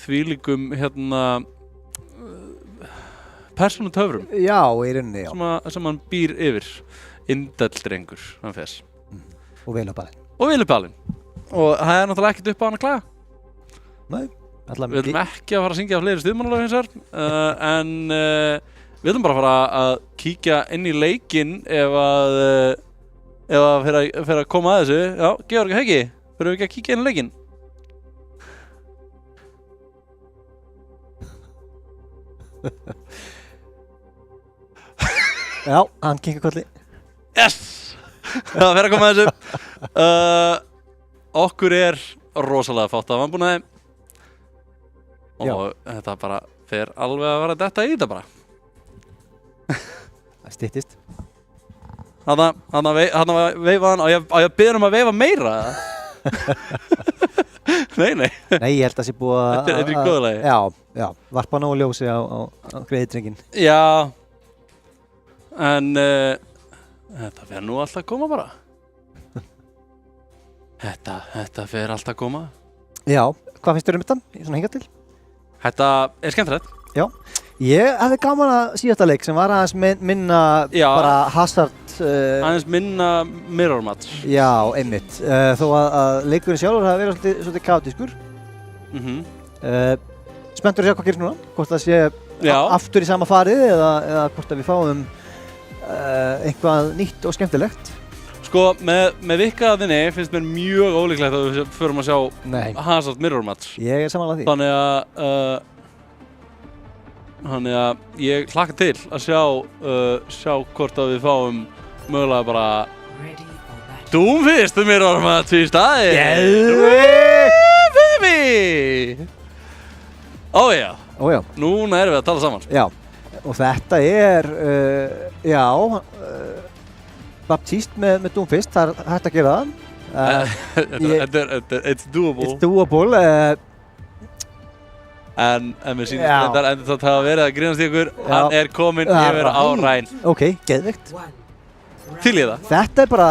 þvílíkum persónutöfrum. Já, í rauninni, já. Sem hann býr yfir. Indæll drengur, hann Fes. Og vel upp alinn. Og það er náttúrulega ekkert upp á hann að klaga. Nei. Við ætlum ekki að fara að syngja á fleiri stuðmannalög hins vegar, en við ætlum bara að fara að kíkja inn í leikinn ef að fer að koma að þessu. Já, Georg, Hauki, fyrir við ekki að kíkja inn í leikinn? Já, hann kinkar kolli. Yes! Það fer að koma að þessu. Okkur er rosalega fátt af vannbúnaði og þetta bara fer alveg að vera detta í þetta bara. Það styttist. Hann að veifa hann, á ég að biðja um að veifa meira? Nei. Nei, ég held að það sé búið að... Þetta er í góðu lagi. Já, varpa nógu ljósi á greiðdrenginn. Já, en þetta fer nú alltaf að koma bara. Þetta fer alltaf að koma. Já, hvað finnst þér þetta? Svona hingað til? Þetta er skemmtilegt. Já, ég hefði gaman að síðasta leik sem var aðeins minna bara Hazard... Aðeins minna mirror match. Já, einmitt. Þó að leikurinn sjálfur hafi verið svolítið kaotískur. Spenntur að sjá hvað gerist núna. Hvort það sé aftur í sama farið eða hvort að við fáum eitthvað nýtt og skemmtilegt. Sko, með vikkaðinni finnst mér mjög ólíklegt að við förum að sjá Hazard mirror match. Ég er samanlega því. Þannig að Þannig að ég hlakka til að sjá hvort að við fáum mögulega bara Doomfist mér orðum að tvístaði. Baby! Ójá. Núna erum við að tala saman. Já, og þetta Baptiste með Doomfist, það er hægt að gera það. It's doable. It's doable. En mér sýnist þetta endur það að hafa verið að grínast í ykkur. Hann er kominn yfir á Ræn. Ok, geðvikt. Til í það. Þetta er bara,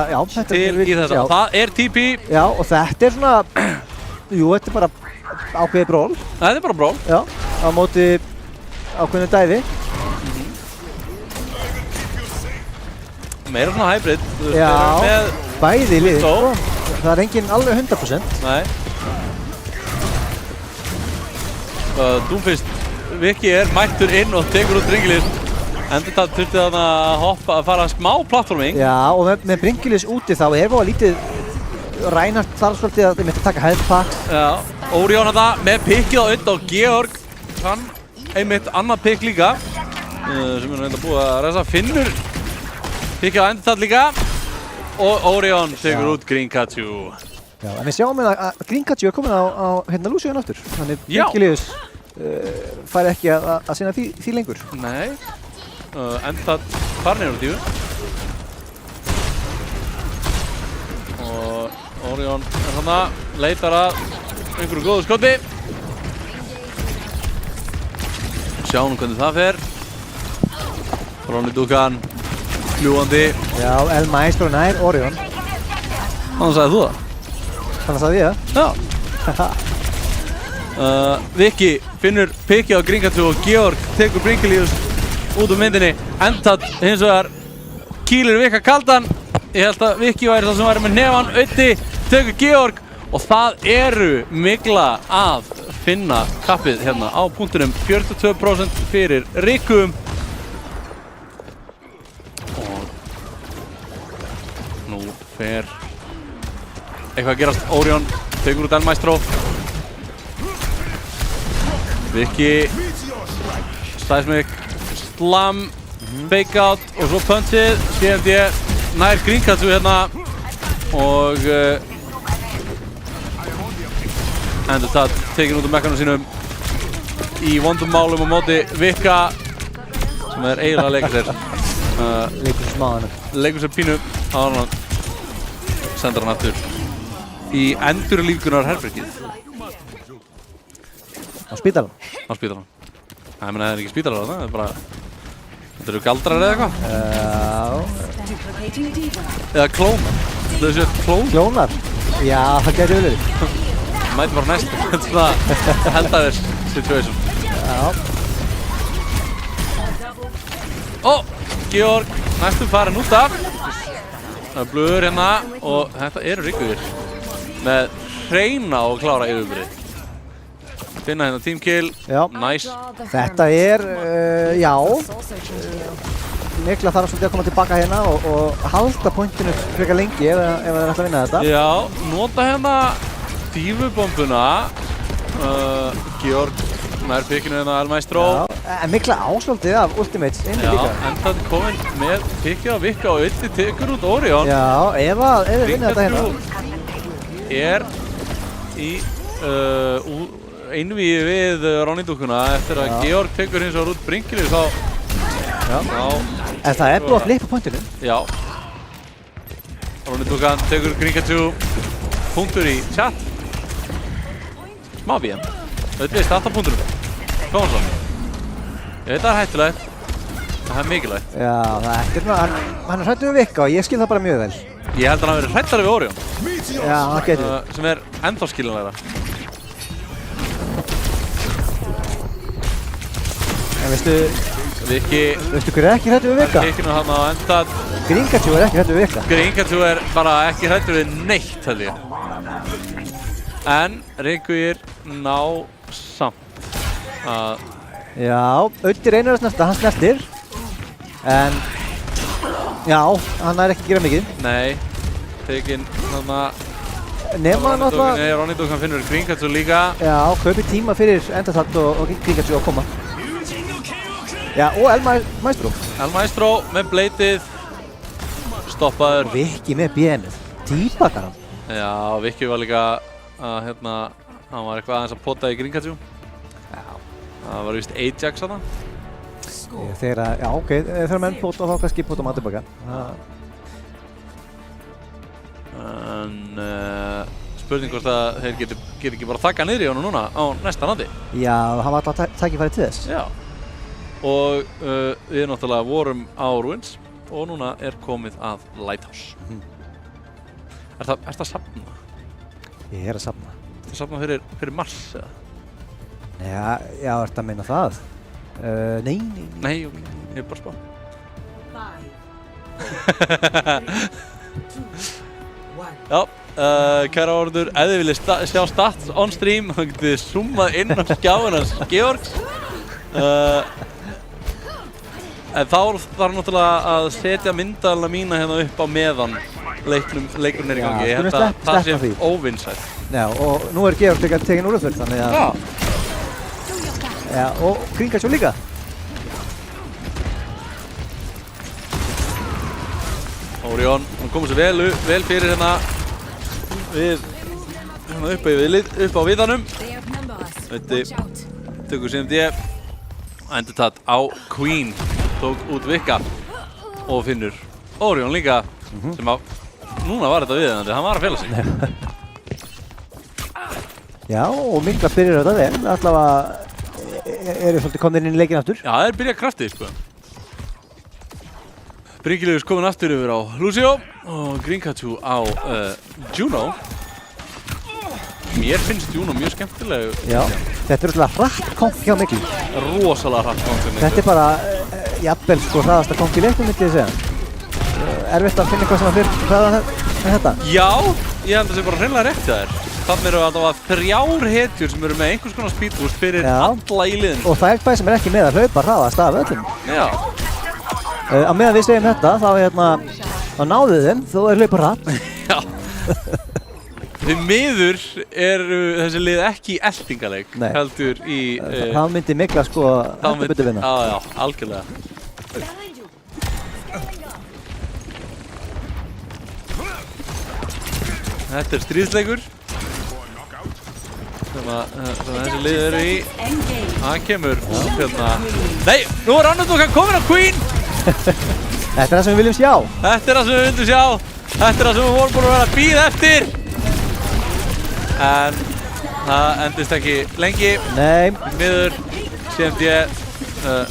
til í þess að það er TP. Já, og þetta er svona, þetta er bara ákveðið bról. Þetta er bara bról. Já, á móti ákveðinu dæfi. Meira svona hybrid. Já, bæði í liði. Það er enginn alveg 100%. Nei. Doomfist Viki mættur inn og tekur út Bringilis. Endurtall þurfti þarna að fara smá plattforming. Já, og með Bringilis úti þá er voða lítið Reinhardt þarf svolítið að myndi taka headpacks. Já, Orion þetta með pikkið á und og Georg hann einmitt annað pikk líka sem reynda búið að resa. Finnur pikkið á endurtall líka og Orion tekur út Greencatcher. Já, en við sjáum að Greencatcher er komin á Lucian aftur. Þannig Bringilis fær ekki að sinna því lengur. Nei. Enda farnir úr tíu og Orion þarna leitar að einhverju góðu skoti. Sjáum hvernig það fer. Ronny Dukan fljúandi. Já, El Maestro nær Orion. Þannig sagði þú það? Þannig sagði ég það? Já. Viki finnur pikið á Greencatcher og Georg tekur Bringilis út úr myndinni. Endtall hins vegar kýlir Vika kaldan. Ég held að Viki væri það sem væri með nefan. Ötti tekur Georg og það eru mygla að finna kappið hérna á punktunum. 42% fyrir Rikum. Og nú fer eitthvað að gerast. Orion tekur út El Maestro. Viki Seismic Slam, fake out og svo punchið. CMD nær Greencatcher hérna og Endurtall tekin út úr mekkanum sínum í vondum málum á móti Vika sem eiginlega að leika sér. Leikur sér smáðan. Leikur sér pínu á hann sendur hann aftur í endurlífgunar herbergið. Á spítalann? Á spítalann. Það er ekki spítalar á það, það er bara... Þetta eru galdrar eða eitthvað? Eða klónar. Þetta er sér klónar? Já, það getur verið. Mæti bara næst. Þetta er svona heldaðir situation. Já. Ó, Georg næstum farin út af. Það er blöður hérna og þetta eru Rikkuðir með hreina og klára yfirbyrði. Finna hérna teamkill, nice. Þetta er, Mikla þarf svolítið að koma tilbaka hérna og halda pointinu frekar lengi ef það er alltaf að vinna þetta. Já, nota hérna dífubombuna. Georg nær pikkinu hérna El Maestro. En Mikla ásvöldið af Ultimates inni líka. Já, en það er komin með pikkið á Vika og Ötti tekur út Orion. Já, ef við vinna þetta hérna. Er í einvíi við Ronny Dukuna eftir að Georg tekur hins vegar út Bringilis þá. En það er búið að flippa pointinu. Já. Ronny Dukan tekur Greencatcher. Punktur í chat. Smá BM. Þetta er starta punktunum. Koma svo. Ég veit að það er hættulegt. Það er mikilvægt. Já, hann er hrættur við Vika og ég skil það bara mjög vel. Ég held að hann hafi verið hrættari við Orion. Já, það getur. Sem er ennþá skiljanlegra. En veistu hver er ekki hrættur við Vika? Kikkinu hann á endað. Greencatcher er ekki hrættur við Vika. Greencatcher er bara ekki hrættur við neitt, held ég. En Rikkuðir ná samt að... Já, Ötti reynir að snerta, hann snertir. En... Já, hann er ekki að gera mikið. Nei, tekinn þarna... Nema náttúrulega... Nei, Ronny Dukan finnur Greencatcher líka. Já, kaupi tíma fyrir Endurtall og Greencatcher að koma. Já, og El Maestro. El Maestro með bleitið. Stoppaður. Og Viki með BM-ið. Típakar hann. Já, Viki var líka að hann var eitthvað aðeins að pota í Gringatjú. Já. Það var víst Ajax að það. Já, ok, þegar menn pota þá kannski pota maður tilbaka. En spurning hvort að þeir geti ekki bara þakka niður í honum núna á næsta nandi. Já, hann var alltaf tækifæri til þess. Já. Og við náttúrulega vorum á Ruins og núna er komið að Lighthouse. Ertu að safna? Ég er að safna. Ertu að safna fyrir Mars eða? Já, ertu að meina það? Nei. Nei, ok, ég er bara að spá. 5, 4, 3, 2, 1. Já, kæra áhorfendur, ef þið viljið sjá stats on stream, þá getið þið zoomað inn á skjáinn hans Georgs. En þá þarf náttúrulega að setja myndalina mína hérna upp á meðan leikurinn er í gangi. Ég held að það sé óvinsælt. Já, og nú er Georg líka tekinn úr uppföll, þannig að... Já, og Gringatjú líka. Orion, hann komur sér vel fyrir hérna upp á viðanum. Þetta tökur CMD. Endurtatt á Queen, tók út Vika og finnur Orion líka sem að núna var þetta viðeigandi, hann var að fela sig. Já, og mikla byrjar þetta vel, allavega eru svolítið komnir inn í leikinn aftur. Já, þeir byrja kraftið, sko. Bringilegur komin aftur yfir á Lucio og Gringatjú á Juno. Mér finnst Juno mjög skemmtileg. Já, þetta er alltaf hratt komp hjá Mikli. Rosalega hratt komp hjá Mikli. Þetta er bara, jafnvel sko hraðasta komp í leiknum, myndi ég segja. Erfitt að finna eitthvað sem að fyrir hraða með þetta? Já, ég held að það sé bara hreinlega rétt hjá þér. Þannig eru allavega 3 hetjur sem eru með einhvers konar speedboost fyrir alla í liðinu. Og það er bæði sem er ekki með að hlaupa hraðast af öllum. Já. Á meðan við segjum þetta, þá náðu þeim, þó er hlaupa hratt. Já. Því miður eru þessi lið ekki í eltingaleik, heldur í... Það myndi Mikla sko heldur betur vinna. Já, algjörlega. Þetta er stríðsleikur sem þessi lið eru í. Það kemur hérna... Nei, nú er Annardókan komin á Queen! Þetta er það sem við viljum sjá. Þetta er það sem við viljum sjá. Þetta er það sem við vorum búin að vera að bíða eftir. En það endist ekki lengi. Nei. Miður CMD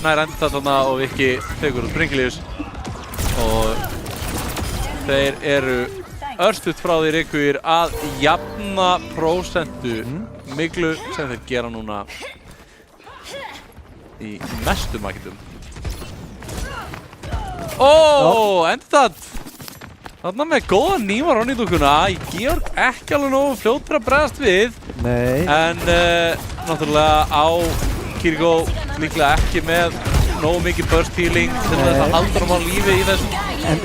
nær enda þarna og Viki tekur út Bringilius. Og þeir eru örstutt frá því Reykjavík að jafna prósentu Miklu sem þeir gera núna í mestu makitum. Endur það! Þarna með góða nýma Ronny-dúkkuna. Georg ekki alveg nógu fljótur að bregðast við. Nei. En náttúrulega á Kiriko líklega ekki með nógu mikið burst healing til þess að halda á lífi í þessum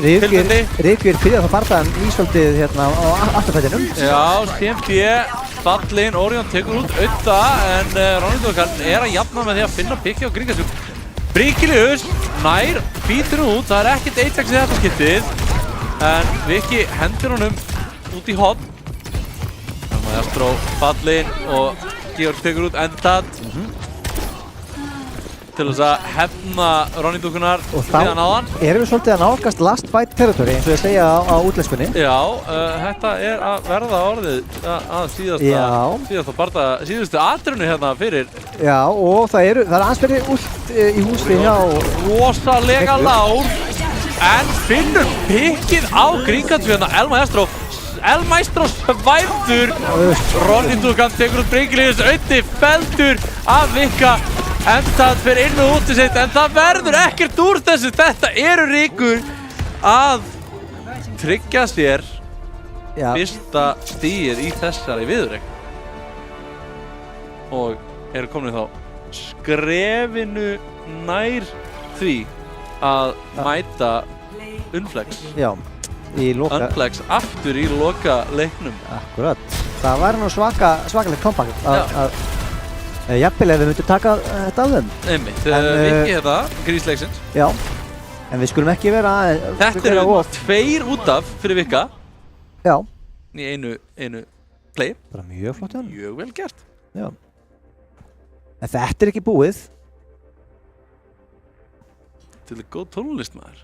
tilfelli. Reykjavík byrjaði þá bardaðan í svolítið hérna á afturfættinum. Já, CMD fallinn, Orion tekur út auða en Ronny-dúkkan er að jafna með því að finna pikki á Gringatjú. Bringilius nær, býtur út, það er ekkert Ajax í þetta skiptið. En Viki hendur honum út í horn. Maestro fallinn og Georg tekur út Endad til þess að hefna Ronny-dúkkunar síðan áðan. Og þá erum við svolítið að nálgast last fight territory eins og ég segja á útlenskunni. Já, þetta er að verða orðið að síðustu atrinu hérna fyrir. Já, og það er aðeins fyrir ult í húsi hjá... Rosalega lár. En finnur pikkið á Gringatjú hérna, El Maestro svæfður. Ronny-dúkkan tekur út Bringilius, auði feldur af Vika. Endad fyrir inn og út í sitt, en það verður ekkert úr þessu. Þetta eru Ríkur að tryggja sér fyrsta stigið í þessari viðureign. Og eru komin þá skrefinu nær því að mæta Unflex. Já, í loka... Unflex aftur í loka leiknum. Akkurat. Það var nú svakalegt kompakt að Jafnvel ef við myndum taka þetta af þeim. Einmitt, Viki þetta, grísleiksins. Já, en við skulum ekki vera Þetta eru 2 út af fyrir Vika. Já. Í einu play. Bara mjög flott hjá hann. Mjög vel gert. Já. En þetta ekki búið. Þetta er góð tónlist maður.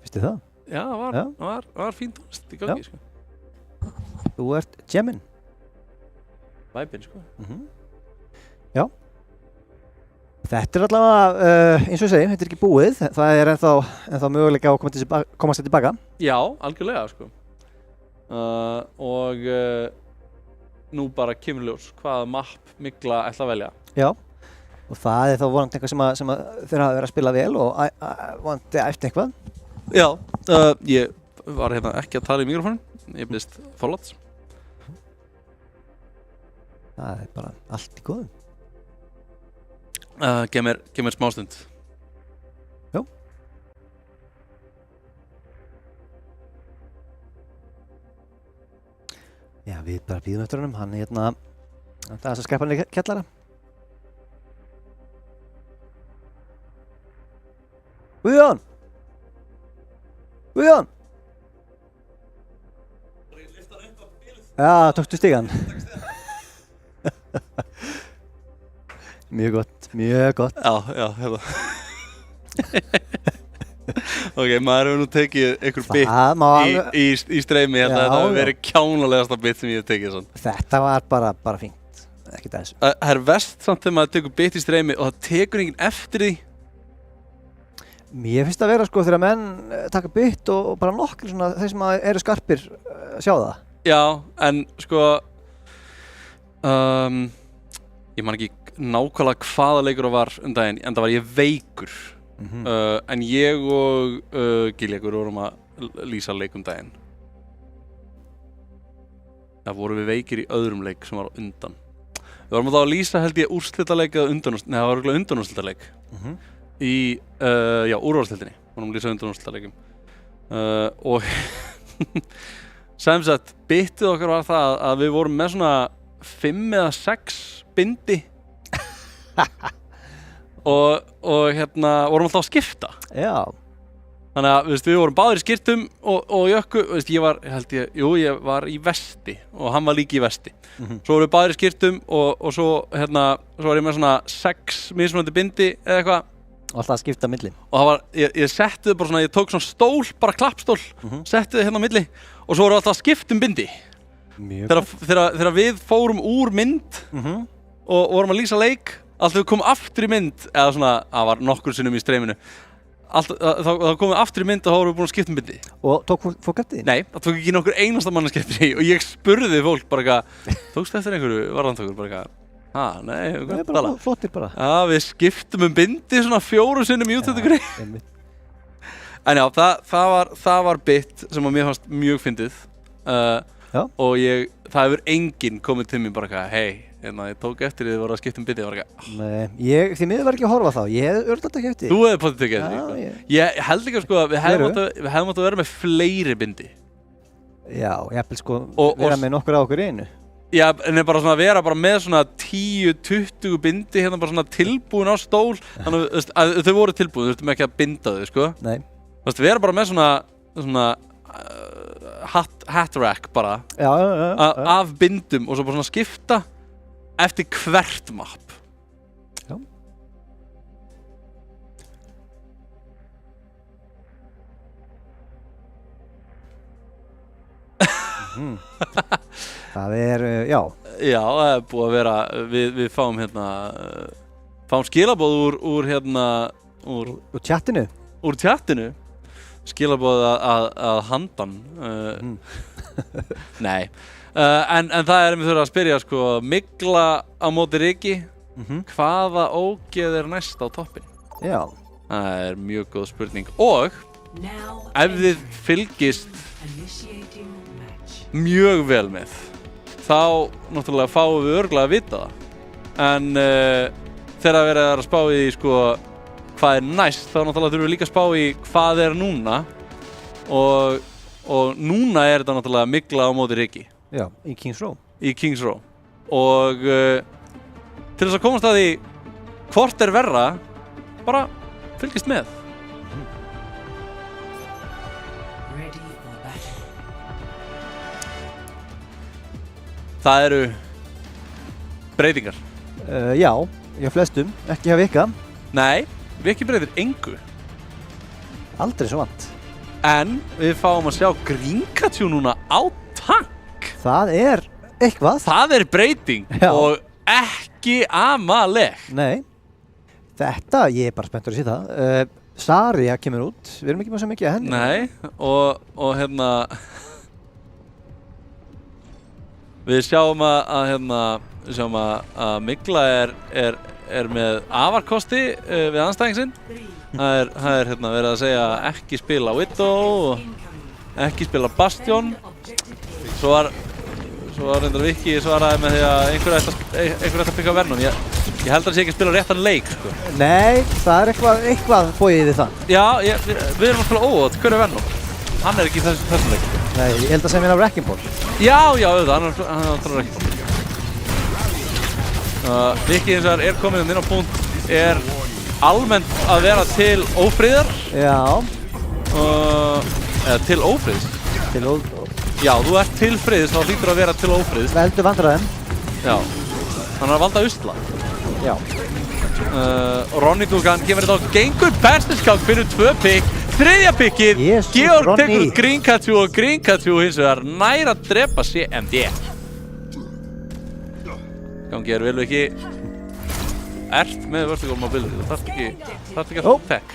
Vistu það? Já, var fín tónlist í gangi, sko. Þú ert Gemmin. Væpinn, sko. Já. Þetta allavega, eins og ég segi, þetta ekki búið. Það ennþá möguleika á að komast þetta tilbaka. Já, algjörlega, sko. Og nú bara kemur ljós hvaða mapp Mygla ætla að velja. Já. Og það þá vonandi eitthvað sem þeir hafa verið að spila vel og vonandi eftir eitthvað. Já, ég var hérna ekki að tala í mikrofónum. Ég byrst forláts. Það bara allt í góðum. Gef mér smástund. Já. Já, við bara bíðum eftir honum. Hann hérna, það að skreppa hann í kjallara. Guðjón! Guðjón! Já, tókstu stigann. Mjög gott, mjög gott. Já, hérna. Ok, maður hefur nú tekið einhver bit í streymi hérna. Þetta hefur verið kjánulegasta bit sem ég hef tekið svona. Þetta var bara fínt, ekkert aðeins. Það er verst samt þegar maður tekur bit í streymi og það tekur enginn eftir því. Mér finnst að vera sko þegar menn taka bit og bara nokkur svona þeir sem eru skarpir sjá það. Já, en sko ég man ekki nákvæmlega hvaða leikur það var daginn, en það var ég veikur. En ég og Giljagur vorum að lýsa leik daginn. Það vorum við veikir í öðrum leik sem var á undan. Við vorum þá að lýsa held ég úrslitaleik eða undanúrslitaleik. Nei, það var örugglega undanúrslitaleik. Í úrvalsdeildinni. Vorum að lýsa undanúrslitaleikjum. Og sem sagt, bitið okkar var það að við vorum með svona 5 eða 6 bindi og hérna vorum alltaf að skipta. Já. Þannig að við vorum báðir í skyrtum og Jökku, ég var í vesti og hann var líka í vesti. Svo vorum við báðir í skyrtum og svo var ég með svona 6 mismunandi bindi eða eitthvað. Og alltaf að skipta milli. Og það var, ég setti þau bara svona, ég tók svona stól, bara klappstól, setti þau hérna á milli og svo vorum við alltaf að skipta bindi. Þegar við fórum úr mynd og vorum að lýsa leik, alltaf við komum aftur í mynd, eða svona, það var nokkur sinnum í streyminu, þá komum við aftur í mynd og þá vorum við búin að skipta bindi. Og tók fólk eftir því? Nei, það tók ekki nokkur einasta mann að skipta því og ég spurði fólk bara eitthvað, tókstu eftir einhverju varðantökur bara eitthvað? Nei, bara flottir bara. Já, við skiptum bindi svona 4 sinnum í útsettingunni. En já, það var bit sem að mér fannst mjög fyndið. Og það hefur enginn komið til mér bara eitthvað, hei, ég tók eftir því þið voru að skipta bindi. Nei, því miður var ekki að horfa þá. Ég hef örugglega ekki eftir því. Þú hefði potið tekið eftir því. Ég held líka sko að við hefðum átt að vera með fleiri bindi. Já, jafnvel sko vera með nokkur á okkur einu. Já, en bara svona vera bara með svona 10-20 bindi hérna bara svona tilbúin á stól. Þannig að þau voru tilbúin, þau þurftum ekki að binda þau, sko. Nei. Þú veist, vera bara með svona hat rack bara. Já. Af bindum og svo bara svona skipta eftir hvert mapp. Já. Það já. Já, það er búið að vera, við fáum fáum skilaboð úr chattinu. Úr chattinu. Skilaboð að handan. Nei. En það við þurfum að spyrja, sko, Mygla á móti Riki. Hvaða ógeð næst á toppinn? Já. Það er mjög góð spurning. Og ef þið fylgist mjög vel með, þá náttúrulega fáum við örugglega að vita það. En þegar verið að spá í sko hvað er næst, þá náttúrulega þurfum við líka að spá í hvað er núna. Og núna er þetta náttúrulega Mygla á móti Riki. Já, í Kings Row. Í Kings Row. Og til þess að komast að því hvort verra, bara fylgist með. Það eru breytingar. Já, hjá flestum, ekki hjá Vika. Nei, Viki breytir engu. Aldrei svo vant. En við fáum að sjá Gringatjú núna á tank. Það eitthvað. Það breyting og ekki amaleg. Nei, þetta, ég bara spenntur að sé það. Saria kemur út, við erum ekki með svo mikið að henni. Nei, og hérna, við sjáum að Mygla er með afarkosti við andstæðing sinn. Það er verið að segja ekki spila Widow og ekki spila Bastion. Svo var reyndar Viki svaraði með því að einhver ætti að pikka Venom. Ég held að það sé ekki að spila réttan leik, sko. Nei, það eitthvað bóið við það. Já, við erum að spila óvot. Hver Venom? Hann ekki í þessum leik. Nei, ég held að segja mér af Wrecking Ball. Já, auðvitað, hann er að Wrecking Ball. Viki hins vegar komin inn á punkt, almennt að vera til ófriðar. Já. Eða til ófriðs. Já, þú ert til friðs, þá hlýtur að vera til ófriðs. Veldu vandræðum. Já. Hann er að valda usla. Já. Ronny Dugan kemur þetta á gengur bestinskák fyrir 2 pikk. 3. pikkið. Georg tekur Gringatjú og Gringatjú hins vegar nær að drepa CMD. Gangi vel ekki með vertical mobility. Það þarf ekki að tech.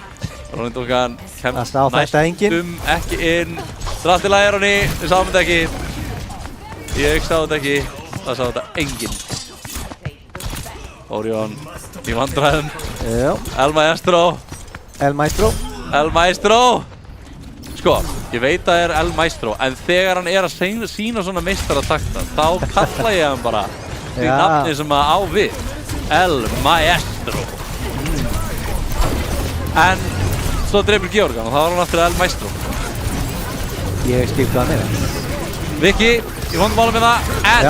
Ronny Dugan kemst næstum ekki inn. Drátt í lagi, Ronny. Við sáum þetta ekki. Ég sá þetta ekki. Það sá þetta enginn. Orion í vandræðum. Já. El Maestro. Sko, ég veit að það er El Maestro, en þegar hann að sína svona meistaratakta, þá kalla ég hann bara því nafni sem á við. El Maestro. En svo dreipur Georg hann og þá var hann aftur El Maestro. Ég skil hvað hann er. Viki í hóndumálum með það, en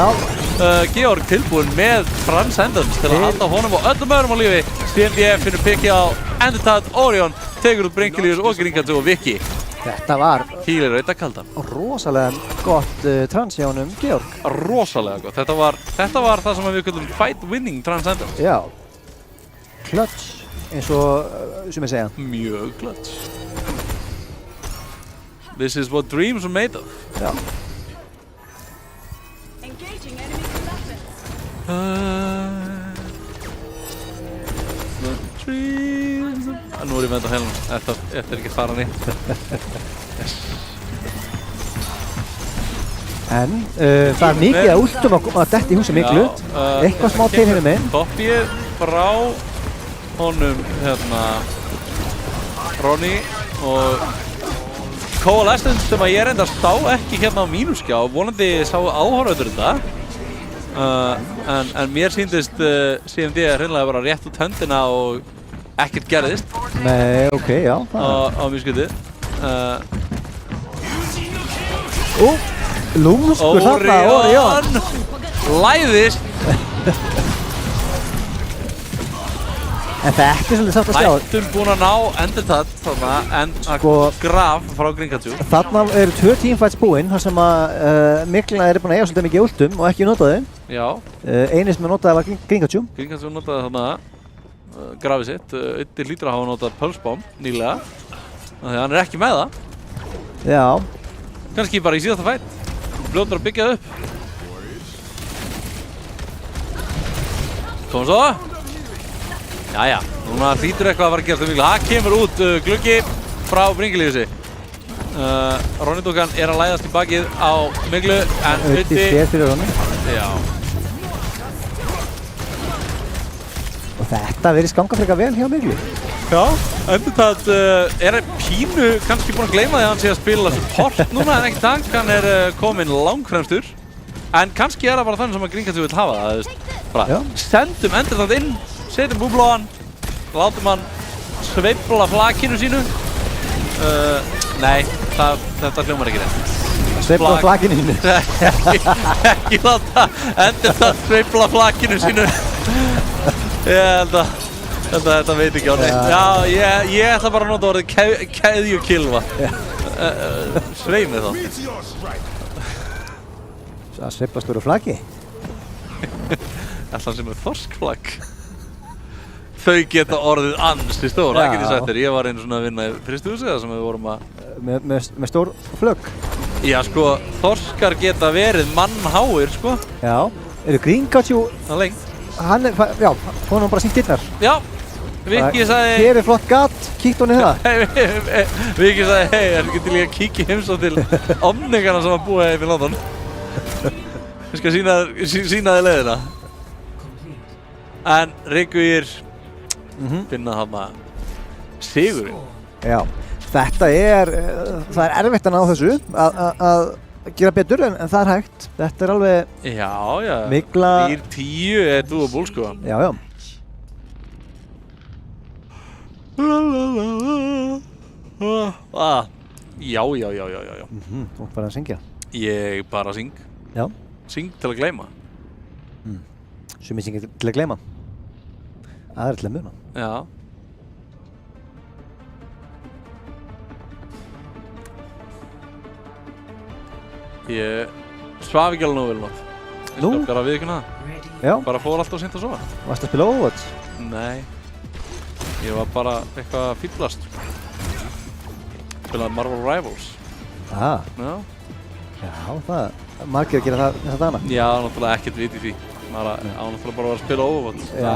Georg tilbúinn með Transcendence til að halda honum og öllum öðrum á lífi. CMDF finnur pikki á Endertad, Orion tekur út Brinkley's og Gringatjú og Viki. Þetta var Hýlir auðvitað rosalega gott trans hjá honum Georg. Rosalega gott. Þetta var það sem við kallum fight winning Transcendence. Já. Clutch, eins og sem ég segja. Mjög clutch. This is what dreams are made of. Já. Nú ég með þetta á helnum. Þetta ekki að fara nýtt. Yes. En það mikið að últum að detta í húsi Myglu. Eitthvað smá til hérna með. Toppið frá honum Ronny og Coalescence sem að ég reyndar sá ekki hérna á mínuskjá. Vonandi sá áhorfendur þetta. En mér sýndist CMD hreinlega bara rétt út höndina og ekkert gerðist. Nei, ok, já. Á mjög skytið. Lúmskur þarna, Orion. Læðist. En þetta er svolítið sátt að sjá. Nættum búin að ná Endertad þarna, en Graf frá Gringatjú. Þarna eru 2 teamfights búinn, þar sem að Mygla búin að eiga svolítið mikið últum og ekki notaði. Já. Einu sem notaði var Gringatjú. Gringatjú notaði þarna grafið sitt. Öddi hlýtur að hafa notað Pulse Bomb nýlega. Þannig að hann ekki með það. Já. Kannski bara í síðasta fight. Fljótur að byggja það upp. Komum svo. Jæja, núna hlýtur eitthvað að fara að gera Myglu. Það kemur út gluggi frá Brinkley'si. Ronny Dugan að læðast í bakið á Myglu, en Öddi sér fyrir Ronny. Já. Og þetta verið skanga frekar vel hjá Myglu. Já, Endertad pínu kannski búinn að gleyma því að hann sé að spila support núna en ekki tank. Hann kominn langfremstur. En kannski það bara þannig sem að Gringatjú vill hafa það. Bara sendum Endertad inn, setjum búblu á hann, látum hann sveifla flakinu sínu. Nei, þetta hljómar ekki rétt. Sveifla flakinu sínu? Ekki láta Endertad sveifla flakinu sínu. Ég held að þetta veit ekki á neitt. Já, ég ætla bara að nota orðið keðjukilva. Sveimi þá. Það sveiflast úr flaggi. Ætla sem þorskflagg. Þau geta orðið ansi stór, það get ég sagt þér. Ég var einu svona að vinna í frystihúsi þar sem við vorum að... Með stór flögg? Já, sko, þorskar geta verið mannháir, sko. Já. Eru Gringatjú... Það er lengt. Hann er, já, hún bara sýnt dyrnar. Já, Viki sagði... Hér er flott gat, kíkt hún í það. Viki sagði, hei, er ekki til ég að kíkja heimsótt til omningarna sem að búa í London? Ég skal sýna þér leiðina. En Reykjavír finna þarna sigurinn. Já, þetta það er erfitt að ná þessu að gera betur en það er hægt. Þetta er alveg... Já, mikla... 4-10 er doable, sko. Já. Já. Þú ert bara að syngja. Ég bara syng. Já. Syng til að gleyma. Sumir syngja til að gleyma. Aðrir til að muna. Já. Ég svaf ekki alveg nógu vel nótt. Nú? Ég skal bara viðurkenna það. Já. Bara fór alltaf seint að sofa. Varstu að spila Overwatch? Nei. Ég var bara eitthvað að fíflast. Spilaði Marvel Rivals. Já, margir að gera það þessa dagana. Já, náttúrulega ekkert vit í því. Maður á náttúrulega bara að vera að spila Overwatch. Já,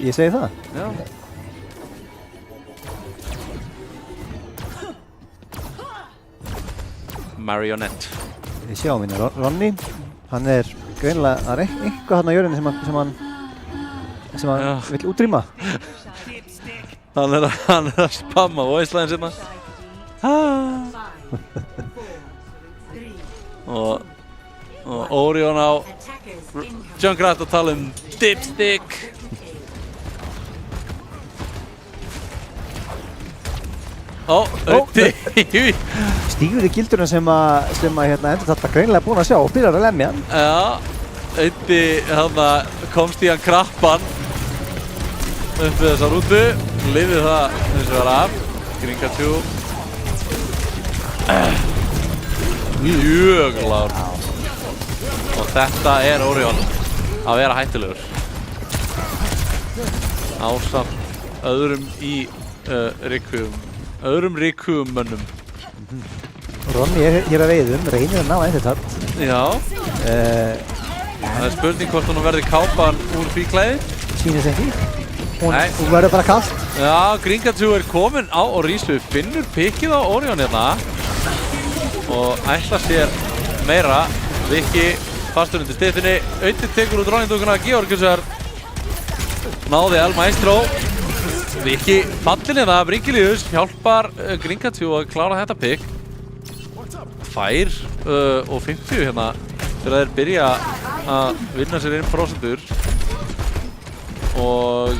ég segi það. Já. Marionette. Við sjáum hérna Ronny. Hann er greinilega að eitthvað hann á jörðinni sem hann vill útrýma. Hann er að spamma voice-læðin sinna. Og Orion á Junkrat að tala dipstick. Stígur í gildurinn sem endur þetta greinilega búinn að sjá og byrjar að lemja hann. Já, Ötti komst í hann krappan upp við þessa rútu, lifið það eins og var af. Gringatjú mjög lágur. Og þetta er Orion að vera hættulegur ásamt öðrum í öðrum ríkugum mönnum. Ronny er hér að veiðum, reynir að ná endurtart. Já. Það er spurning hvort hún verði kápan úr því klæði. Sýnist ekki. Hún verður bara kalt. Já, Gringatjú er komin á og Rísu finnur pikkið á Orion hérna og ætla sér meira. Viki fastur undir styttinni, Ötti tekur út Ronny-dúkuna, Georgiusar náði El Maestro. Viki fallin eða Bringilius hjálpar Gringatjú að klára þetta pikk. Fær og 50 hérna þegar þeir byrja að vinna sér inn prósentur. Og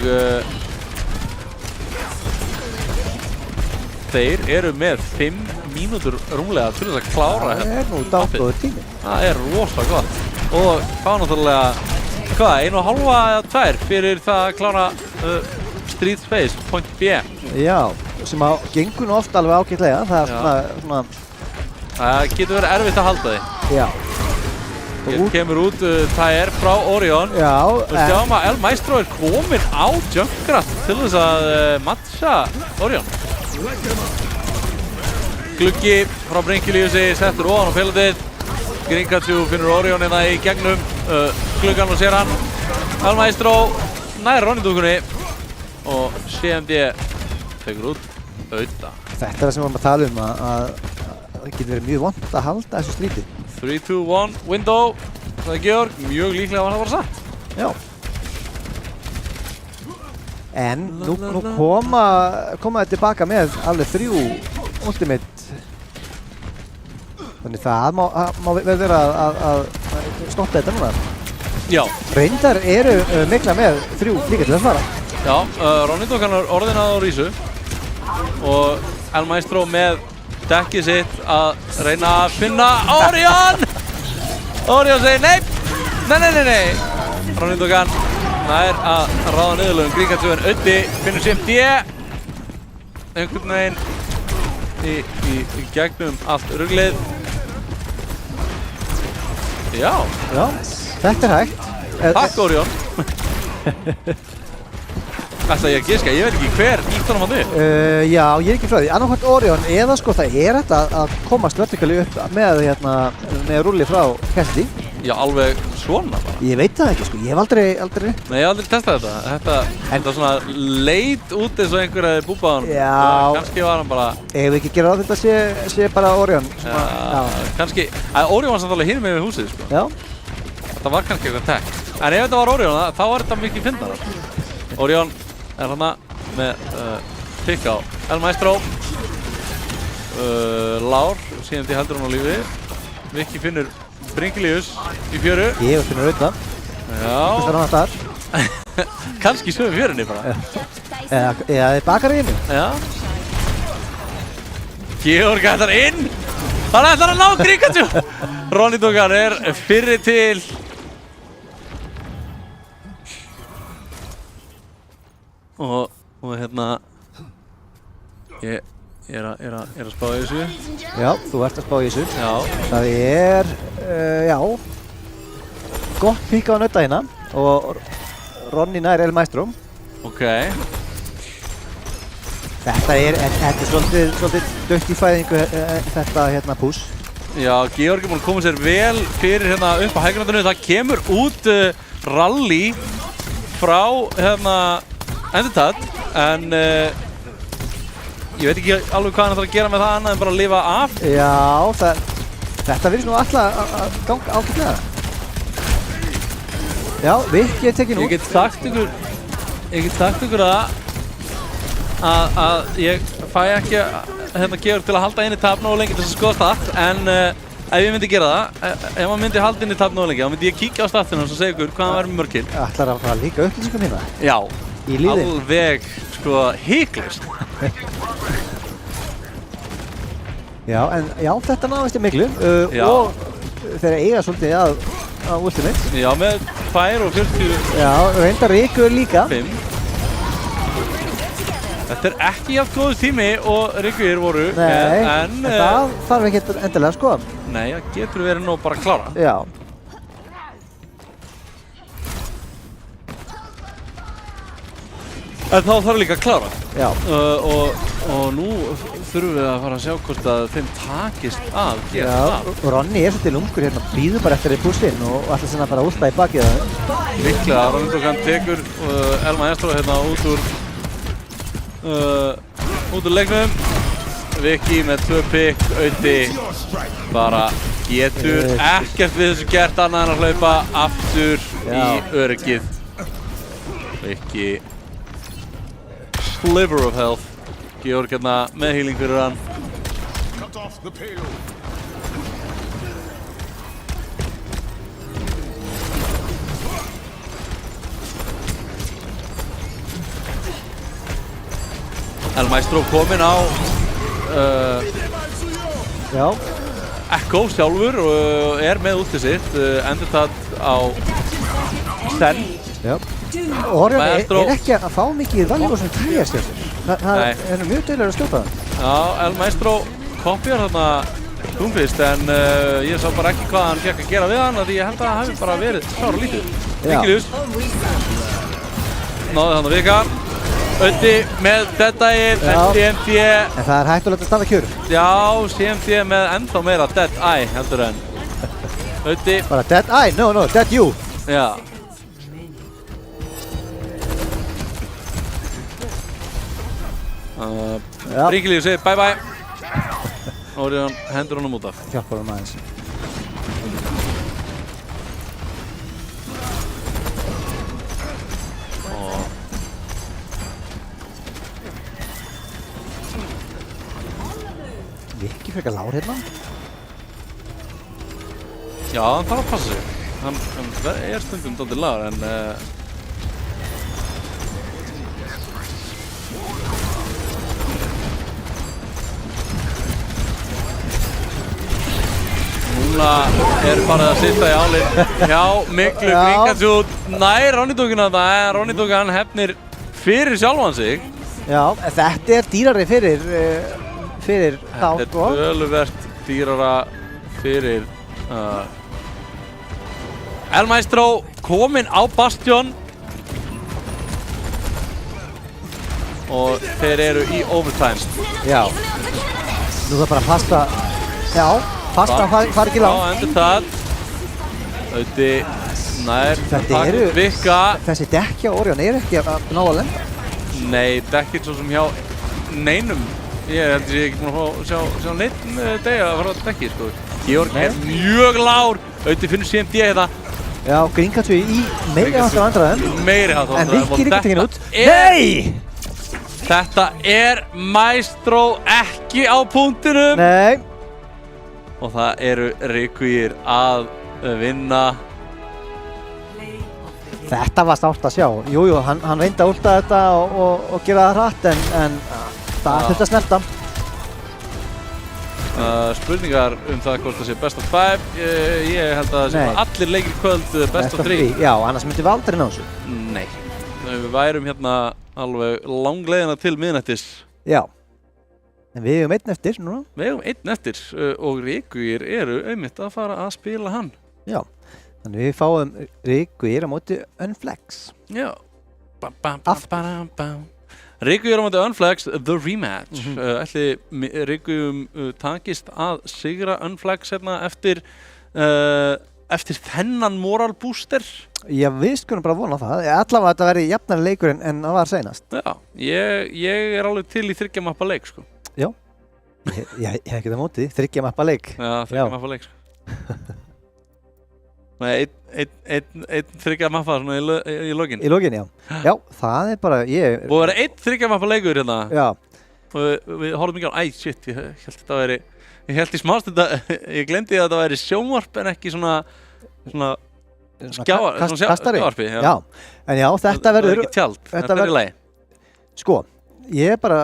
þeir eru með 5 mínútur rúmlega til þess að klára þetta. Það er nú dágóður tími. Það er rosa gott. Og hvað náttúrulega, 1,5 eða 2 fyrir það að klára Street Space, point B. Já, sem gengur nú oft alveg ágætlega. Það er svona... Það getur verið erfitt að halda því. Já. Hér kemur út Tyr frá Orion. Já. Við sjáum að El Maestro er komin á Junkrat til þess að matcha Orion. Gluggi frá Bringiliusi settur ofan á pelotið. Gringatjú finnur Orion hérna í gegnum gluggan og sér hann. El Maestro nær Ronny-dúkunni og CMD tekur út Ötta. Þetta er það sem við varum að tala um að það getur verið mjög vont að halda þessu stríti. 3, 2, 1, window. Það er Georg, mjög líklega var það bara satt. Já. En nú koma þið tilbaka með alveg 3 ultimate. Þannig það má vel vera að stoppa þetta núna. Já. Reyndar eru mikla með 3 líka til að svara. Já, Ronny-dúkan er orðinað á Rísu og El Maestro með dekkið sitt að reyna að finna Orion! Orion segir nei! Nei! Ronny-dúkan nær að ráða niðurlögum Gríkatsu en Auddi finnur CMD einhvern veginn í gegnum allt ruglið. Já, þetta er hægt. Takk Orion. Ætla ég að giska, ég veit ekki hver ítt honum hann upp. Já, ég er ekki frá því. Annarkvæmt Orion eða sko það er þetta að komast vertikali upp með rulli frá Cassidy. Já, alveg svona bara. Ég veit það ekki sko, ég hef aldrei... Nei, ég hef aldrei testað þetta. Þetta svona leit út eins og einhver hefði búbað hann. Já. Kannski var hann bara... Ef við ekki gera á þetta sé bara Orion. Já, kannski... Orion var samt alveg hinum yfir húsið sko. Já. Það var kannski eitthvað tech. En ef þetta var Orion, þá var þetta mikið fyndara. Orion er hana með pick á El Maestro. Lár, síðan því heldur hann á lífi. Viki finnur Bringilius í fjöru. Ég finnur auðvitað. Já. Það er hann þar. Kannski sömu fjörunni bara. Eða þið bakar í henni. Já. Georg ætlar inn. Hann ætlar að ná Gríkatsu. Ronny Dogan er fyrri til. Og hérna ég er að spá í þessu. Já, þú ert að spá í þessu. Já. Það er, já, gott pík á nötta hérna og Ronny nær El Maestro. Ok. Þetta er svolítið dött í fæðingu þetta hérna push. Já, Georg er búinn að koma sér vel fyrir hérna upp á hægrandinu. Það kemur út rally frá hérna Endurtad, en ég veit ekki alveg hvað hann ætlar að gera með það annað en bara að lifa af. Já, þetta virðist nú alltaf að ganga ágætlega. Já, Viki er tekinn út. Ég get sagt ykkur að ég fæ ekki hérna Georg til að halda inn í tap nógu lengi til þess að skoða stat, en ef ég myndi gera það, ef maður myndi halda inn í tap nógu lengi, þá myndi ég kíkja á statinu og segja ykkur hvað hann verður með mörg kill. Ætlar að fara líka upplýsingum hérna? Já. Í liði? Alveg, sko, hiklaust. Já, en já, þetta náðist í miklu og þeir eiga svolítið að Ultimate. Já, með 2 og 40. Já, reyndar Rikur líka. 5. Þetta er ekki jafn góður tími og Rikur voru. Nei, en það þarf ekki endilega að skoða. Nei, það getur verið nú bara að klára. Já. En þá þarf líka að klára. Já. Og nú þurfum við að fara að sjá hvort að þeim takist að gera það. Já, og Ronny er svolítið lungur hérna, býður bara eftir því pushinn og ætla svona bara að últa í bakið það. Líklega, Ronny Dogan tekur El Maestro hérna út úr leiknum. Viki með 2 pick, Auddi bara getur ekkert við þessu gert annað en að hlaupa aftur í öryggið. Viki sliver of health. Georg hérna með healing fyrir hann. El Maestro kominn á Echo sjálfur og er með útið sitt. Endurtad á Sten. Já. Orion er ekki að fá mikið valjú sem klæðast þessu. Það er mjög duglegur að skjóta það. Já, El Maestro kopjar þarna Doomfist en ég sá bara ekki hvað hann fékk að gera við hann því ég held að það hefði bara verið sára lítið. Vikilius náði hann að vika. Auddi með Dead-Eye, en CMD... En það er hættulegt að standa kjör. Já, CMD með ennþá meira Dead-Eye heldur en Auddi... Bara Dead-Eye? No, Dead You. Já. Bringilius segir bye bye. Orion hendur honum út af. Hjálpar hann aðeins. Viki frekar lár hérna. Já, hann þarf að passa sig. Hann er stundum dálítið lár en núna er farið að sitja í álinn hjá Miklu Gringatsjú nær Ronny-dúkina það en Ronny-dúkan hefnir fyrir sjálfan sig. Já, þetta er dýrari fyrir þá, Þetta er töluvert dýrara fyrir El Maestro kominn á Bastion og þeir eru í overtime. Já. Nú það bara að pasta, já, pasta fari ekki langt. Já, endur það. Auði nær, Þetta eru, Vikka. þessi dekkja Orion eru ekki að ná að lenda. Nei, dekkir svo sem hjá neinum. Ég held að ég ekki búin að sjá neitt degi að fara að dekki, sko. Georg er mjög lár. Auði finnur CMD hérna. Já, Gringatsjú í meiri háttar vandræðum. Meiri háttar vandræðum. En Rikki er ekki tekinn út. Nei! Þetta er Maestro ekki á punktinum. Nei. Og það eru Rikkuir að vinna. Þetta var stárt að sjá. Jújú, hann reyndi að últa þetta og gera það hratt en það þurfti að snerta. Spurningar það hvort það sé best of 5. Ég held að það sé allir leikir í kvöld best of 3. Já, annars myndum við aldrei ná þessu. Nei. Við værum hérna alveg langleiðina til miðnættis. Já. En við eigum einn eftir núna. Við eigum einn eftir og Rikkuir eru einmitt að fara að spila hann. Já. Þannig við fáum Rikkuir á móti Unflex. Já. Rikkuir á móti Unflex, the rematch. Ætli Rikkuum takist að sigra Unflex hérna eftir þennan moral booster. Já, við skulum bara vona það. Allavega þetta verði jafnari leikur en það var seinast. Já, ég er alveg til í 3 mappa leik, sko. Já. Ég hef ekki það mótið, 3 mappa leik. Já, 3 mappa leik, sko. Nei, einn 3 mappa svona í lokin. Í lokin, já. Já, það er bara, Og það er einn 3 mappa leikur hérna. Já. Og við horfum ekki á, shit, ég held þetta væri, ég held í smástund að, ég glemdi að þetta væri sjónvarp en ekki svona skjávarpi. Já, en já, þetta verður... Það er ekki tjald, þetta er í lagi. Sko, ég bara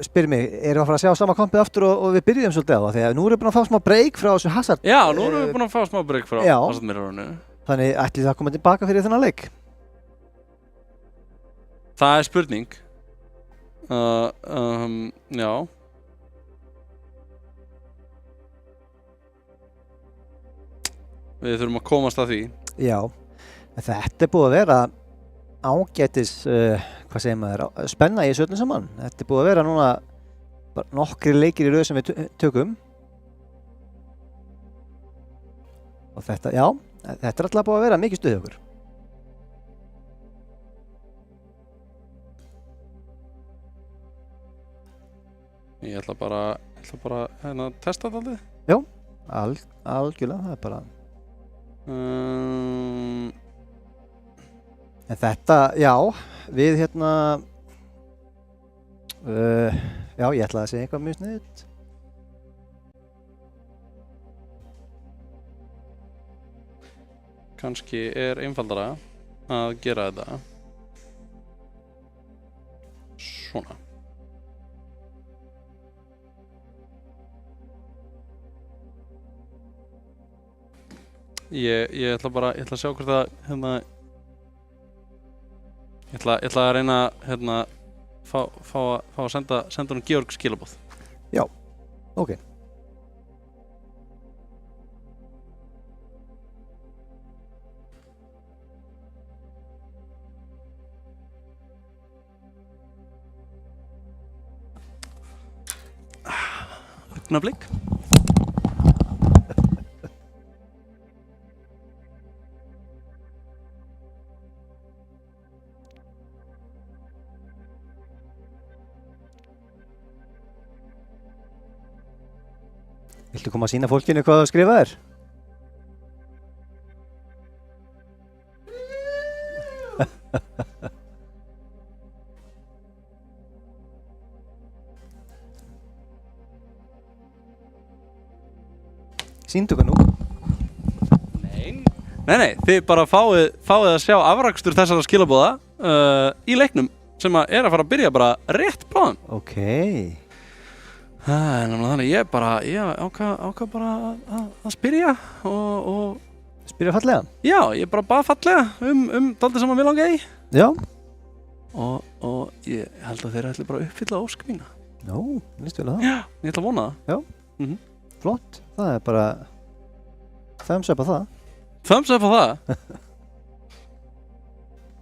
spyr mig, erum við að fara að sjá sama kompið aftur og við byrjum svolítið á það? Þegar nú erum við búin að fá smá break frá þessu Hazard. Já, nú erum við búin að fá smá break frá Hazard Mirrorinu. Þannig ætli það að koma tilbaka fyrir þennan leik? Það er spurning. Já. Við þurfum að komast að því. Já, þetta er búið að vera ágætis, hvað segir maður, spenna í þessu öllu saman. Þetta er búið að vera núna nokkri leikir í röð sem við tökum. Og þetta, já, þetta er alltaf búið að vera mikið stuð okkur. Ég ætla bara hérna að testa þetta aldrei. Já, algjörlega, það er bara... En þetta, já, við hérna... já, ég ætla að segja eitthvað mjög sniðugt. Kannski er einfaldara að gera þetta svona. Ég ætla að sjá hvort það hérna ég ætla að reyna hérna fá að senda honum Georg skilaboð. Já, ok. Augnablik. Viltu koma að sýna fólkinu hvað það skrifað er? Sýndu hvað nú? Nei, þið bara fáið að sjá afrakstur þessara skilabóða í leiknum sem er að fara að byrja bara rétt bráðum. Ok. Þannig ég ákvað bara að spyrja og Spyrja fallega? Já, ég bara bað fallega dálítið sem að mig langaði í. Já. Og ég held að þeir ætli bara að uppfylla ósk mína. Já, líst vel að það. Já, ég ætla að vona það. Já, flott. Það er bara thumbs up á það. Thumbs up á það?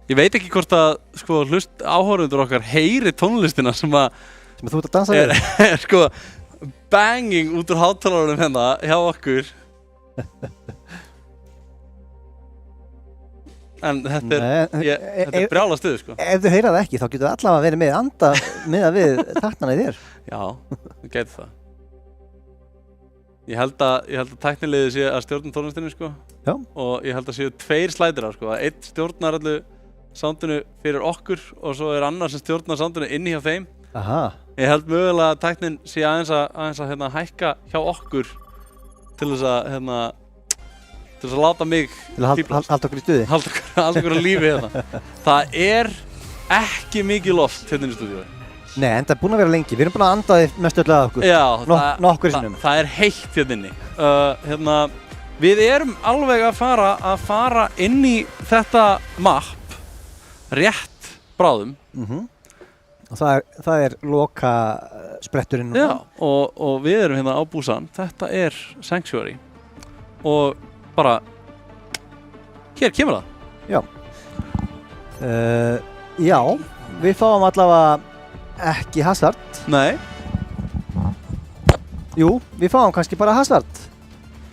Ég veit ekki hvort að sko, áhorfundur okkar heyri tónlistina sem þú ert að dansa við. Er sko banging út úr hátalarunum hérna hjá okkur. En þetta er brjála stuð, sko. Ef þú heyra það ekki, þá getur það allavega verið með anda miðað við taktana í þér. Já, þú getur það. Ég held að tæknilegið sé að stjórna tónlistinni, sko. Já. Og ég held að séu 2 slædirar, sko. Einn stjórnar allu soundinu fyrir okkur og svo er annar sem stjórnar soundinu inni hjá þeim. Aha. Ég held mögulega að tæknin sé aðeins að hækka hjá okkur til þess að láta mig halda okkur í stuði. Halda okkur á lífi hérna. Það er ekki mikið loft hérna í stúdíói. Nei, en það er búin að vera lengi. Við erum búin að anda þið mest öll að okkur. Já, nokkur sinnum. Það er heitt hérna inni. Við erum alveg að fara inn í þetta map rétt bráðum. Og það er loka spretturinn. Já, og við erum hérna á Busan. Þetta er Sanctuary. Og bara, hér kemur það. Já. Já, við fáum allavega ekki Hazard. Nei. Jú, við fáum kannski bara Hazard.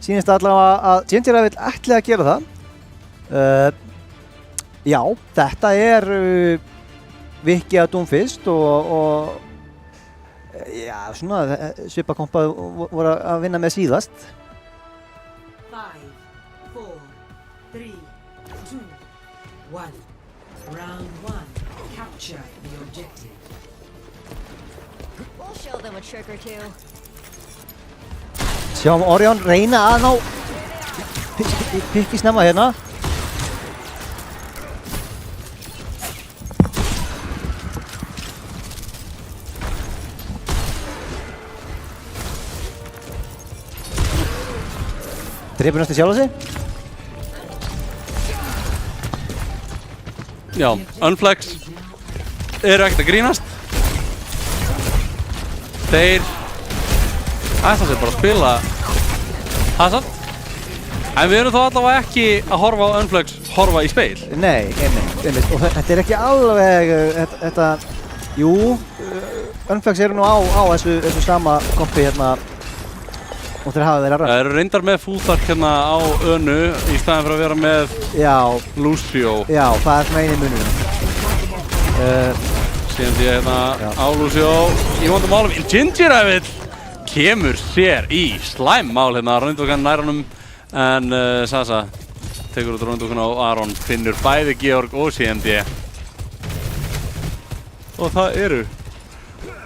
Sýnist allavega að Ginger vill ætli að gera það. Já, þetta er Viki að Doomfist og já, svona svipakompað voru að vinna með síðast. 5, 4, 3, 2, 1. Round 1. Capture the objective. We'll show them a trick or two. Sjáum Orion reyna að ná pikki snemma hérna. Drepur næstu sjálfa sig. Já, Unflex eru ekkert að grínast. Þeir ætla sér bara að spila Hazard. En við erum þó allavega ekki að horfa á Unflex horfa í speil. Nei, einmitt. Og þetta er ekki alveg þetta, jú, Unflex eru nú á þessu sama kompi hérna. Og þeir hafa verið að ræða. Það eru reyndar með Fúþark hérna á önu í staðin fyrir að vera með Lucio. Já, það er svona eini munurinn. Síðan sé ég hérna á Lucio í vondum málum. Ginger kemur sér í slæmmál hérna. Röndvökan nær honum en Sasa tekur út Röndvökan á Aron. Finnur bæði Georg og CMD. Og það eru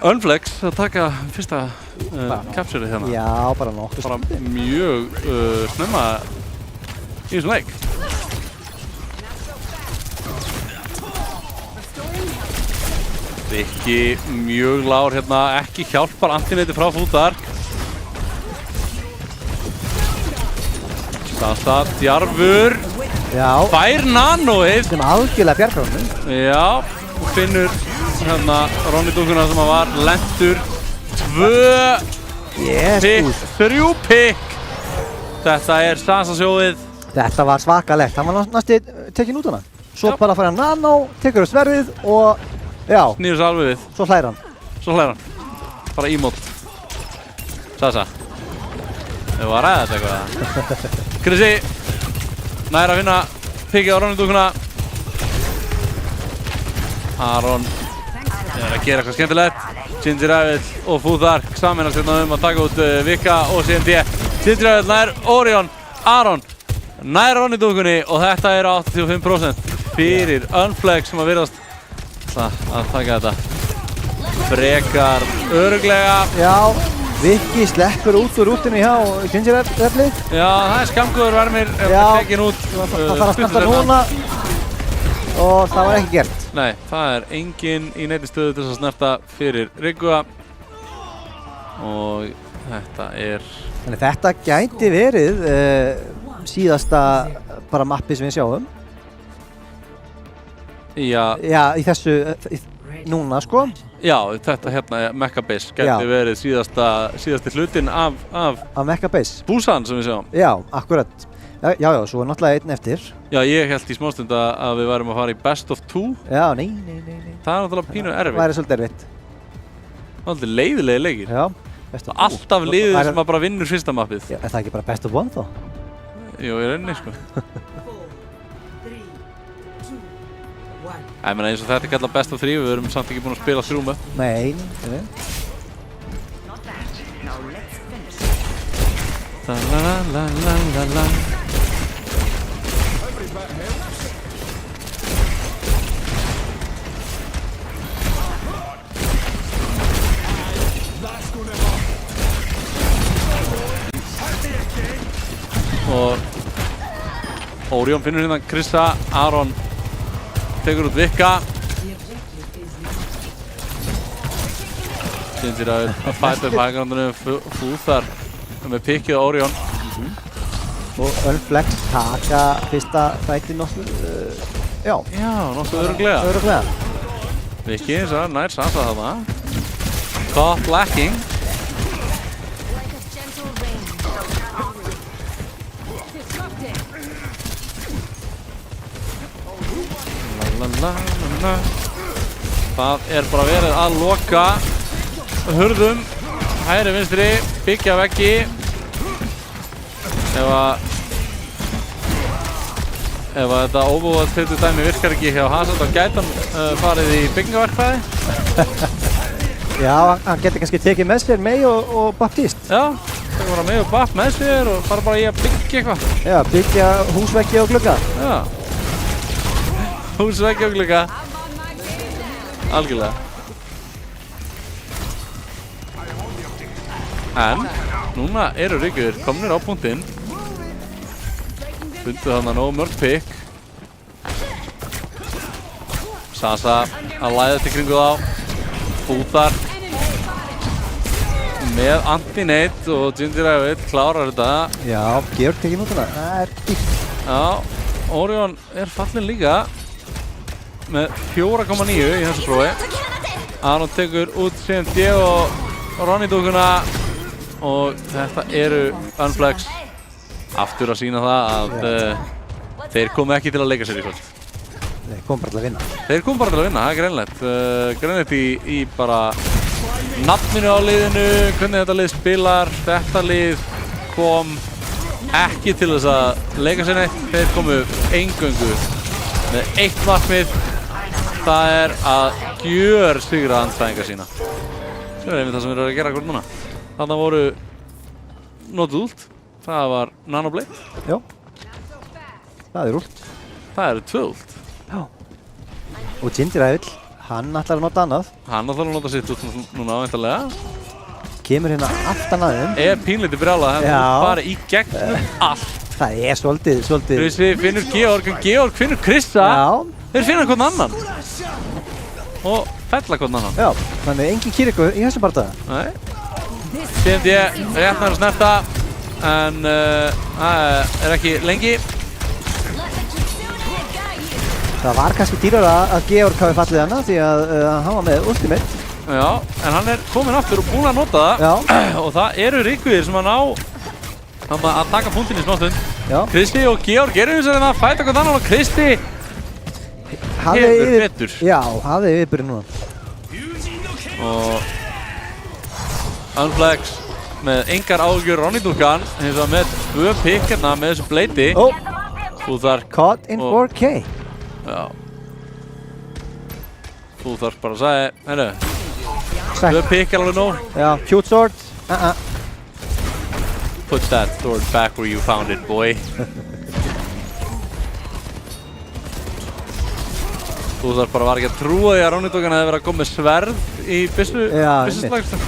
Unflex að taka fyrsta capture hérna. Já, bara nokkuð. Bara mjög snemma í þessum leik. Viki mjög lágur hérna, ekki hjálpar antineyti frá Fúþark. Sasa djarfur. Já. Fær nanoið. Sem algjörlega bjargar honum. Já, og finnur hérna Ronny-dúkkuna sem var lentur. 2 pick, 3 pick. Þetta er Sasa-sjóið. Þetta var svakalegt. Hann var næstu tekinn út hana. Svo bara fær hann nano, tekur sverðið og já. Snýður sig alveg við. Svo hlær hann. Svo hlær hann. Bara ímót. Sasa. Þau var að ræða þetta eitthvað. Krissi. Nær að finna pickið á Ronny-dúkkuna. Aron er að gera eitthvað skemmtilegt. Ginger og Fúþark saminast hérna að taka út Vika og CMD. Ginger nær Orion. Aron nær Ronny-dúkkunni og þetta er 85% fyrir Unflex sem að virðast að taka þetta frekar örugglega. Já, Viki sleppur út úr rútinu hjá Ginger. Já, það er skamgóður vermir tekin út. Það þarf að standa núna og það var ekki gert. Nei, það er enginn í neinni stöðu til þess að snerta fyrir Rigga og þetta Þannig þetta gæti verið síðasta bara mappi sem við sjáum. Já, í þessu, núna sko. Já, þetta hérna, Mecca Base, gæti verið síðasti hlutinn af Mecca Base. Busan sem við sjáum. Já, akkurat. Já, svo er náttúrulega einn eftir. Já, ég held í smástund að við værum að fara í Best of 2. Já, nei. Það er náttúrulega pínu erfitt. Það væri svolítið erfitt. Það er leiðilegi leikir. Já, Best of 2. Alltaf liðið sem að bara vinnur fyrsta mappið. Já, er það ekki bara Best of 1 þá? Jú, í rauninni, sko. Ég meina eins og þetta er kallað Best of 3, við erum samt ekki búin að spila 3 möpp. Nei. La. Og Orion finnur hérna Krissa, Aron tekur út Vikka. Ginger að fæta upp hægrandunum, Fúþar með pikkið á Orion. Og Unflex taka fyrsta fæti nokkuð, já, nokkuð örugglega. Vikki eins og nær Sansa þarna. Caught lacking. Það er bara verið að loka hurðum, hægri vinstri, byggja veggi. Ef þetta óbúið tildu dæmi virkar ekki hjá Hazard, þá gæti hann farið í byggingaverkfræði. Já, hann getur kannski tekið með sér Mei og Baptiste. Já, það voru Mei og Bap með sér og fara bara í að byggja eitthvað. Já, byggja húsveggi og glugga. Já. Húsveggi og glugga. Algjörlega. En núna eru Ríkjur komnir á punktinn. Fundu þarna nógu mörg pikk. Sansa að læða til kringu þá. Fúþar með anti-nade og Ginger Evil klárar þetta. Já, Georg tekið nútuna. Það er dýrt. Já, Orion er fallinn líka með 4,9 í þessu prófi. Aron tekur út CMD og Ronny dúkuna og þetta eru Unflex aftur að sína það að þeir komu ekki til að leika sér í kvöld. Þeir komu bara til að vinna. Þeir komu bara til að vinna, það er greinlegt. Greinlegt í bara nafninu á liðinu, hvernig þetta lið spilar. Þetta lið kom ekki til þess að leika sér neitt. Þeir komu eingöngu með eitt markmið. Það er að gjörsigra andstæðinga sína. Sem er einmitt það sem við erum að gera akkur núna. Þarna voru notuð ult. Það var Nanoblade. Já. Það er ult. Það eru 2 ult. Já. Og Ginger Evil, hann ætlar að nota annað. Hann ætlar að nota sitt ult núna ávæntanlega. Kemur hérna aftan að þeim. Er pínlítið brjálað, hann bara í gegnum allt. Það er svolítið. Krissi finnur Georg finnur Krissa. Já. Þeir finna hvern annan. Og fella hvern annan. Já, þannig engin Kiriko í þessu bardaga. Nei. CMD rétt nær að snerta. En það er ekki lengi. Það var kannski dýrara að Georg hafi fallið hana því að hann var með ultimate. Já, en hann er kominn aftur og búinn að nota það. Já. Og það eru Ríkjur sem að ná að taka punktinn í smástund. Já. Kristi og Georg eru þess að fæta hvern annan og Kristi hefur betur. Já, hafði yfirbyrði núna. Og Unflex með engar áhugjur Ronny dúkan hins vegar með 2 pikk hérna með þessu bleiti. Fúþar Caught in 4K. Já. Fúþar bara sagði, heyrðu, 2 pikk er alveg nóg. Já, cute sword. Put that sword back where you found it, boy. Fúþar bara var ekki að trúa því að Ronny dúkan hefði verið að koma með sverð í byssuslagstum.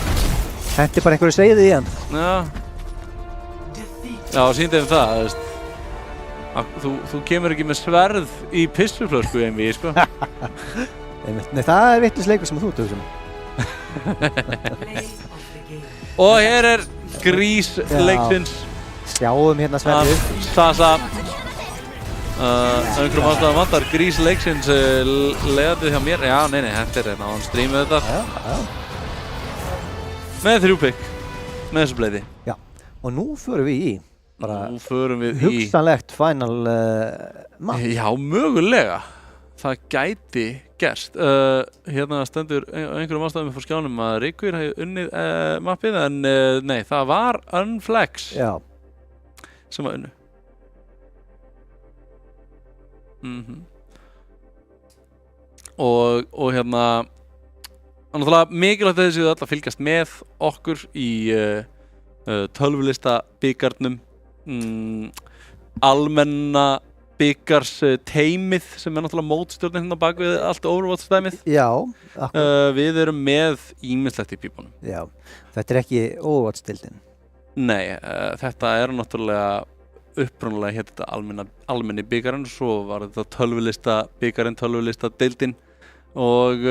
Hendi bara einhverju sveiði í hann. Já, sýndi þeim það, veist. Þú kemur ekki með sverð í pissuflösku einví, sko. Nei, það er vitlaus leikur sem þú ert að hugsa um. Og hér er grís leiksins. Sjáum hérna sverðið. Sasa. Einhverjum ástæðum vantar grís leiksins leiðandi hjá mér. Já, nei, þetta er hérna, hann streamið þetta. Með 3 pick. Með þessu bleiði. Já, og nú förum við í Nú förum við í hugsanlegt final map. Já, mögulega. Það gæti gerst. Hérna stendur einhverjum ástæðum fyrir skjánum að Ríkur hefði unnið mappið, en nei, það var Unflex sem var unnu. Og hérna náttúrulega mikilvægt að þið séu öll að fylgjast með okkur í tölvulista bikarnum, almenna bikars teymið sem er náttúrulega mótstjórnin hérna bak við allt Overwatch dæmið. Já, við erum með ýmislegt í pípunum. Já, þetta er ekki Overwatch-deildin. Nei, þetta er náttúrulega upprunalega hétt þetta almenni bikarinn, svo var þetta tölvulista bikarinn, tölvulista deildin og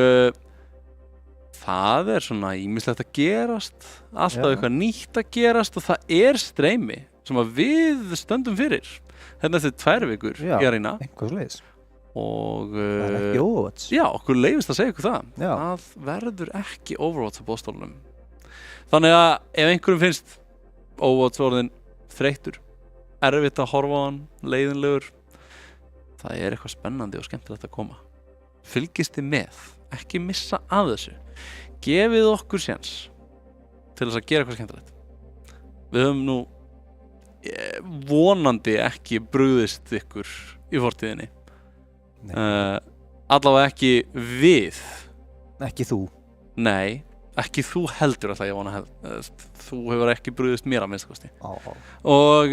það er svona ýmislegt að gerast, alltaf eitthvað nýtt að gerast og það er streymi sem að við stöndum fyrir. Hérna eftir 2 vikur í Arena. Eitthvað svoleiðis. Og það er ekki Overwatch. Já, okkur leyfist að segja ykkur það. Það verður ekki Overwatch á boðstólunum. Þannig að ef einhverjum finnst Overwatch orðin þreyttur, erfitt að horfa á hann, leiðinlegur, það er eitthvað spennandi og skemmtilegt að koma. Fylgist þið með, ekki missa af þessu. Gefið okkur séns til þess að gera eitthvað skemmtilegt. Við höfum nú vonandi ekki brugðist ykkur í fortíðinni. Allavega ekki við. Ekki þú. Nei, ekki þú heldur alltaf ég vona þú hefur ekki brugðist mér að minnsta kosti. Og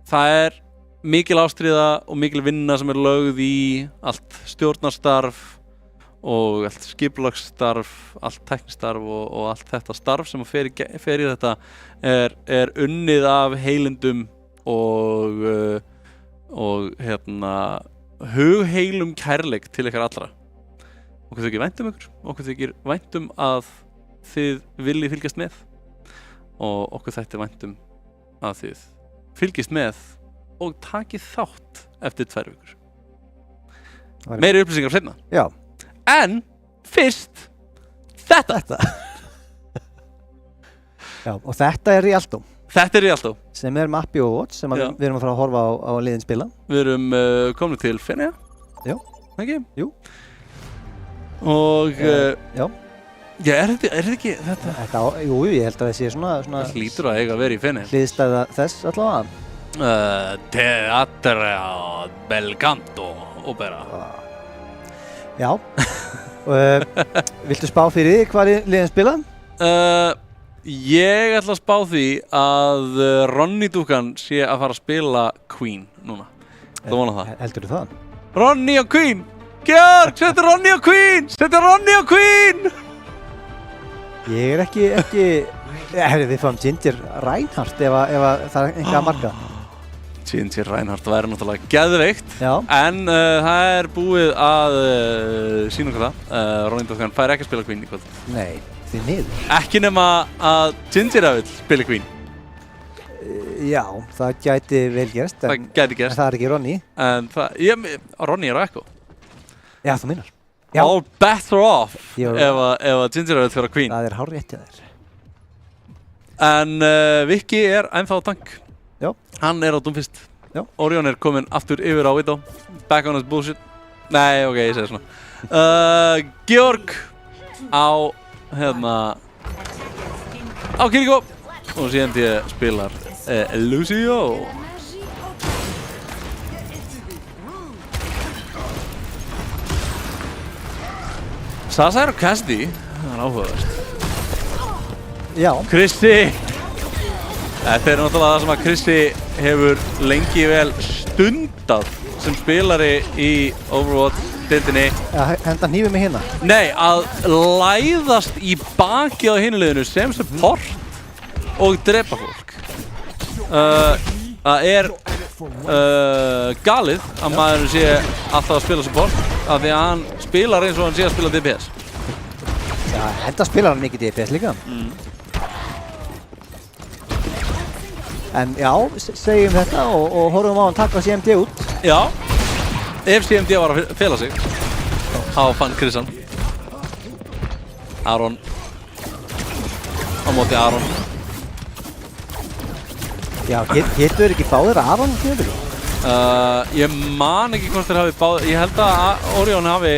það er mikil ástríða og mikil vinna sem er lögð í allt stjórnarstarf og allt skipulagsstarf, allt tæknistarf og allt þetta starf sem fer í þetta er unnið af heilindum og hérna hugheilum kærleik til ykkar allra. Okkur þykir vænt ykkur, okkur þykir vænt að þið viljið fylgjast með og okkur þætti vænt að þið fylgjist með og takið þátt eftir 2 vikur. Meiri upplýsingar seinna. Já. En fyrst þetta. Já, og þetta er Rialto. Þetta er Rialto. Sem er mappi og Overwatch sem við erum að fara að horfa á liðin spila. Við erum komin til Feneyja. Já. Ekki? Jú. Og já. Já, er þetta ekki þetta? Jú, ég held að það sé svona það hlýtur að eiga að vera í Feneyja. Hliðstæða þess allavega. Teatro Belcanto Opera. Já. Viltu spá fyrir því hvað liðin spila? Ég ætla að spá því að Ronny Dúkan sé að fara að spila Queen núna. Það vona það. Heldur þú það? Ronny og Queen! Georg, settu Ronny og Queen! Settu Ronny og Queen! Ég er ekki við fáum Ginger Reinhardt ef það er einhvað að marka. Ginger Reinhardt væri náttúrulega geðveikt. Já. En það er búið að sína okkur það. Ronny Dúkan fær ekki að spila Queen í kvöld. Nei, því miður. Ekki nema að Ginger vill spila Queen. Já, það gæti vel gerst. Það gæti gerst. En það er ekki Ronny. En Ronny er á Echo. Já, þú meinar. Já. All bets are off ef að Ginger vill fyrir Queen. Það er hárrétt hjá þér. En Viki er ennþá á tank. Já. Hann er á Doomfist. Já. Orion er kominn aftur yfir á Widow. Back on his bullshit. Nei, ok, ég segi svona. Georg á á Kiriko. Og síðan því spilar Lucio. Sasa er á Cassidy. Það er áhugaverst. Já. Krissi. Þetta er náttúrulega það sem að Krissi hefur lengi vel stundað sem spilari í Overwatch-deildinni. Henda hnífið með hérna? Nei, að læðast í bakið á hinu liðinu sem support og drepa fólk. Það er galið að maður sé alltaf að spila support af því að hann spilar eins og hann sé að spila DPS. Já, þetta spilar hann mikið DPS líka. En já, segjum þetta og horfum á hann taka CMD út. Já, ef CMD var að fela sig þá fann Chrisan Aron á móti Aron. Já, getur ekki báðir Aron fyrir? Ég man ekki hvort þeir hafi báðir, ég held að Orion hafi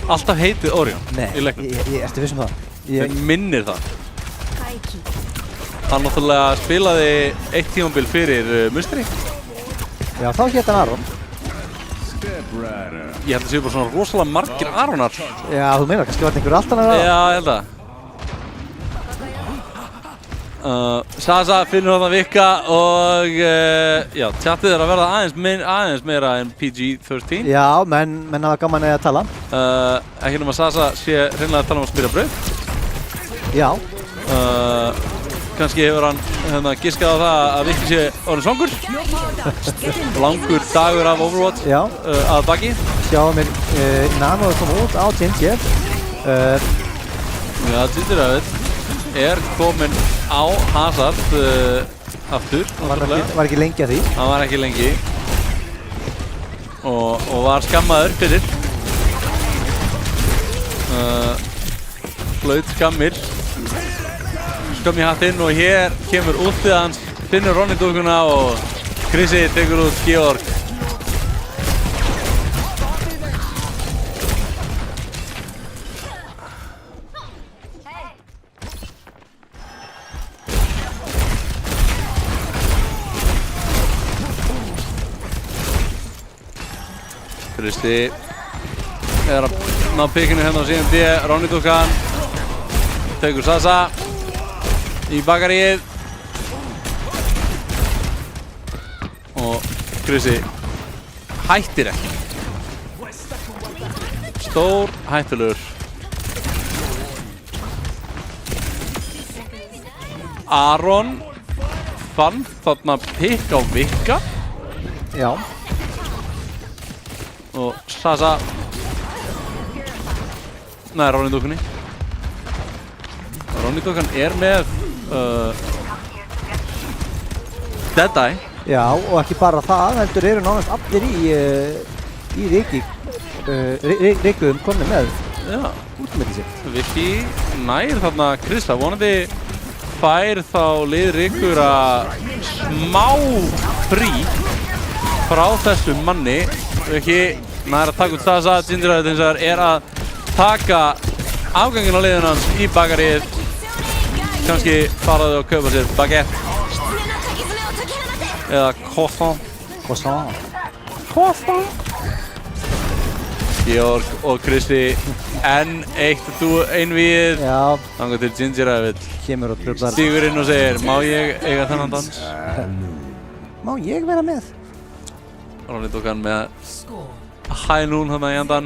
alltaf heitið Orion í leiknum. Ég ertu viss um það? Ég minnir það. Hann náttúrulega spilaði eitt tímabil fyrir Mustri. Já, þá hét hann Aron. Ég held að það séu bara svona rosalega margir Aronar. Já, þú meina, kannski var þetta einhver allt annað? Já, ég held að. Sasa finnur þarna Vikka og já, tjattið að verða aðeins meira en PG-13. Já, menn hafa gaman að tala. Ekki nema Sasa sé hreinlega að tala um að spila brauð. Já. Kannski hefur hann giskað á það að Vikki sé orðinn svangur. Langur dagur af Overwatch að baki. Sjáum við Nano koma út á Ginger. Já, Ginger er kominn á Hazard aftur. Var ekki lengi að því. Hann var ekki lengi. Og var skammaður fyrir. Hlaut skammir. Skömm í hattinn og hér kemur útið hans, finnur Ronny-dúkkuna og Chrisi tekur út Georg. Chrisi er að ná pikkinu hérna á CMD, Ronny-dúkkan tekur Sasa í bakaríið og Chrisi hættir ekki. Stór hættulegur. Aron fann þarna pikk á Vikka. Já. Og Sasa nær Ronny-dúkkunni. Ronny-dúkkan er með Deadeye. Já, og ekki bara það, heldur eru nánast allir í Ríkuðum komni með útmyndið sitt. Vikki nær þarna Krista, vonandi fær þá lið Ríkur að smá frí frá þessum manni. Vikki nær að taka út Sasa, Ginger er að taka afganginn á liðinu hans í bakaríið. Kannski faraðu að kaupa sér baguette eða croissant. Georg og Chrisi enn eitt einvíið. Já. Þangað til Ginger kemur og truflar. stígur inn og segir, má ég eiga þennan dans? Má ég vera með? Ronny-dúkkan með hænún þarna í endan.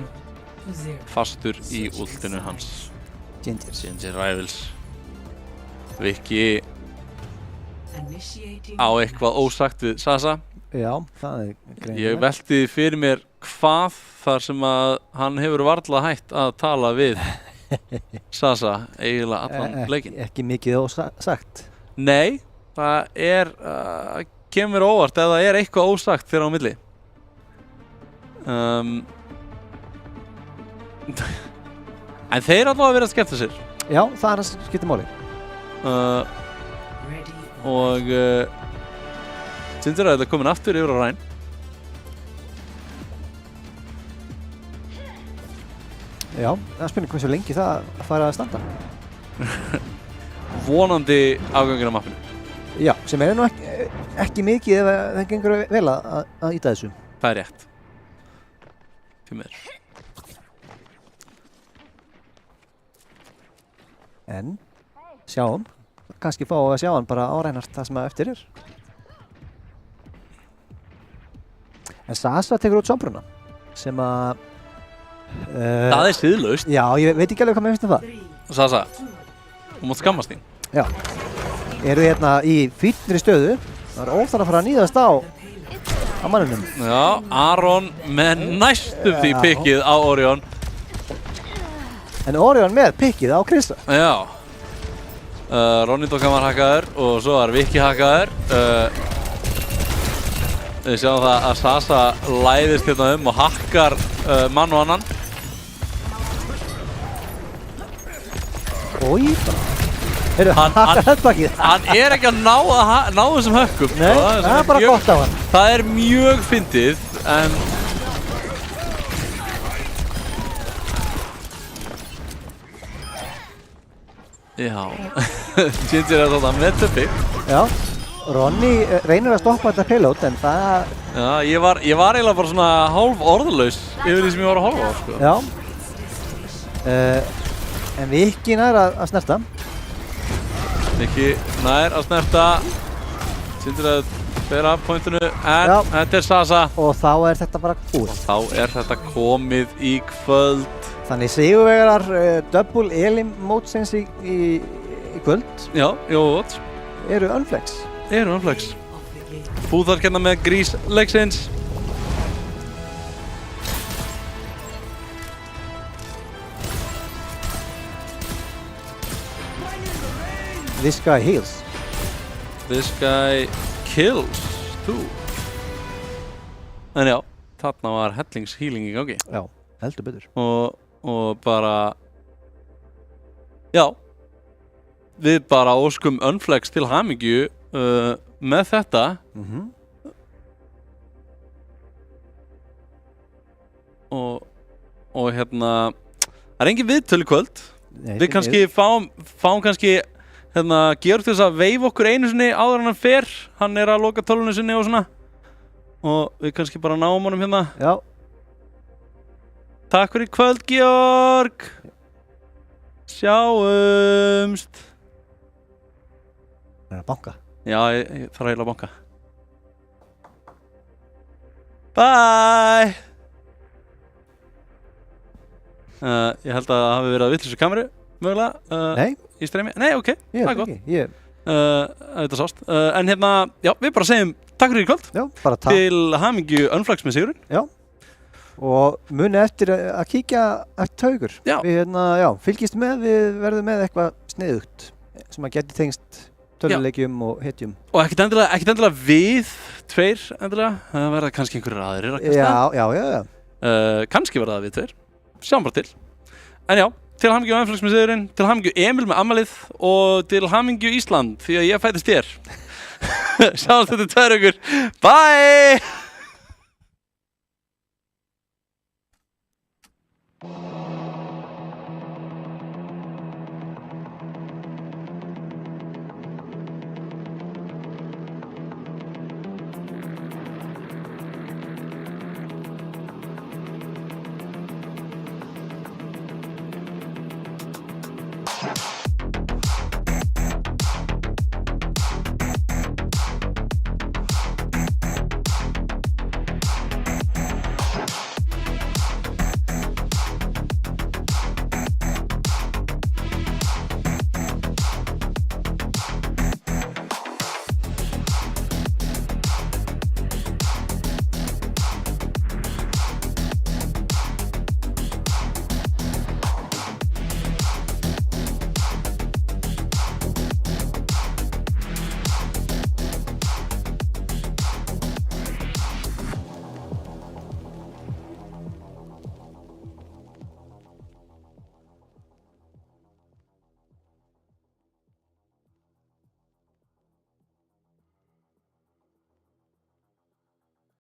Fastur í últinu hans. Ginger Rivals. Vikki á eitthvað ósagt við Sasa. Já, það er greinilegt. Ég velti fyrir mér hvað þar sem að hann hefur varla hætt að tala við Sasa eiginlega allan leikinn. Ekki mikið ósagt. Nei, það er, kemur óvart ef það er eitthvað ósagt fyrir á milli. En þeir allavega verið að skemmta sér. Já, það er að skipta máli. Og Ginger er komin aftur yfir á Ryan. Já, það er spurning hversu lengi það fara að standa. Vonandi afganginn á mappinu. Já, sem er nú ekki mikið ef það gengur vel að íta þessu. Það er rétt. Því miður. En sjáum, kannski fá að sjá hann bara árænast það sem að eftir er. En Sasa tekur út Sombruna sem að það er siðlaust. Já, ég veit ekki alveg hvað mér finnst það. Sasa, þú mátt skammast þín. Já. Eru þið hérna í fínri stöðu. Það er óþarf að fara að níðast á manninum. Já, Aron með næstum því pikkið á Orion. En Orion með pikkið á Krista. Já. Ronny Dokkan var hakkaður og svo var Viki hakkaður. Við sjáum það að Sasa læðist hérna og hakkar mann og annan. Ói, heyrðu, hakkar headbackið. Hann ekki að ná þessum hökkum. Nei, það er bara gott á hann. Það er mjög fyndið, en já, Ginger er þarna með töffi. Já, Ronny reynir að stoppa þetta payload, en það... Já, ég var eiginlega bara svona hálf orðlaus yfir því sem ég var að horfa á, sko. Já. En Viki nær að snerta. Viki nær að snerta. Ginger að bera pointinu, en þetta er Sasa. Og þá er þetta bara búið. Þá er þetta komið í kvöld. Þannig sigurvegarar double elim mótsins í kvöld. Já, jót. Eru Unflex. Búðar hérna með grís leiksins. This guy heals. This guy kills too. En já, þarna var hellings healing í gangi. Já, heldur betur. Og bara, já, við bara óskum Unflex til hamingju með þetta. Og hérna, það er engin viðtöl í kvöld. Nei, við kannski fáum kannski hérna Georg til þess að veifa okkur einu sinni áður en hann fer. Hann er að loka tölvunni sinni og svona. Og við kannski bara náum honum hérna. Já. Takk fyrir kvöld, Georg. Sjáumst. Það er að banka. Já, ég þarf að heila að banka. Bye. Ég held að það hafi verið að vitleysu kameru, mögulega. Nei. Í streymi. Nei, ok, það er gott. Þetta sást. En hérna, já, við bara segjum takk fyrir í kvöld. Já, bara takk. Til hamingju Unflex með sigurinn. Já. Og muni eftir að kíkja eftir taugur. Já. Við fylgist með, við verðum með eitthvað sniðugt sem að geti tengst töluleikjum og hetjum. Og ekkert endilega við tveir endilega. Það verða kannski einhverjir aðrir að kasta. Já. Kannski verða það við tveir. Sjáum bara til. En já, til hamingju Unflex með sigurinn, til hamingju Emil með afmælið og til hamingju Ísland því að ég fættist þér. Sjáumst þetta 2 vikur. Bye!